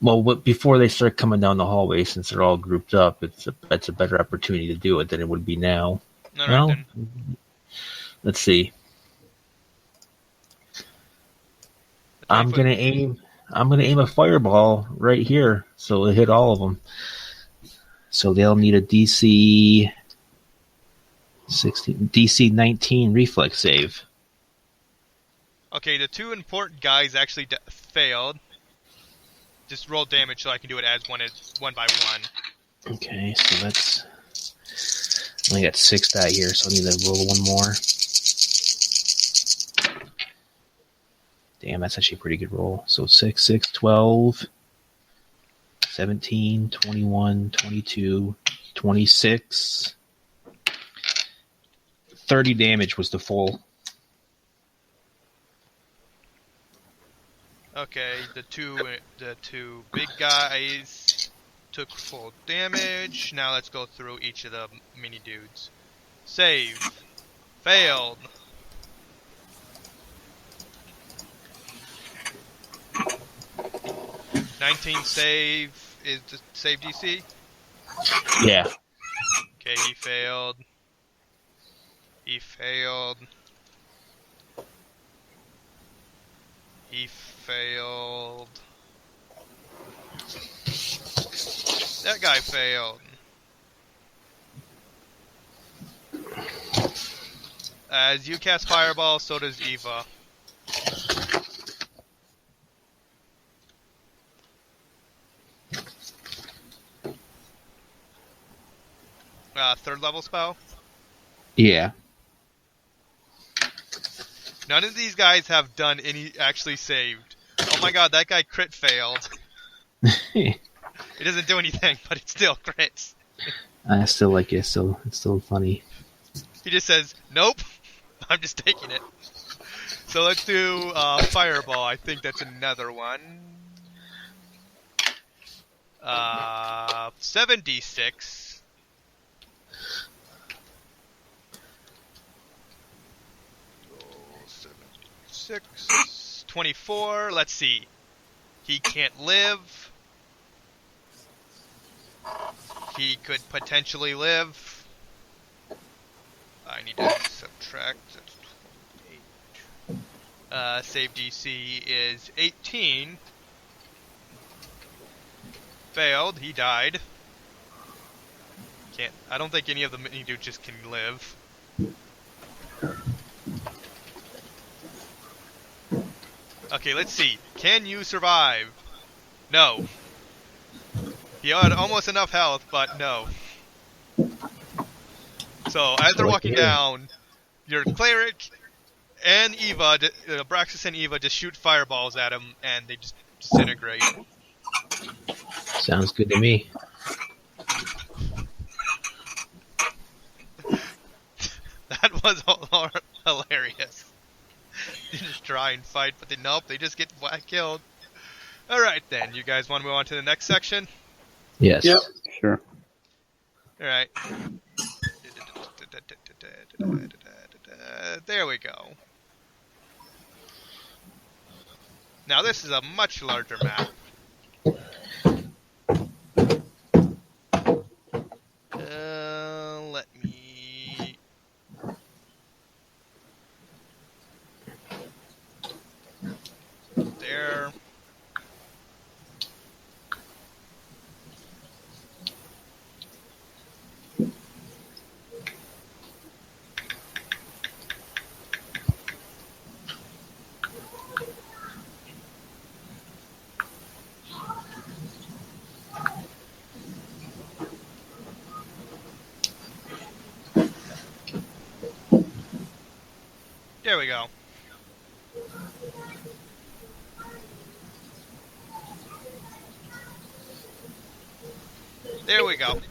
Well, before they start coming down the hallway, since they're all grouped up, that's a better opportunity to do it than it would be now. All right, Well, then. let's see. I'm gonna aim a fireball right here, so it'll hit all of them. So they'll need a DC 19 reflex save. Okay, the two important guys actually failed. Just roll damage so I can do it as one by one. Okay, so that's... I only got 6 die here, so I need to roll one more. Damn, that's actually a pretty good roll. So 6, 12, 17, 21, 22, 26. 30 damage was the full. Okay, the two big guys took full damage. Now let's go through each of the mini dudes. Save. Failed. $19 save is the save DC? Yeah. Okay, he failed. He failed. He failed. That guy failed. As you cast Fireball, so does Eva. Third level spell? Yeah. None of these guys have done actually saved. Oh my god, that guy crit failed. It doesn't do anything, but it still crits. I still like it. It's still funny. He just says, nope, I'm just taking it. So let's do Fireball. I think that's another one. 7d6. 24. Let's see. He can't live. He could potentially live. I need to subtract. That's 28. Save DC is 18. Failed. He died. Can't. I don't think any of the mini dudes just can live. Okay, let's see. Can you survive? No. He had almost enough health, but no. So, as they're walking down, your cleric and Eva, Braxis and Eva just shoot fireballs at him, and they just disintegrate. Sounds good to me. That was hilarious. just try and fight, but nope, they just get killed. Alright then, you guys want to move on to the next section? Yes. Yep. Sure. Alright. There we go. Now this is a much larger map. Let me... There. There we go. There we go.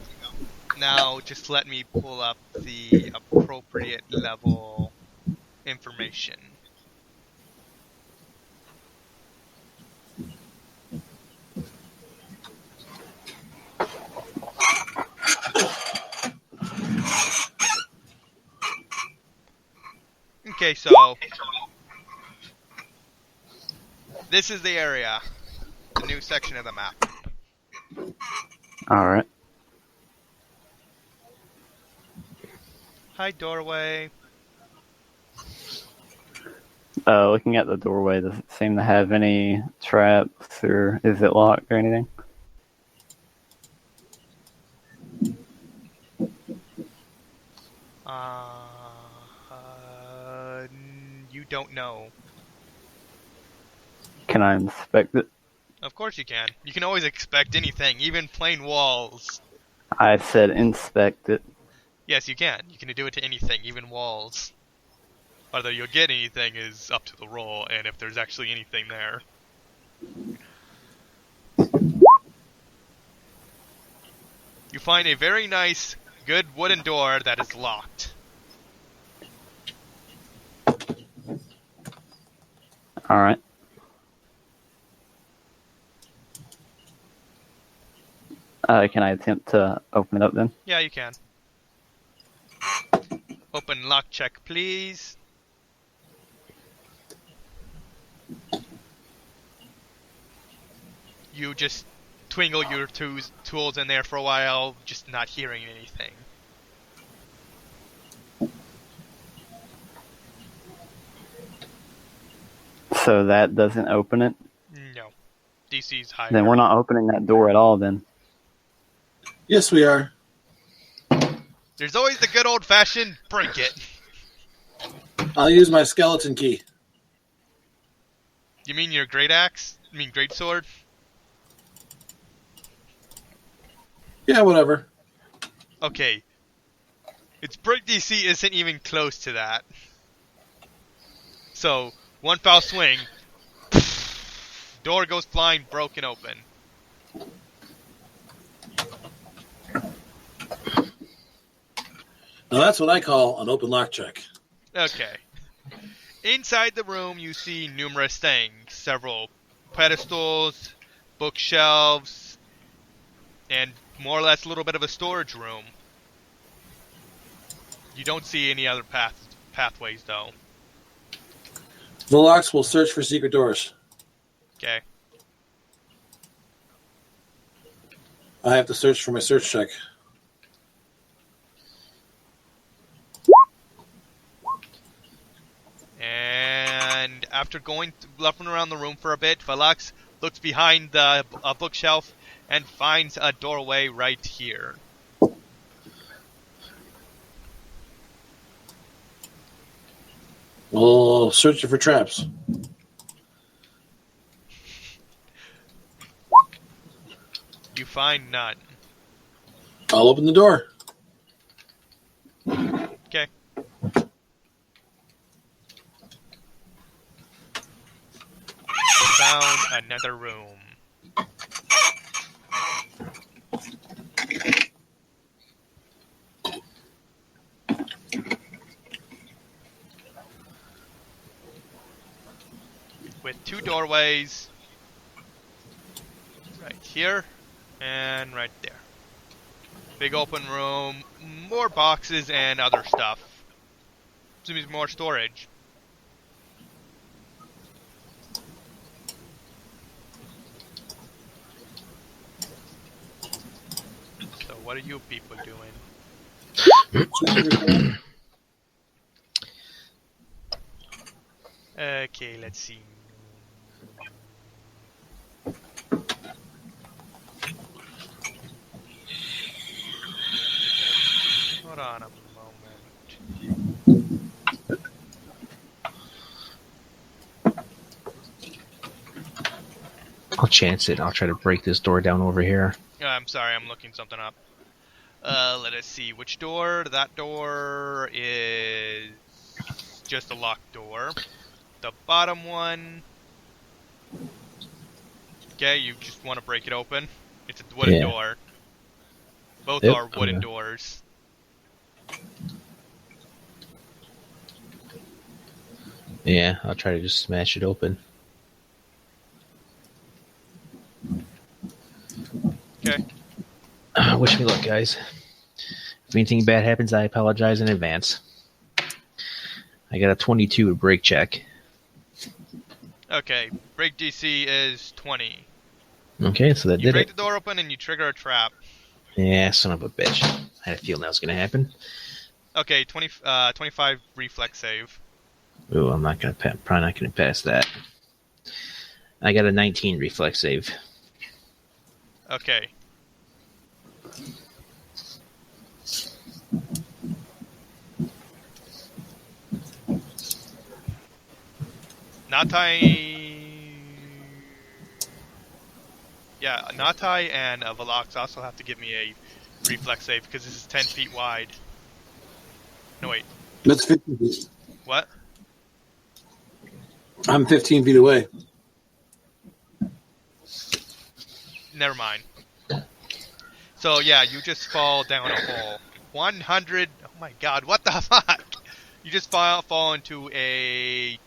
Now just let me pull up the appropriate level information. Okay, so this is the area, the new section of the map. All right. Hi, doorway. Looking at the doorway, does it seem to have any traps, or is it locked or anything? You don't know. Can I inspect it? Of course you can. You can always expect anything, even plain walls. I said inspect it. Yes, you can. You can do it to anything, even walls. Whether you'll get anything is up to the roll, and if there's actually anything there. You find a very nice, good wooden door that is locked. All right. Can I attempt to open it up then? Yeah, you can. Open lock check, please. You just twinkle your tools in there for a while, just not hearing anything. So that doesn't open it? No. DC's higher. Then we're not opening that door at all then. Yes, we are. There's always the good old-fashioned break it. I'll use my skeleton key. You mean your great axe? You mean great sword? Yeah, whatever. Okay. Its break DC isn't even close to that. So, one foul swing, door goes flying, broken open. Now that's what I call an open lock check. Okay. Inside the room, you see numerous things. Several pedestals, bookshelves, and more or less a little bit of a storage room. You don't see any other pathways, though. Volox will search for secret doors. Okay. I have to search for my search check. And after looking around the room for a bit, Volox looks behind the bookshelf and finds a doorway right here. We'll search for traps. You find none. I'll open the door. Okay. Found another room. with 2 doorways. Right here and right there. Big open room, more boxes and other stuff. Seems more storage. So what are you people doing? Okay, let's see. Hold on a moment. I'll chance it. I'll try to break this door down over here. I'm sorry, I'm looking something up. Let us see. Which door? That door is just a locked door. The bottom one... Okay, you just want to break it open. It's a wooden door. Both Yep, are wooden doors. Yeah, I'll try to just smash it open. Okay. Wish me luck, guys. If anything bad happens, I apologize in advance. I got a 22 to break check. Okay, break DC is 20. Okay, so that You did break it. the door open and you trigger a trap. Yeah, son of a bitch. I had a feeling that was going to happen. Okay, 25 reflex save. Ooh, I'm not going to probably not going to pass that. I got a 19 reflex save. Okay. Natai... Yeah, Natai and Velox also have to give me a reflex save because this is 10 feet wide. No, wait. That's 15 feet. What? I'm 15 feet away. Never mind. So, yeah, you just fall down a hole. 100... Oh my god, what the fuck? You just fall into a...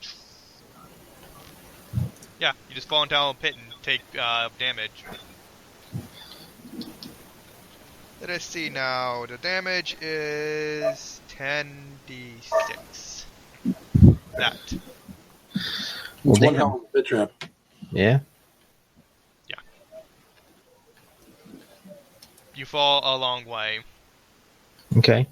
Yeah, you just fall down a pit and take damage. Let us see now. The damage is 10d6. That. Well, One damn. hell of a pit trap. Yeah? You fall a long way. Okay.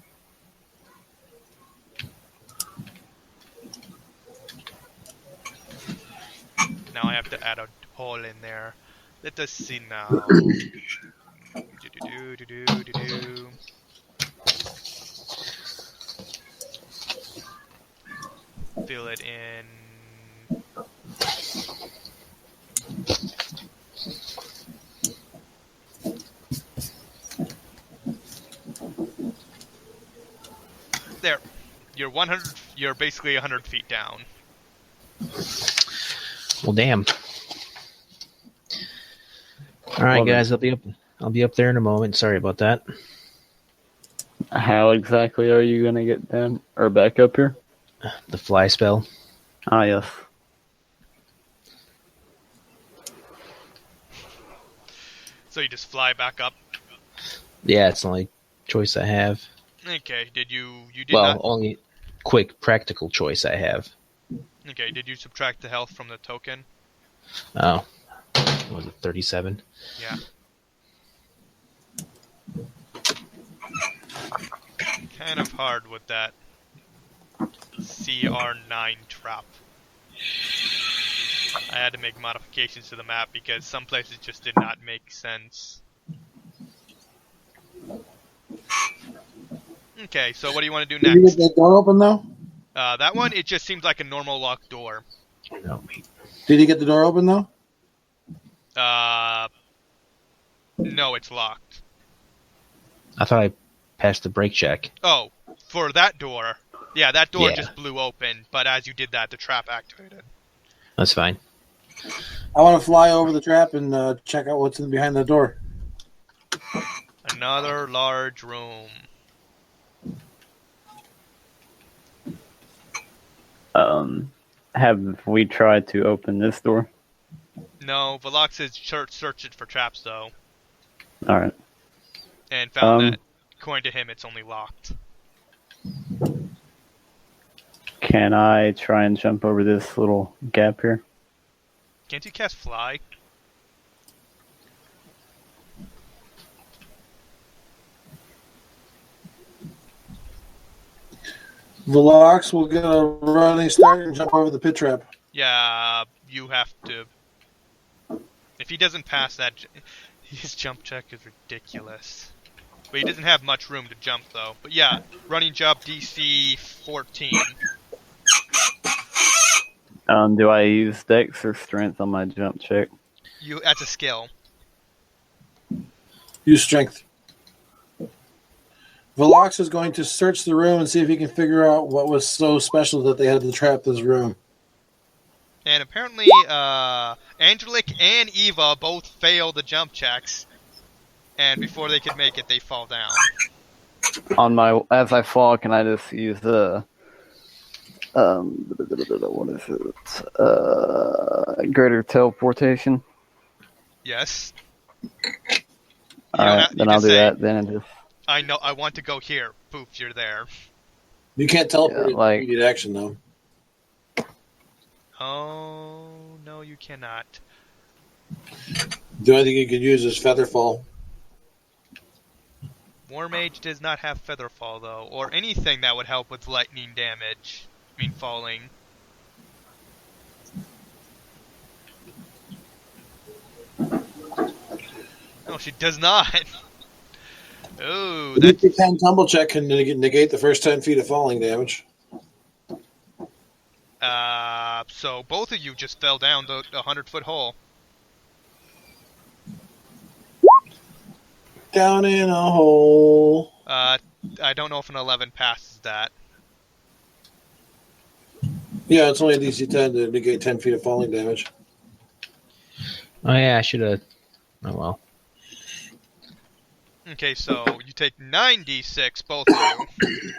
Now I have to add a hole in there. Let us see now. Do-do-do-do-do-do-do. Fill it in. There. You're basically 100 feet down. Well, damn. All right, Well, guys, I'll be up there in a moment. Sorry about that. How exactly are you gonna get down or back up here? The fly spell. Ah, yes. So you just fly back up. Yeah, it's the only choice I have. Okay, you did Well, not... only quick practical choice I have. Okay, did you subtract the health from the token? Oh, what was it 37? Yeah. Kind of hard with that CR9 trap. I had to make modifications to the map because some places just did not make sense. Okay, so what do you want to do Did you next? get that door open though? That one, it just seems like a normal locked door. No, wait. Did you get the door open though? No, it's locked. I thought I passed the brake check. Oh, for that door. Yeah, that door Yeah. just blew open, but as you did that, the trap activated. That's fine. I want to fly over the trap and check out what's in behind the door. Another large room. Have we tried to open this door? No, Velox has searched it for traps though, All right. and found that, according to him, it's only locked. Can I try and jump over this little gap here? Can't you cast Fly? Velox will get a running start and jump over the pit trap. Yeah, you have to. If he doesn't pass that, his jump check is ridiculous. But he doesn't have much room to jump though. But yeah, running jump DC 14. Do I use Dex or Strength on my jump check? That's a skill. Use strength. Velox is going to search the room and see if he can figure out what was so special that they had to trap this room. And apparently, Angelic and Eva both fail the jump checks. And before they could make it, they fall down. As I fall, can I just use the what is it? Greater teleportation. Yes. Alright, then I'll do that. Then and just. I know. I want to go here. Poof, you're there. You can't teleport like immediate action though. Oh no, you cannot. The only thing you could use is Featherfall. War Mage does not have Featherfall though, or anything that would help with lightning damage. I mean, falling. No, she does not. Oh, the that's... 10 tumble check can negate the first 10 feet of falling damage. So both of you just fell down the 100-foot hole. Down in a hole. I don't know if an 11 passes that. Yeah, it's only a DC 10 to negate 10 feet of falling damage. Oh yeah, I should have. Oh well. Okay, so you take 9d6, both of you.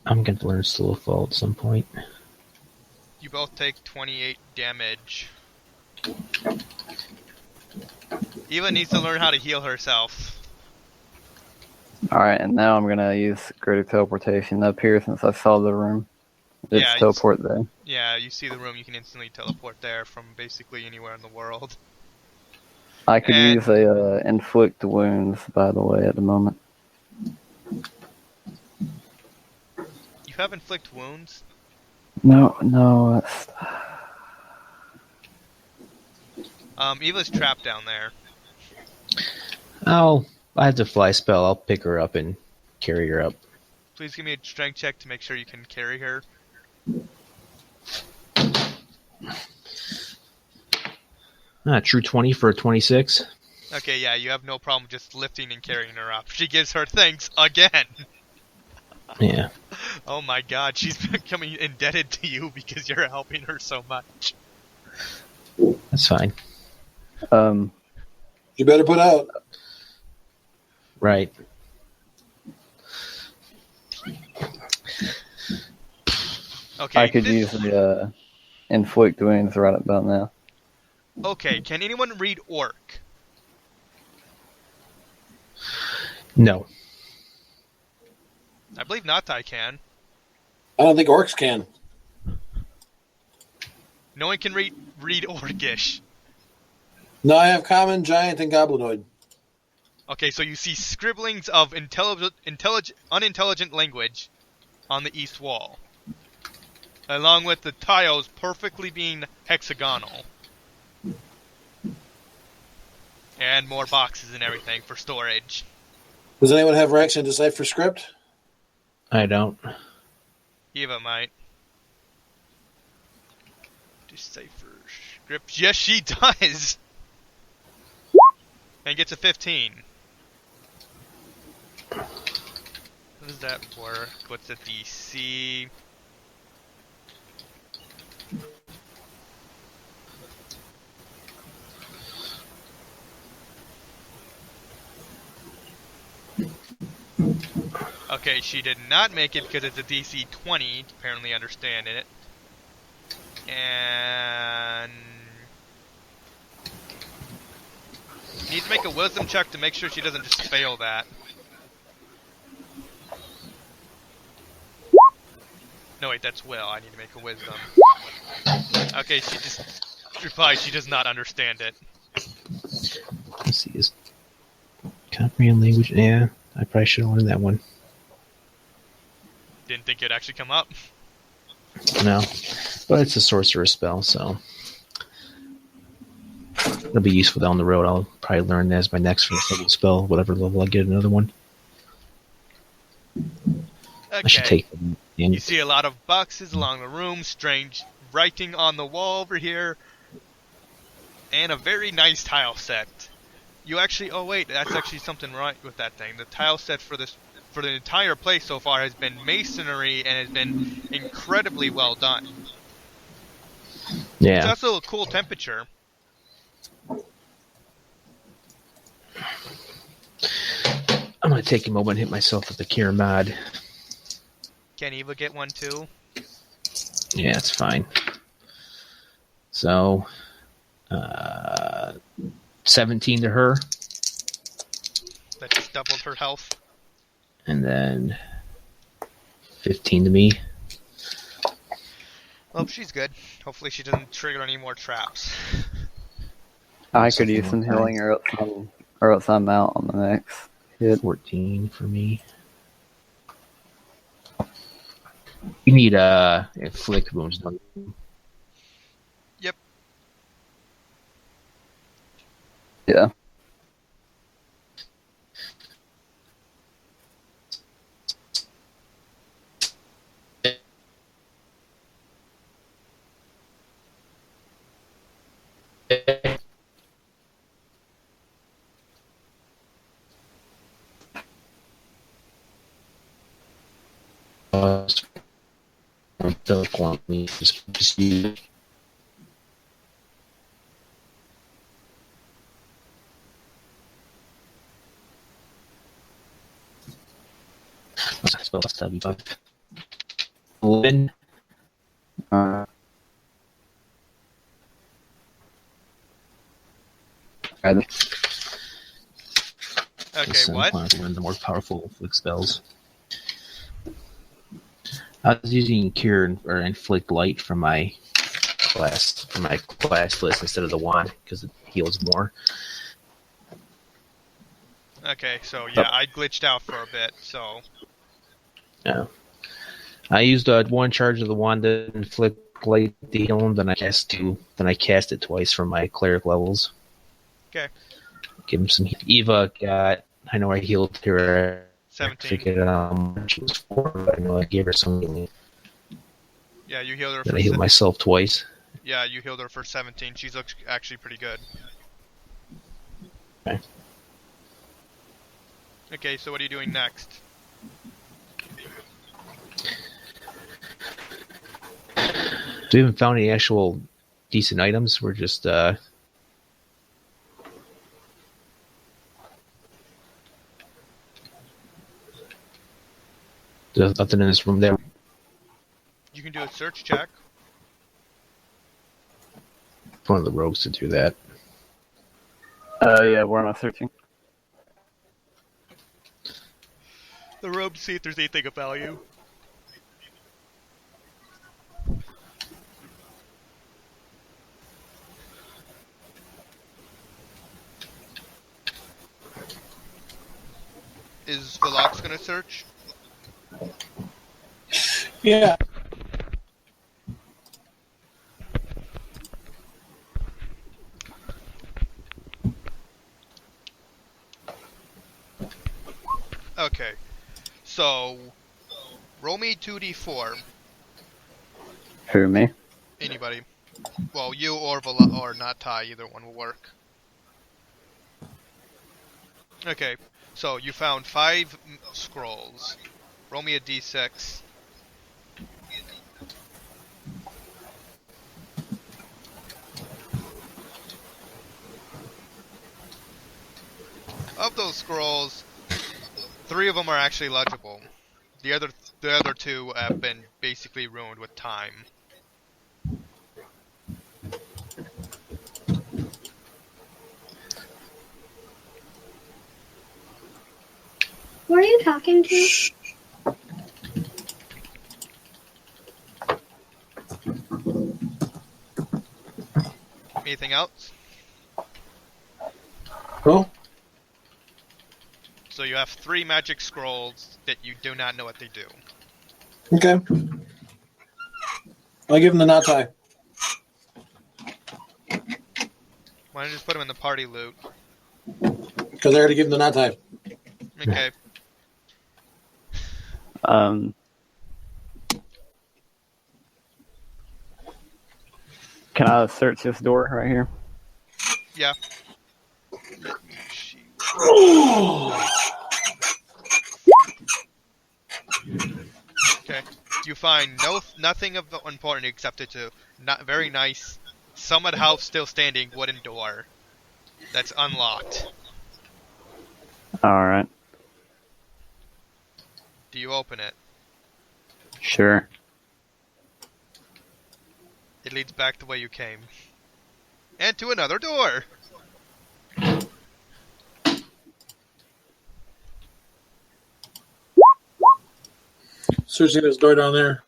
I'm going to learn Slow Fall at some point. You both take 28 damage. Eva needs to learn how to heal herself. Alright, and now I'm gonna use Greater Teleportation up here since I saw the room. Just teleport there. Yeah, you see the room, you can instantly teleport there from basically anywhere in the world. I could use a Inflict Wounds, by the way, at the moment. You have Inflict Wounds? No, that's... Eva's trapped down there. Oh, I have the fly spell. I'll pick her up and carry her up. Please give me a strength check to make sure you can carry her. True 20 for a 26. Okay, yeah, you have no problem just lifting and carrying her up. She gives her thanks again. Yeah. Oh my god, she's becoming indebted to you because you're helping her so much. That's fine. You better put out. Right. Okay. I could use the Inflict Wounds right about now. Okay, can anyone read Orc? No. I believe Natai can. I don't think orcs can. No one can read Orcish. No, I have common, giant, and goblinoid. Okay, so you see scribblings of unintelligent language on the east wall, along with the tiles perfectly being hexagonal. And more boxes and everything for storage. Does anyone have Rex and Decipher script? I don't. Eva might. Decipher script. Yes, she does! And gets a 15. How does that work? What's the DC? Okay, she did not make it because it's a DC 20, apparently understanding it. And needs to make a wisdom check to make sure she doesn't just fail that. No, wait, that's Will. I need to make a wisdom. Okay, she just replies she does not understand it. Let's see. Is comprehend language? Yeah, I probably should have learned that one. Didn't think it'd actually come up. No, but it's a sorcerer spell, so it'll be useful down the road. I'll probably learn that as my next first level spell, whatever level I get another one. I should Okay. take them in. You see a lot of boxes along the room, strange writing on the wall over here, and a very nice tile set. You actually, oh wait, that's actually something right with that thing. The tile set for the entire place so far has been masonry and has been incredibly well done. It's Yeah, also a cool temperature. I'm gonna take a moment and hit myself with the cure mod. Can Eva get one too? Yeah, it's fine. So, 17 to her, That just doubled her health. and then 15 to me. Well, she's good. Hopefully she doesn't trigger any more traps. I could use Something some like healing, or else I'm out on the next hit. 14 for me. You need inflict wounds, don't you? Yep. Yeah. Don't want me to just use it. Spell 75. 11. Uh, Okay, Just, what? One of the more powerful inflict spells. I was using cure or inflict light from my class list instead of the wand because it heals more. Okay, so yeah, I glitched out for a bit, so... Yeah. I used one charge of the wand to inflict light to heal him, then I cast it twice from my cleric levels. Okay. Give him some heat. Eva got, I know I healed her. I 17. forget she was 4, but I know I gave her some healing. Yeah, you healed her Then for I healed myself twice. Yeah, you healed her for 17. She looks actually pretty good. Okay. Okay, so what are you doing next? We haven't found any actual decent items. We're just there's nothing in this room there. You can do a search check. One of the rogues to do that. yeah, where am I searching? The robe to see if there's anything of value. Is Velox gonna search? Yeah. Okay. So, roll me 2d4. Who, me? Anybody. Well, you or or not Ty, either one will work. Okay, so you found 5 scrolls. Roll me a d6. Of those scrolls, 3 of them are actually legible. The other two have been basically ruined with time. Who are you talking to? Anything else? Cool. So you have 3 magic scrolls that you do not know what they do. Okay. I'll give him the knot tie. Why don't you just put them in the party loot? Because I already gave him the knot tie. Okay. Can I search this door right here? Yeah. Let me see. Okay. You find nothing of important except it's a not very nice, somewhat house still standing wooden door that's unlocked. All right. Do you open it? Sure. It leads back the way you came. And to another door! Searching this door down there.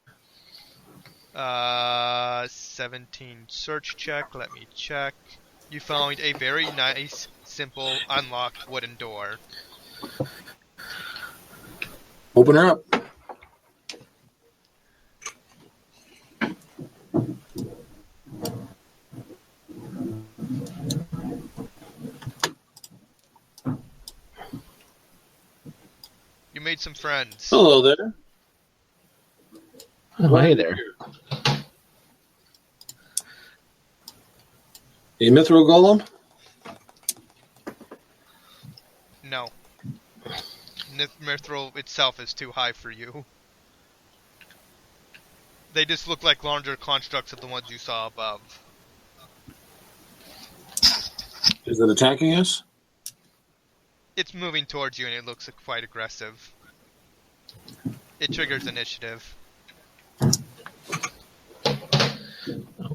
17 search check, let me check. You found a very nice, simple, unlocked wooden door. Open her up. You made some friends. Hello there. Oh, hey there. A mithril golem? No. Mithril itself is too high for you. They just look like larger constructs of the ones you saw above. Is it attacking us? It's moving towards you and it looks quite aggressive. It triggers initiative.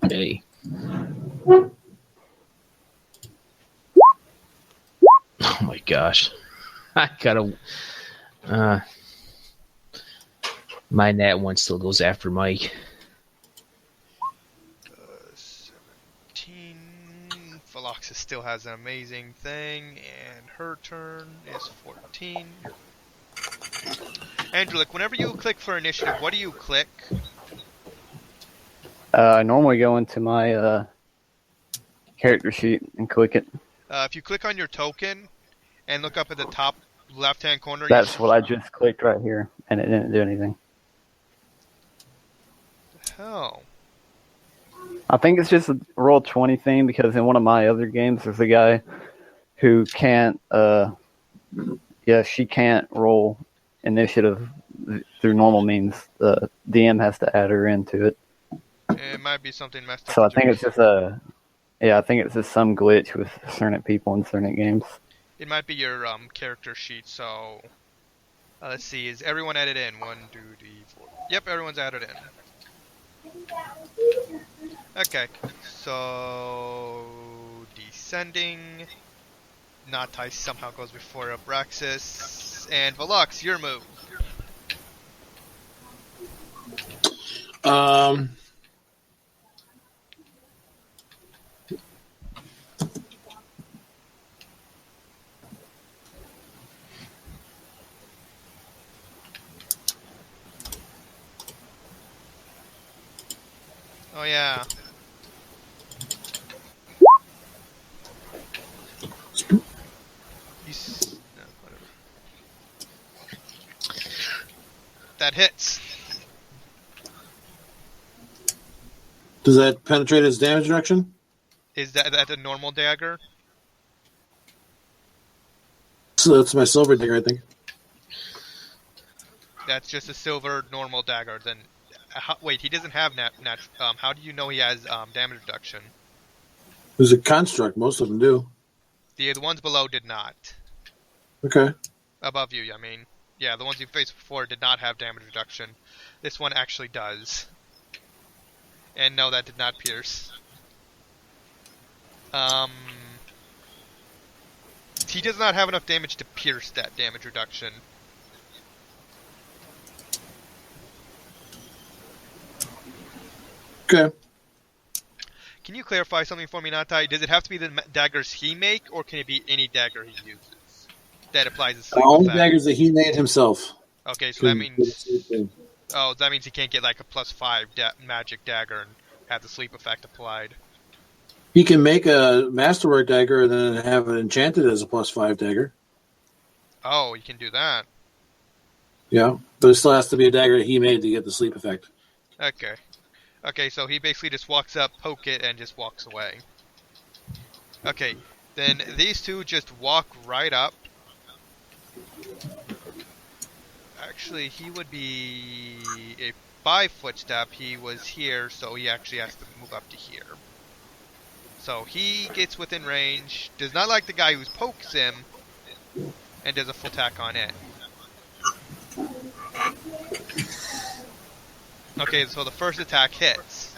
Okay. Oh my gosh. I gotta. My nat one still goes after Mike. 17. Philoxis still has an amazing thing, and her turn is 14. Angelic, whenever you click for initiative, what do you click? I normally go into my character sheet and click it. If you click on your token and look up at the top left-hand corner, That's what I just clicked right here, and it didn't do anything. Hell. I think it's just a roll 20 thing because in one of my other games, there's a guy who can't. She can't roll initiative through normal means. The DM has to add her into it. It might be something messed up. So I think it's just I think it's just some glitch with certain people in certain games. It might be your character sheet. So let's see. Is everyone added in? 1, 2, 3, 4. Yep, everyone's added in. Okay, so descending. Natai somehow goes before Abraxas. And Velox, your move. Oh yeah. No, whatever. That hits. Does that penetrate his damage reduction? Is that a normal dagger? So that's my silver dagger, I think. That's just a silver normal dagger. Then, wait, he doesn't have how do you know he has damage reduction? There's a construct. Most of them do. The ones below did not. Okay. Above you, I mean. Yeah, the ones you faced before did not have damage reduction. This one actually does. And no, that did not pierce. He does not have enough damage to pierce that damage reduction. Okay. Can you clarify something for me, Natai? Does it have to be the daggers he make, or can it be any dagger he uses that applies the sleep All effect? daggers that he made himself. Okay, so that Can- means that means he can't get like a +5 magic dagger and have the sleep effect applied. He can make a masterwork dagger and then have it enchanted as a +5 dagger. Oh, you can do that. Yeah, but it still has to be a dagger he made to get the sleep effect. Okay. Okay, so he basically just walks up, poke it, and just walks away. Okay, then these two just walk right up. Actually, he would be a 5-foot step. He was here, so he actually has to move up to here. So he gets within range, does not like the guy who pokes him, and does a full attack on it. Okay, so the first attack hits,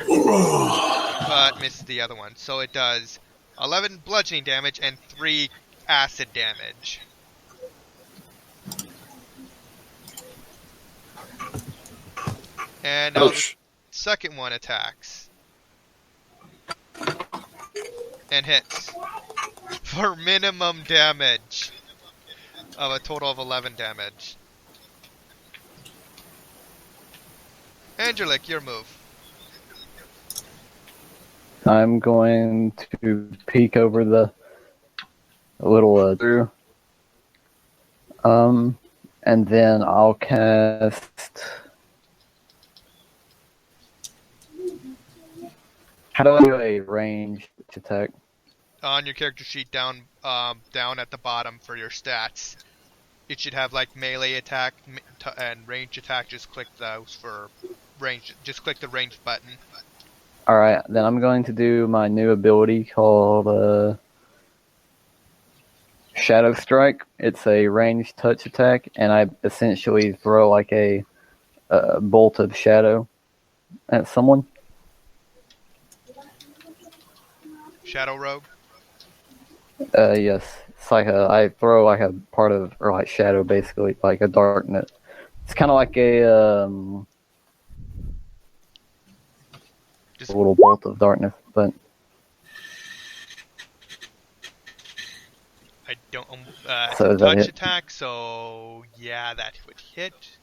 but misses the other one. So it does 11 bludgeoning damage and 3 acid damage. And now the second one attacks. And hits. For minimum damage of a total of 11 damage. Angelic, your move. I'm going to peek over the little through. And then I'll cast. How do I do a ranged attack? On your character sheet down at the bottom for your stats, it should have like melee attack and range attack. Just click those for range. Just click the range button. Alright, then I'm going to do my new ability called Shadow Strike. It's a ranged touch attack, and I essentially throw like a bolt of shadow at someone. Shadow Rogue. Yes. It's like I throw like a part of, or like shadow basically, like a darkness. It's kind of like a Just little bolt of darkness, but I don't. So is that Touch hit? attack. So yeah, that would hit.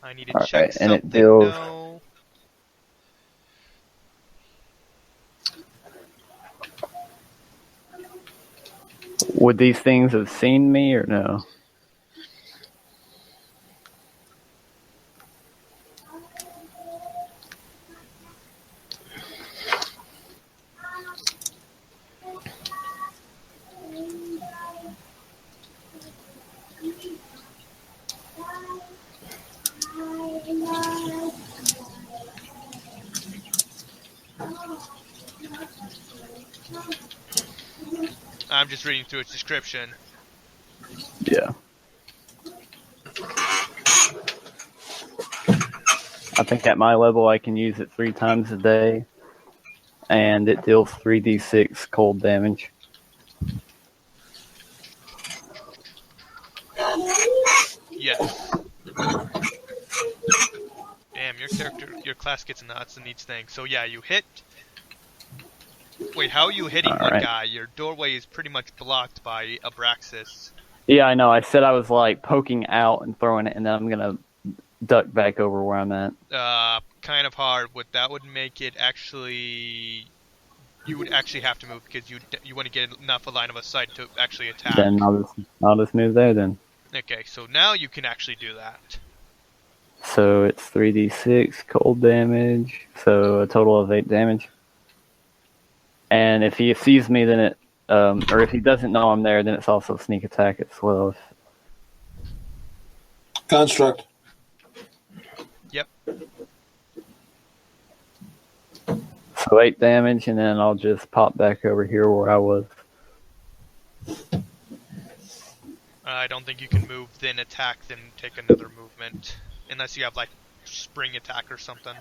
I need to Alright, check and it something. deals- No. would these things have seen me or no? I'm just reading through its description. Yeah. I think at my level I can use it 3 times a day, and it deals 3d6 cold damage. Yes. Damn, your class gets nuts and needs things. So yeah, you hit. Wait, how are you hitting one Alright. guy? Your doorway is pretty much blocked by Abraxas. Yeah, I know. I said I was like poking out and throwing it, and then I'm gonna duck back over where I'm at. Kind of hard. That would make it actually. You would actually have to move because you want to get enough a line of sight to actually attack. Then I'll just move there then. Okay, so now you can actually do that. So it's 3d6 cold damage, so a total of 8 damage. And if he sees me, then it, or if he doesn't know I'm there, then it's also sneak attack as well. Construct. Yep. So 8 damage, and then I'll just pop back over here where I was. I don't think you can move, then attack, then take another movement. Unless you have, like, spring attack or something.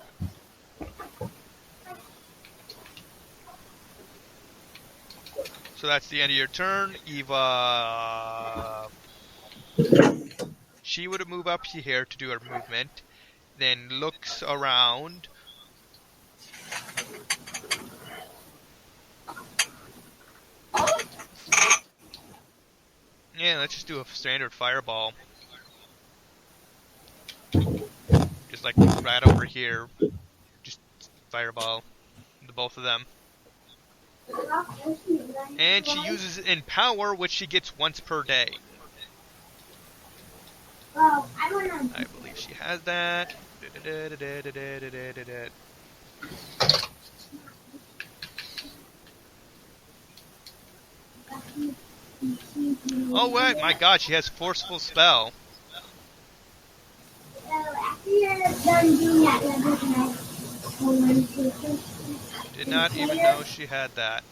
So that's the end of your turn. Eva... She would move up here to do her movement. Then looks around. Yeah, let's just do a standard fireball. Just like right over here. Just fireball. The both of them. And she uses it in power, which she gets once per day. I believe she has that. Oh wait, my god, she has forceful spell. Did not even know she had that.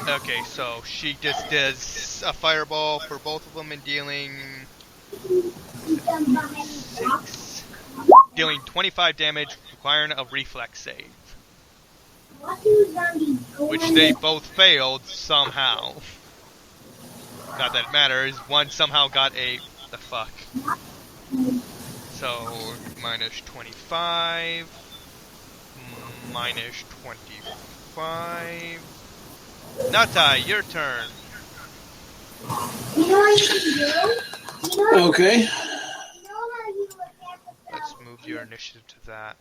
Okay, so she just does a fireball for both of them and dealing 6, dealing 25 damage, requiring a reflex save, which they both failed somehow. Not that it matters. One somehow got a the fuck. So minus 25, minus 25. Nata, your turn. You know what you can do? Okay. You know how you look at the Let's move your initiative to that.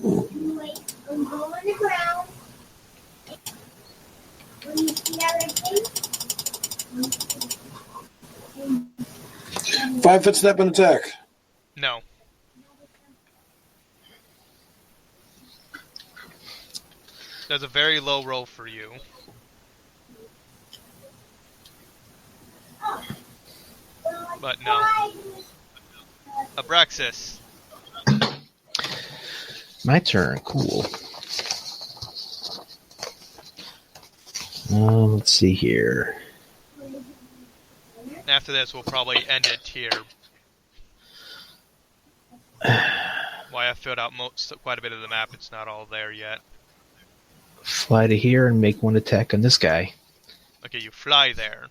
You wait, and go on the ground. When you see everything, 5 foot step and attack. No. That's a very low roll for you. But no. Abraxas. My turn. Cool. Let's see here. After this, we'll probably end it here. Why I filled out quite a bit of the map. It's not all there yet. Fly to here and make one attack on this guy. Okay, you fly there.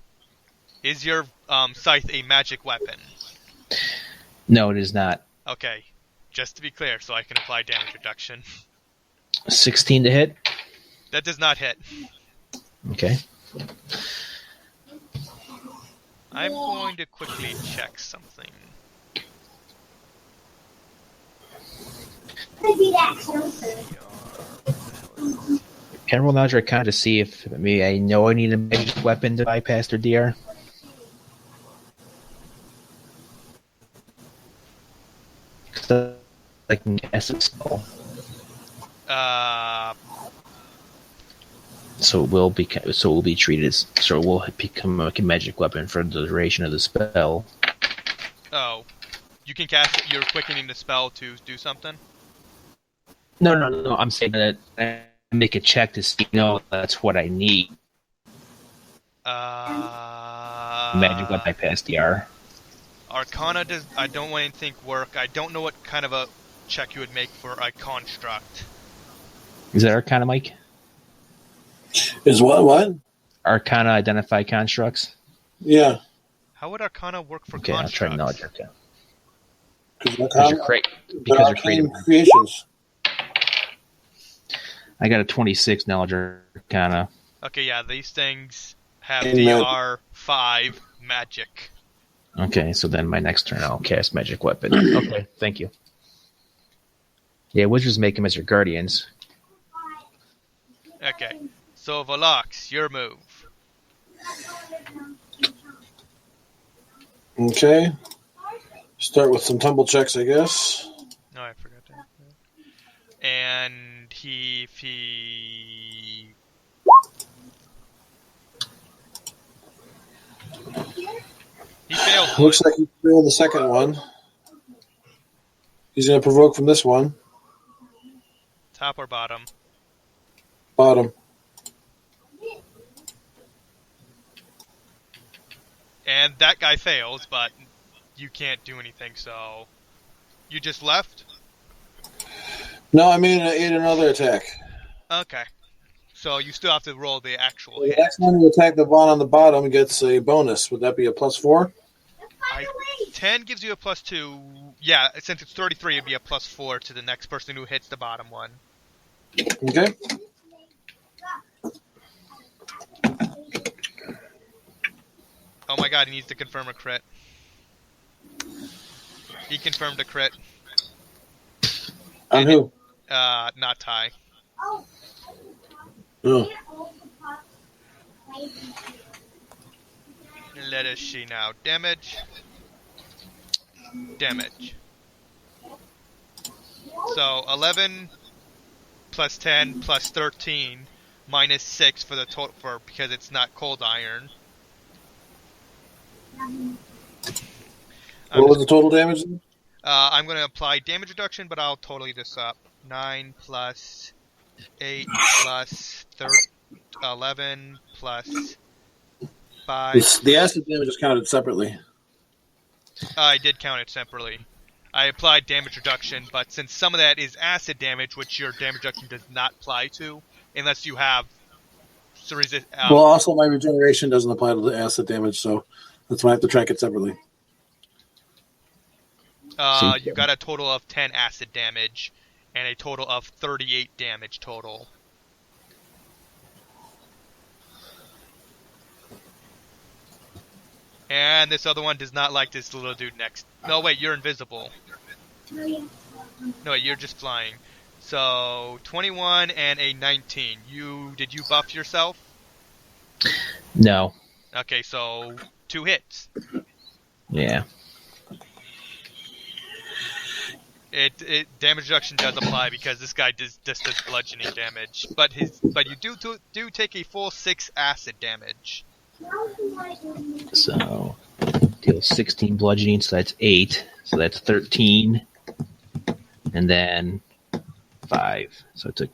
Is your scythe a magic weapon? No, it is not. Okay, just to be clear, so I can apply damage reduction. 16 to hit. That does not hit. Okay. I'm going to quickly check something. Can I roll knowledge arcana to see if maybe I know I need a magic weapon to bypass their DR? I can cast a spell. So it will be treated as, so it will become a magic weapon for the duration of the spell. Oh. You can cast it, you're quickening the spell to do something? No. I'm saying that I make a check to see, that's what I need. Magic weapon bypass DR. Arcana does, I don't want to think work. I don't know what kind of a check you would make for a construct. Is that Arcana, Mike? Is what? Arcana identify constructs? Yeah. How would Arcana work for Okay, I'll try knowledge constructs? arcana. Because Because you're creative. creations. I got a 26 knowledge arcana. Okay, yeah, these things have And DR 5 magic. Okay, so then my next turn I'll cast magic weapon. Okay, thank you. Yeah, wizards make them as your guardians. Okay, so Velox, your move. Okay. Start with some tumble checks, I guess. No, I forgot that. And he failed. Looks like he failed the second one. He's going to provoke from this one. Top or bottom? Bottom. And that guy fails, but you can't do anything, so... You just left? No, I mean, I ate another attack. Okay. So you still have to roll the actual The hit. next one who attack the one on the bottom gets a bonus. Would that be a +4? 10 gives you a +2. Yeah, since it's 33, it'd be a +4 to the next person who hits the bottom one. Okay. Oh my god, he needs to confirm a crit. He confirmed a crit. On who? Not Ty. Oh. Let us see now. Damage. Damage. So 11 plus 10 plus 13 minus 6 for the total because it's not cold iron. What was the total damage? I'm going to apply damage reduction, but I'll totally this up. 9 plus 8 plus 11 plus 5. The acid damage is counted separately. I did count it separately. I applied damage reduction, but since some of that is acid damage, which your damage reduction does not apply to, unless you have well, also my regeneration doesn't apply to the acid damage, so that's why I have to track it separately. You got a total of 10 acid damage, and a total of 38 damage total. And this other one does not like this little dude next. No, wait, you're invisible. No, wait, you're just flying. So, 21 and a 19. Did you buff yourself? No. Okay, so 2 hits. Yeah. Damage reduction does apply because this guy just does bludgeoning damage, but you do take a full 6 acid damage. So, deal 16 bludgeoning, so that's 8. So that's 13. And then 5. So it took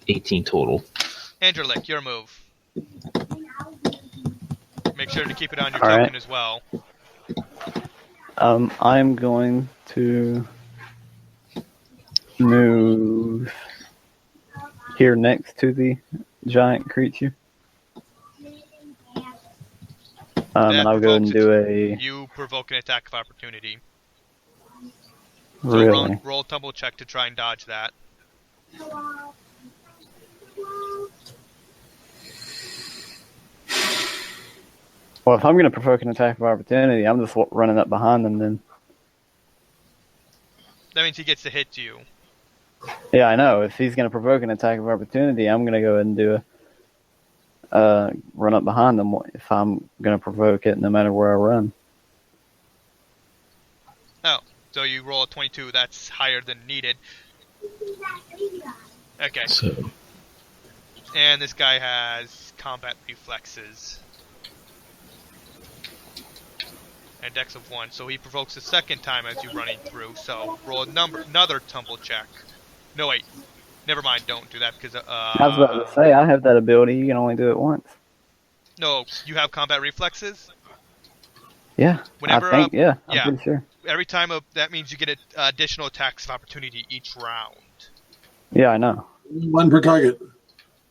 18 total. Andrelic, your move. Make sure to keep it on your All token right. as well. I'm going to move here next to the giant creature. And I'll go and do You provoke an attack of opportunity. So really. roll a tumble check to try and dodge that. Well, if I'm going to provoke an attack of opportunity, I'm just running up behind them then. That means he gets to hit you. Yeah, I know. If he's going to provoke an attack of opportunity, I'm going to go ahead and do a run up behind them if I'm going to provoke it, no matter where I run. Oh, so you roll a 22. That's higher than needed. Okay. So, And this guy has combat reflexes. And dex of 1, so he provokes a second time as you're running through. So roll another tumble check. No, wait. Never mind. Don't do that because. I was about to say I have that ability. You can only do it once. No, you have combat reflexes. Yeah, Whenever, I think. yeah. I'm pretty sure. Every time that means you get additional attacks of opportunity each round. Yeah, I know. 1 per target.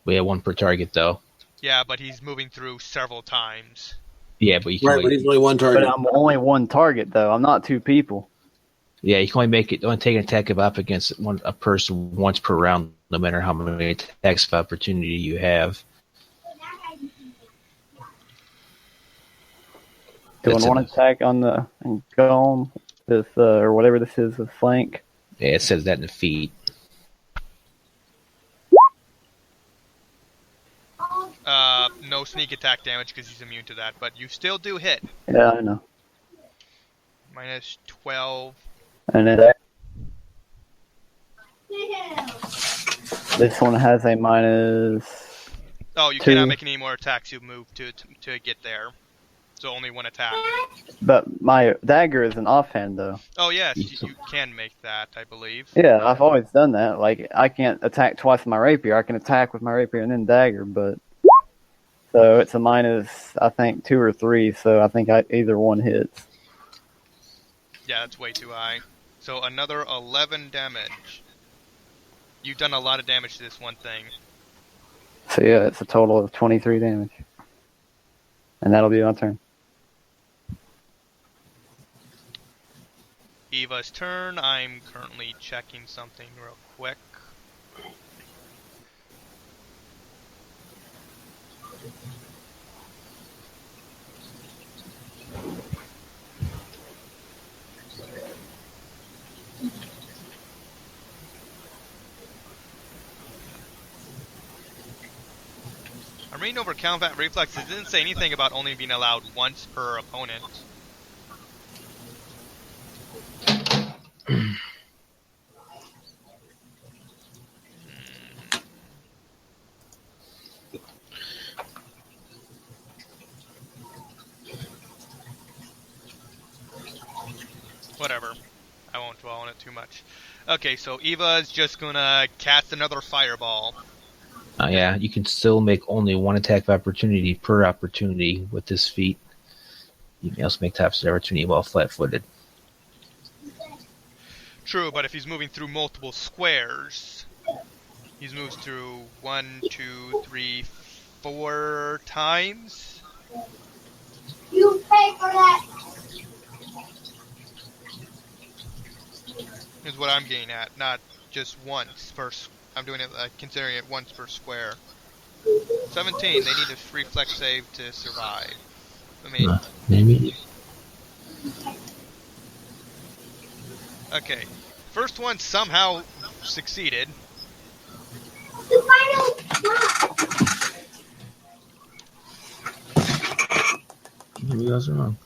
we have 1 per target, though. Yeah, but he's moving through several times. Yeah, but you can Right, but he's only 1 target. But I'm only 1 target though. I'm not 2 people. Yeah, you can only take an attack of up against a person once per round, no matter how many attacks of opportunity you have. Doing That's 1 enough. attack on the golem with or whatever this is with flank. Yeah, it says that in the feat. No sneak attack damage because he's immune to that, but you still do hit. Yeah, I know. Minus 12. And then this one has a minus. Oh, you 2. cannot make any more attacks. You move to get there. So only one attack. But my dagger is an offhand, though. Oh yes, you can make that, I believe. Yeah, I've always done that. Like, I can't attack twice with my rapier. I can attack with my rapier and then dagger, but... So it's a minus, I think, 2 or 3, so I think either one hits. Yeah, that's way too high. So another 11 damage. You've done a lot of damage to this one thing. So yeah, it's a total of 23 damage. And that'll be my turn. Eva's turn. I'm currently checking something real quick. I'm reading over combat reflexes. It didn't say anything about only being allowed once per opponent. Whatever. I won't dwell on it too much. Okay, so Eva's just gonna cast another fireball. Yeah, you can still make only one attack of opportunity per opportunity with this feat. You can also make taps of opportunity while flat-footed. True, but if he's moving through multiple squares, he moves through 1, 2, 3, 4 times. You pay for that. Is what I'm getting at, not just once per. I'm doing it considering it once per square. 17. They need a reflex save to survive. I mean, maybe. Okay, first one somehow succeeded. The final Maybe you guys are wrong.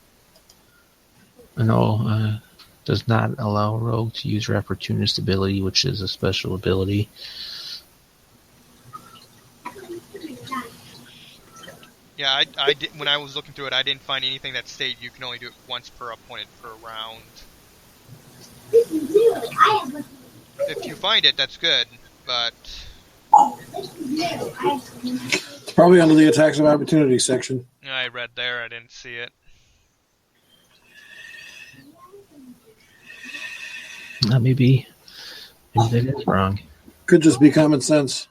No, does not allow rogue to use her opportunist ability, which is a special ability. Yeah, I did, when I was looking through it, I didn't find anything that stated you can only do it once per opponent per round. If you find it, that's good, but It's probably under the attacks of opportunity section. I read there, I didn't see it. Maybe that is wrong. Could just be common sense.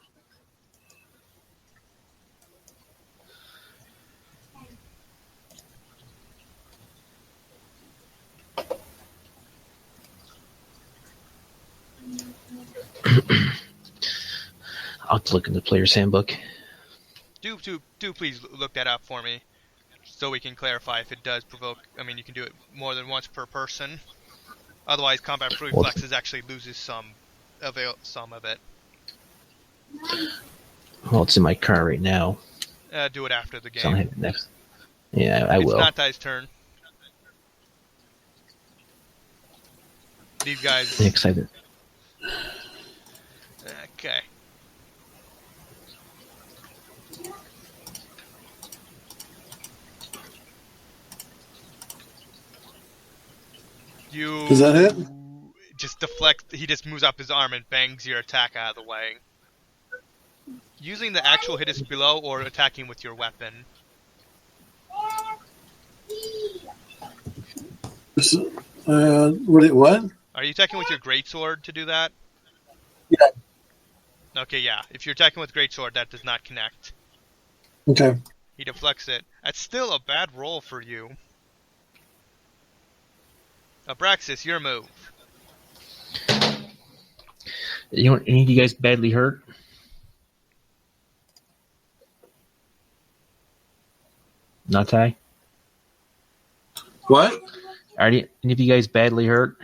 I'll have to look in the player's handbook. Do please look that up for me, so we can clarify if it does provoke. I mean, you can do it more than once per person. Otherwise, combat reflexes actually loses some of it. Well, it's in my car right now. Do it after the So I'll game. have it next. Yeah, I will. It's Natai's turn. These guys. I'm excited. Okay. You Does that hit? just deflect. He just moves up his arm and bangs your attack out of the way. Using the actual hit is below or attacking with your weapon. What? Are you attacking with your greatsword to do that? Yeah. Okay, yeah. If you're attacking with greatsword, that does not connect. Okay. He deflects it. That's still a bad roll for you. Abraxas, your move. Any of you guys badly hurt? Natai? What? Are any of you guys badly hurt?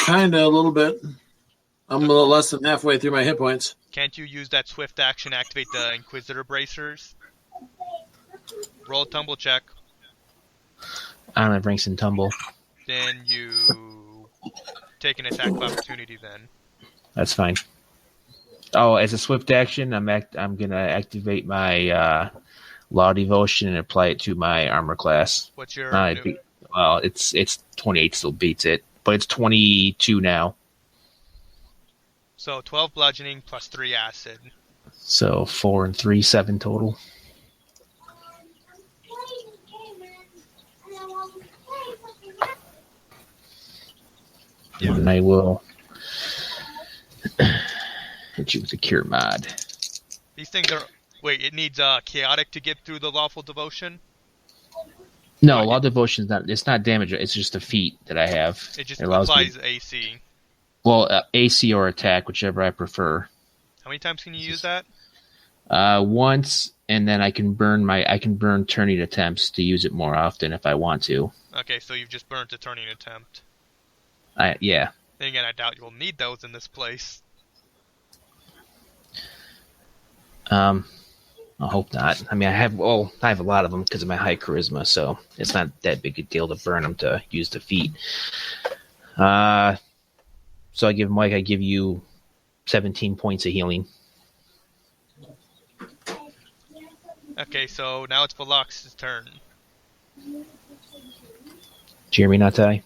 Kinda, a little bit. I'm a little less than halfway through my hit points. Can't you use that swift action to activate the Inquisitor bracers? Roll a tumble check. I don't have ranks in tumble. Then you take an attack of opportunity then. That's fine. Oh, as a swift action, I'm gonna activate my Law Devotion and apply it to my armor class. What's your Well, it's 28 still beats it, but it's 22 now. So 12 bludgeoning plus 3 acid. So 4 and 3, 7 total. Yeah. And I will hit you with the cure mod. These things are... Wait, it needs chaotic to get through the lawful devotion? No, Law Devotion is not. It's not damage. It's just a feat that I have. It just allows applies me, AC. well, AC or attack, whichever I prefer. How many times can you use that? Once, and then I can burn turning attempts to use it more often if I want to. Okay, so you've just burnt a turning attempt. Yeah. Then again, I doubt you'll need those in this place. I hope not. I mean, I have a lot of them because of my high charisma, so it's not that big a deal to burn them to use the feat. So I give you 17 points of healing. Okay, so now it's Velox's turn. Jeremy Natai.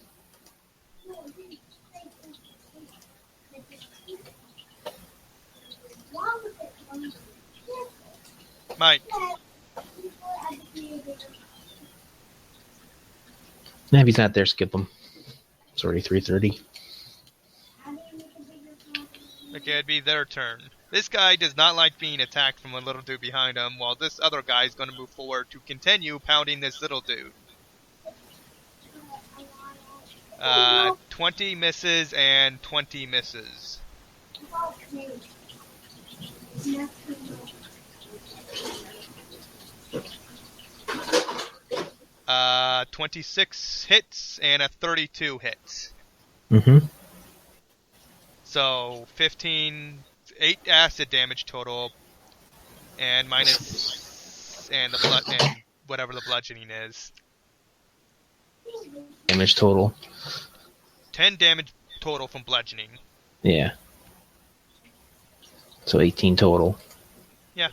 Mike. If he's not there, skip him. It's already 3:30. Okay, it'd be their turn. This guy does not like being attacked from a little dude behind him, while this other guy is going to move forward to continue pounding this little dude. 20 misses and 20 misses. 26 hits and a 32 hits. Mm-hmm. So 8 acid damage total, and minus and whatever the bludgeoning is. Damage total. 10 damage total from bludgeoning. Yeah. So 18 total. Yeah.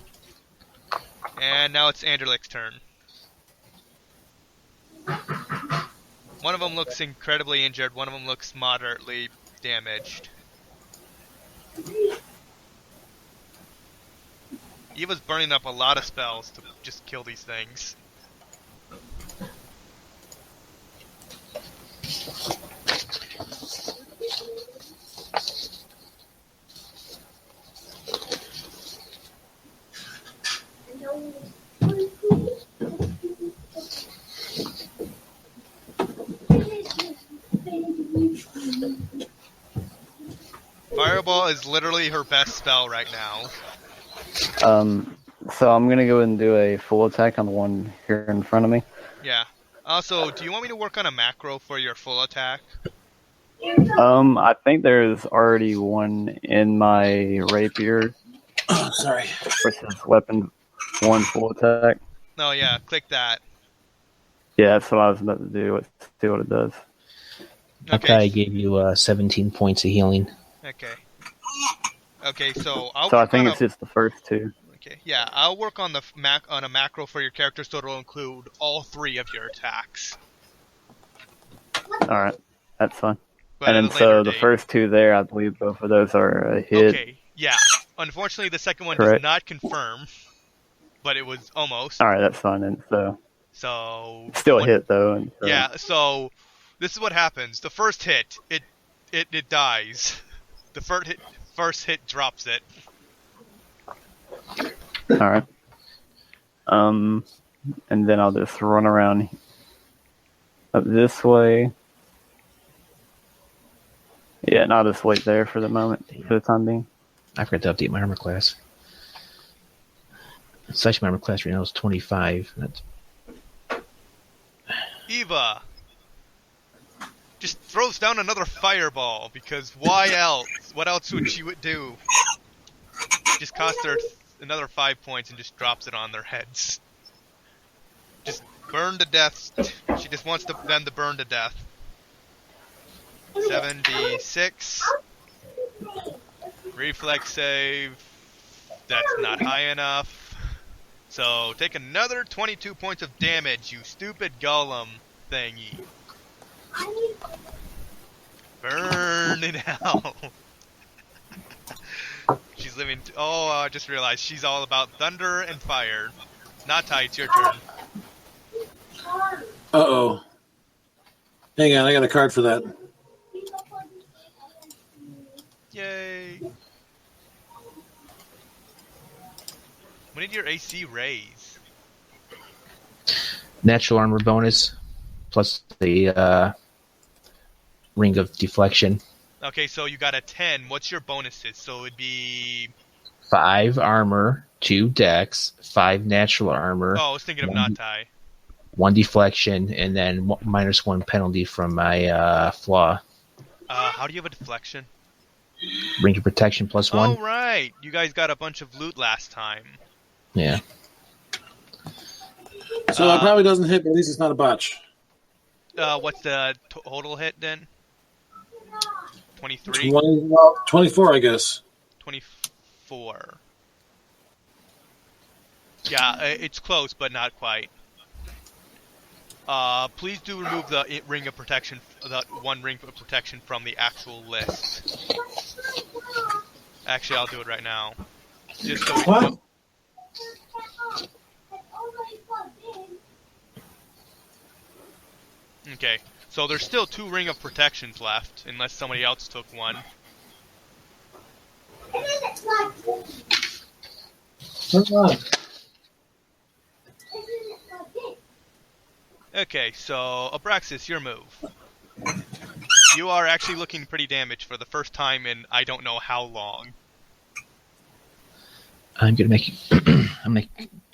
And now it's Anderlich's turn. One of them looks incredibly injured, one of them looks moderately damaged. Eva's burning up a lot of spells to just kill these things. Fireball is literally her best spell right now. So I'm gonna go and do a full attack on the one here in front of me. Yeah. Also, do you want me to work on a macro for your full attack? I think there's already one in my rapier. Sorry. Versus weapon 1 full attack. No, yeah, click that. Yeah, that's what I was about to do. Let's see what it does. Okay, I gave you 17 points of healing. Okay. Okay, so I think it's just the first 2. Okay, yeah, I'll work on a macro for your character, so it'll include all 3 of your attacks. All right, that's fine. But and then so the first 2 there, I believe both of those are a hit. Okay, yeah. Unfortunately, the second one Correct. does not confirm, but it was almost. All right, that's fine. And so still a hit though. And so. Yeah. So this is what happens. The first hit, it dies. The first hit drops it. All right. And then I'll just run around up this way. Yeah, and I'll just wait there for the moment, for the time being. I forgot to update my armor class. Such my armor class right now is 25. That's... Eva just throws down another fireball, because why else? What else would she do? Just cost her another 5 points and just drops it on their heads. Just burn to death. She just wants them to burn to death. 7d6. Reflex save. That's not high enough. So take another 22 points of damage, you stupid golem thingy. Burn in hell. She's living. I just realized she's all about thunder and fire. Not Ty, it's your turn. Uh-oh. Hang on, I got a card for that. Yay. When did your AC raise? Natural armor bonus plus the ring of deflection. Okay, so you got a 10. What's your bonuses? So it'd be... 5 armor, 2 dex, 5 natural armor. Oh, I was thinking of not Ty. 1 deflection, and then -1 penalty from my flaw. How do you have a deflection? Ring of protection plus 1. Oh, right. You guys got a bunch of loot last time. Yeah. So it probably doesn't hit, but at least it's not a botch. What's the total hit then? 23? 24, I guess. 24. Yeah, it's close, but not quite. Please do remove the ring of protection, the 1 ring of protection from the actual list. Actually, I'll do it right now. Just so we know. Okay, so there's still 2 ring of protections left, unless somebody else took one. Okay, so Abraxas, your move. You are actually looking pretty damaged for the first time in I don't know how long. I'm gonna make.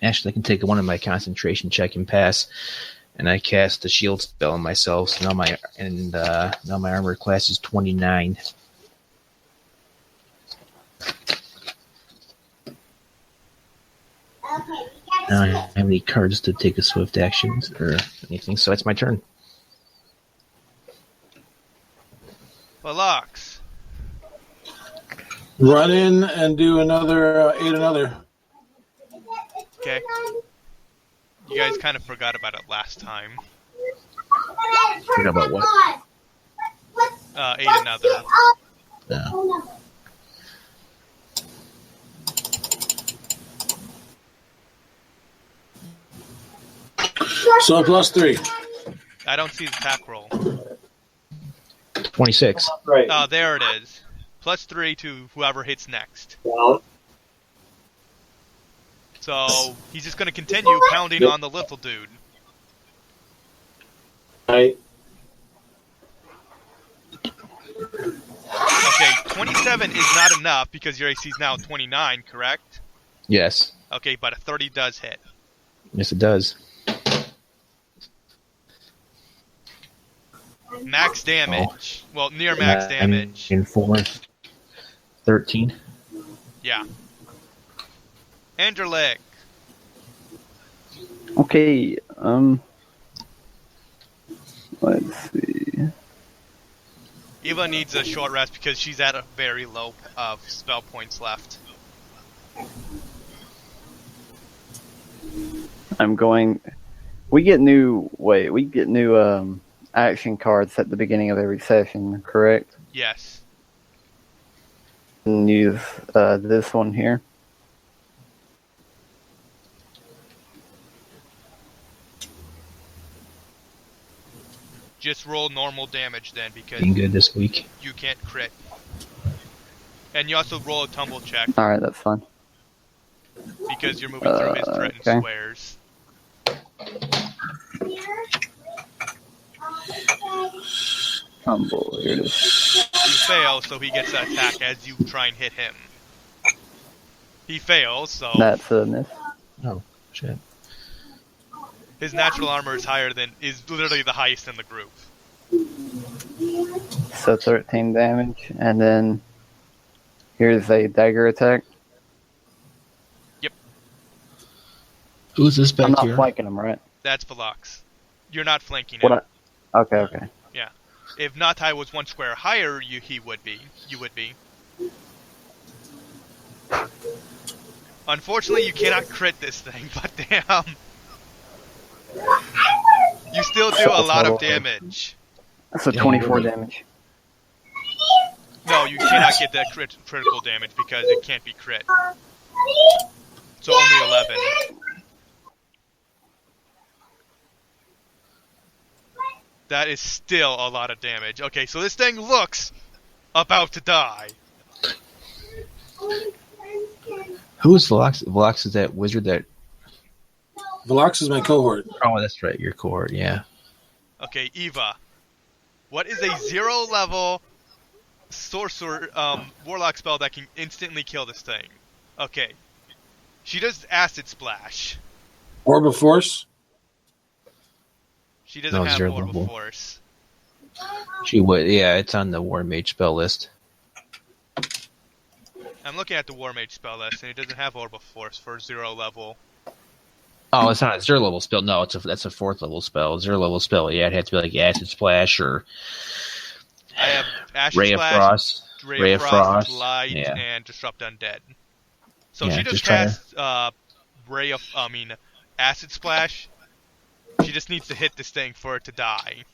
Actually, I can take one of my concentration check and pass, and I cast the shield spell on myself. So now my armor class is 29. I don't have any cards to take a swift actions or anything, so that's my turn. Balox. Run in and do another, aid another. Okay. You guys kind of forgot about it last time. Forgot about what? Aid another. No. So +3. I don't see the attack roll. 26. Right. Oh, there it is. +3 to whoever hits next. So, he's just going to continue pounding on the little dude. Right. Okay, 27 is not enough because your AC is now 29, correct? Yes. Okay, but a 30 does hit. Yes, it does. Max damage. Well, near max damage. In 4. 13. Yeah. Anderlick. Okay, let's see. Eva needs a short rest because she's at a very low spell points left. We get new action cards at the beginning of every session, correct? Yes. And use this one here. Just roll normal damage then because Being good this week. you can't crit. And you also roll a tumble check Alright, that's fine. because you're moving through his threatened okay. squares. Humble, here it is. You fail, so he gets an attack as you try and hit him. He fails, so That's a miss. Oh, shit. his natural armor is literally the highest in the group. So 13 damage, and then here's a dagger attack. Who's this back I'm not here? flanking him, right? That's Velox. You're not flanking him. Okay. Yeah. If Natai was 1 square higher, he would be. You would be. Unfortunately, you cannot crit this thing, but damn. You still do a lot of damage. That's a Yeah, 24 really. damage. No, you cannot get that critical damage because it can't be crit. So only 11. That is still a lot of damage. Okay, so this thing looks about to die. Who's Velox? Velox is that wizard that... Velox is my cohort. Oh, that's right, your cohort, yeah. Okay, Eva. What is a 0 level sorcerer warlock spell that can instantly kill this thing? Okay. She does acid splash. Orb of Force. She doesn't No, have 0 Orb level. of Force. She would, yeah, it's on the War Mage spell list. I'm looking at the War Mage spell list, and it doesn't have Orb of Force for 0 level. Oh, it's not a 0 level spell. No, that's a 4th level spell. 0 level spell, yeah, it had to be like Acid Splash or I have Acid Ray Splash, of Frost. Ray of Frost, Light, yeah. and Disrupt Undead. So Yeah, she just just try casts Acid Splash. She just needs to hit this thing for it to die.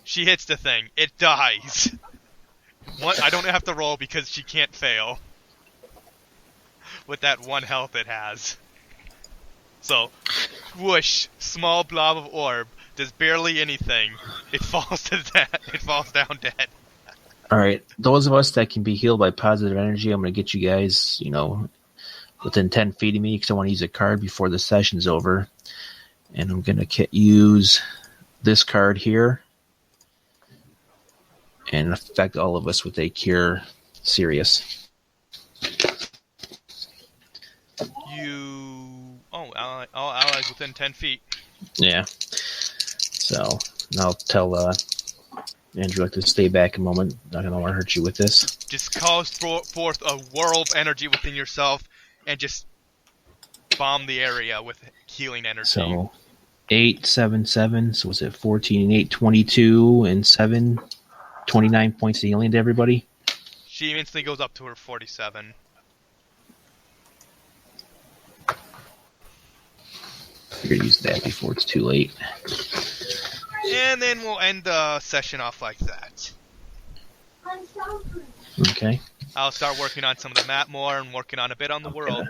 She hits the thing. It dies. I don't have to roll because she can't fail. With that 1 health it has. So, whoosh, small blob of orb, does barely anything. It falls to that. It falls down dead. All right, those of us that can be healed by positive energy, I'm going to get you guys, within 10 feet of me because I want to use a card before the session's over. And I'm going to use this card here and affect all of us with a Cure Serious. All allies within 10 feet. Yeah. So, I'll tell Andrew to stay back a moment. Not going to want to hurt you with this. Just calls forth a whirl of energy within yourself and just bomb the area with healing energy. So, 8, 7, 7. So, was it 14 and 8, 22 and 7, 29 points of healing to everybody? She instantly goes up to her 47. Figured use that before it's too late. And then we'll end the session off like that. Okay. I'll start working on some of the map more and working on a bit on the world.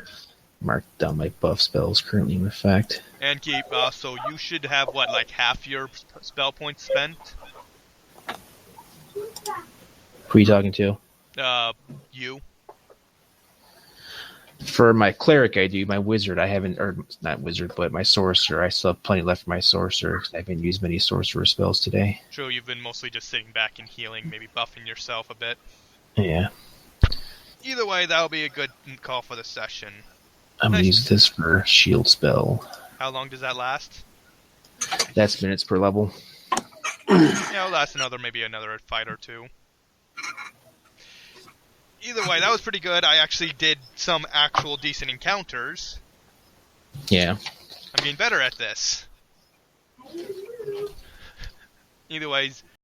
Mark down my buff spells currently in effect. And keep, so you should have, half your spell points spent? Who are you talking to? You. For my cleric, I do. My wizard, I haven't, or not wizard, but my sorcerer, I still have plenty left for my sorcerer because I haven't used many sorcerer spells today. True, you've been mostly just sitting back and healing, maybe buffing yourself a bit. Yeah. Either way, that'll be a good call for the session. I'm going to use this for shield spell. How long does that last? That's minutes per level. Yeah, it'll last maybe another fight or two. Either way, that was pretty good. I actually did some actual decent encounters. Yeah. I'm getting better at this. Either ways,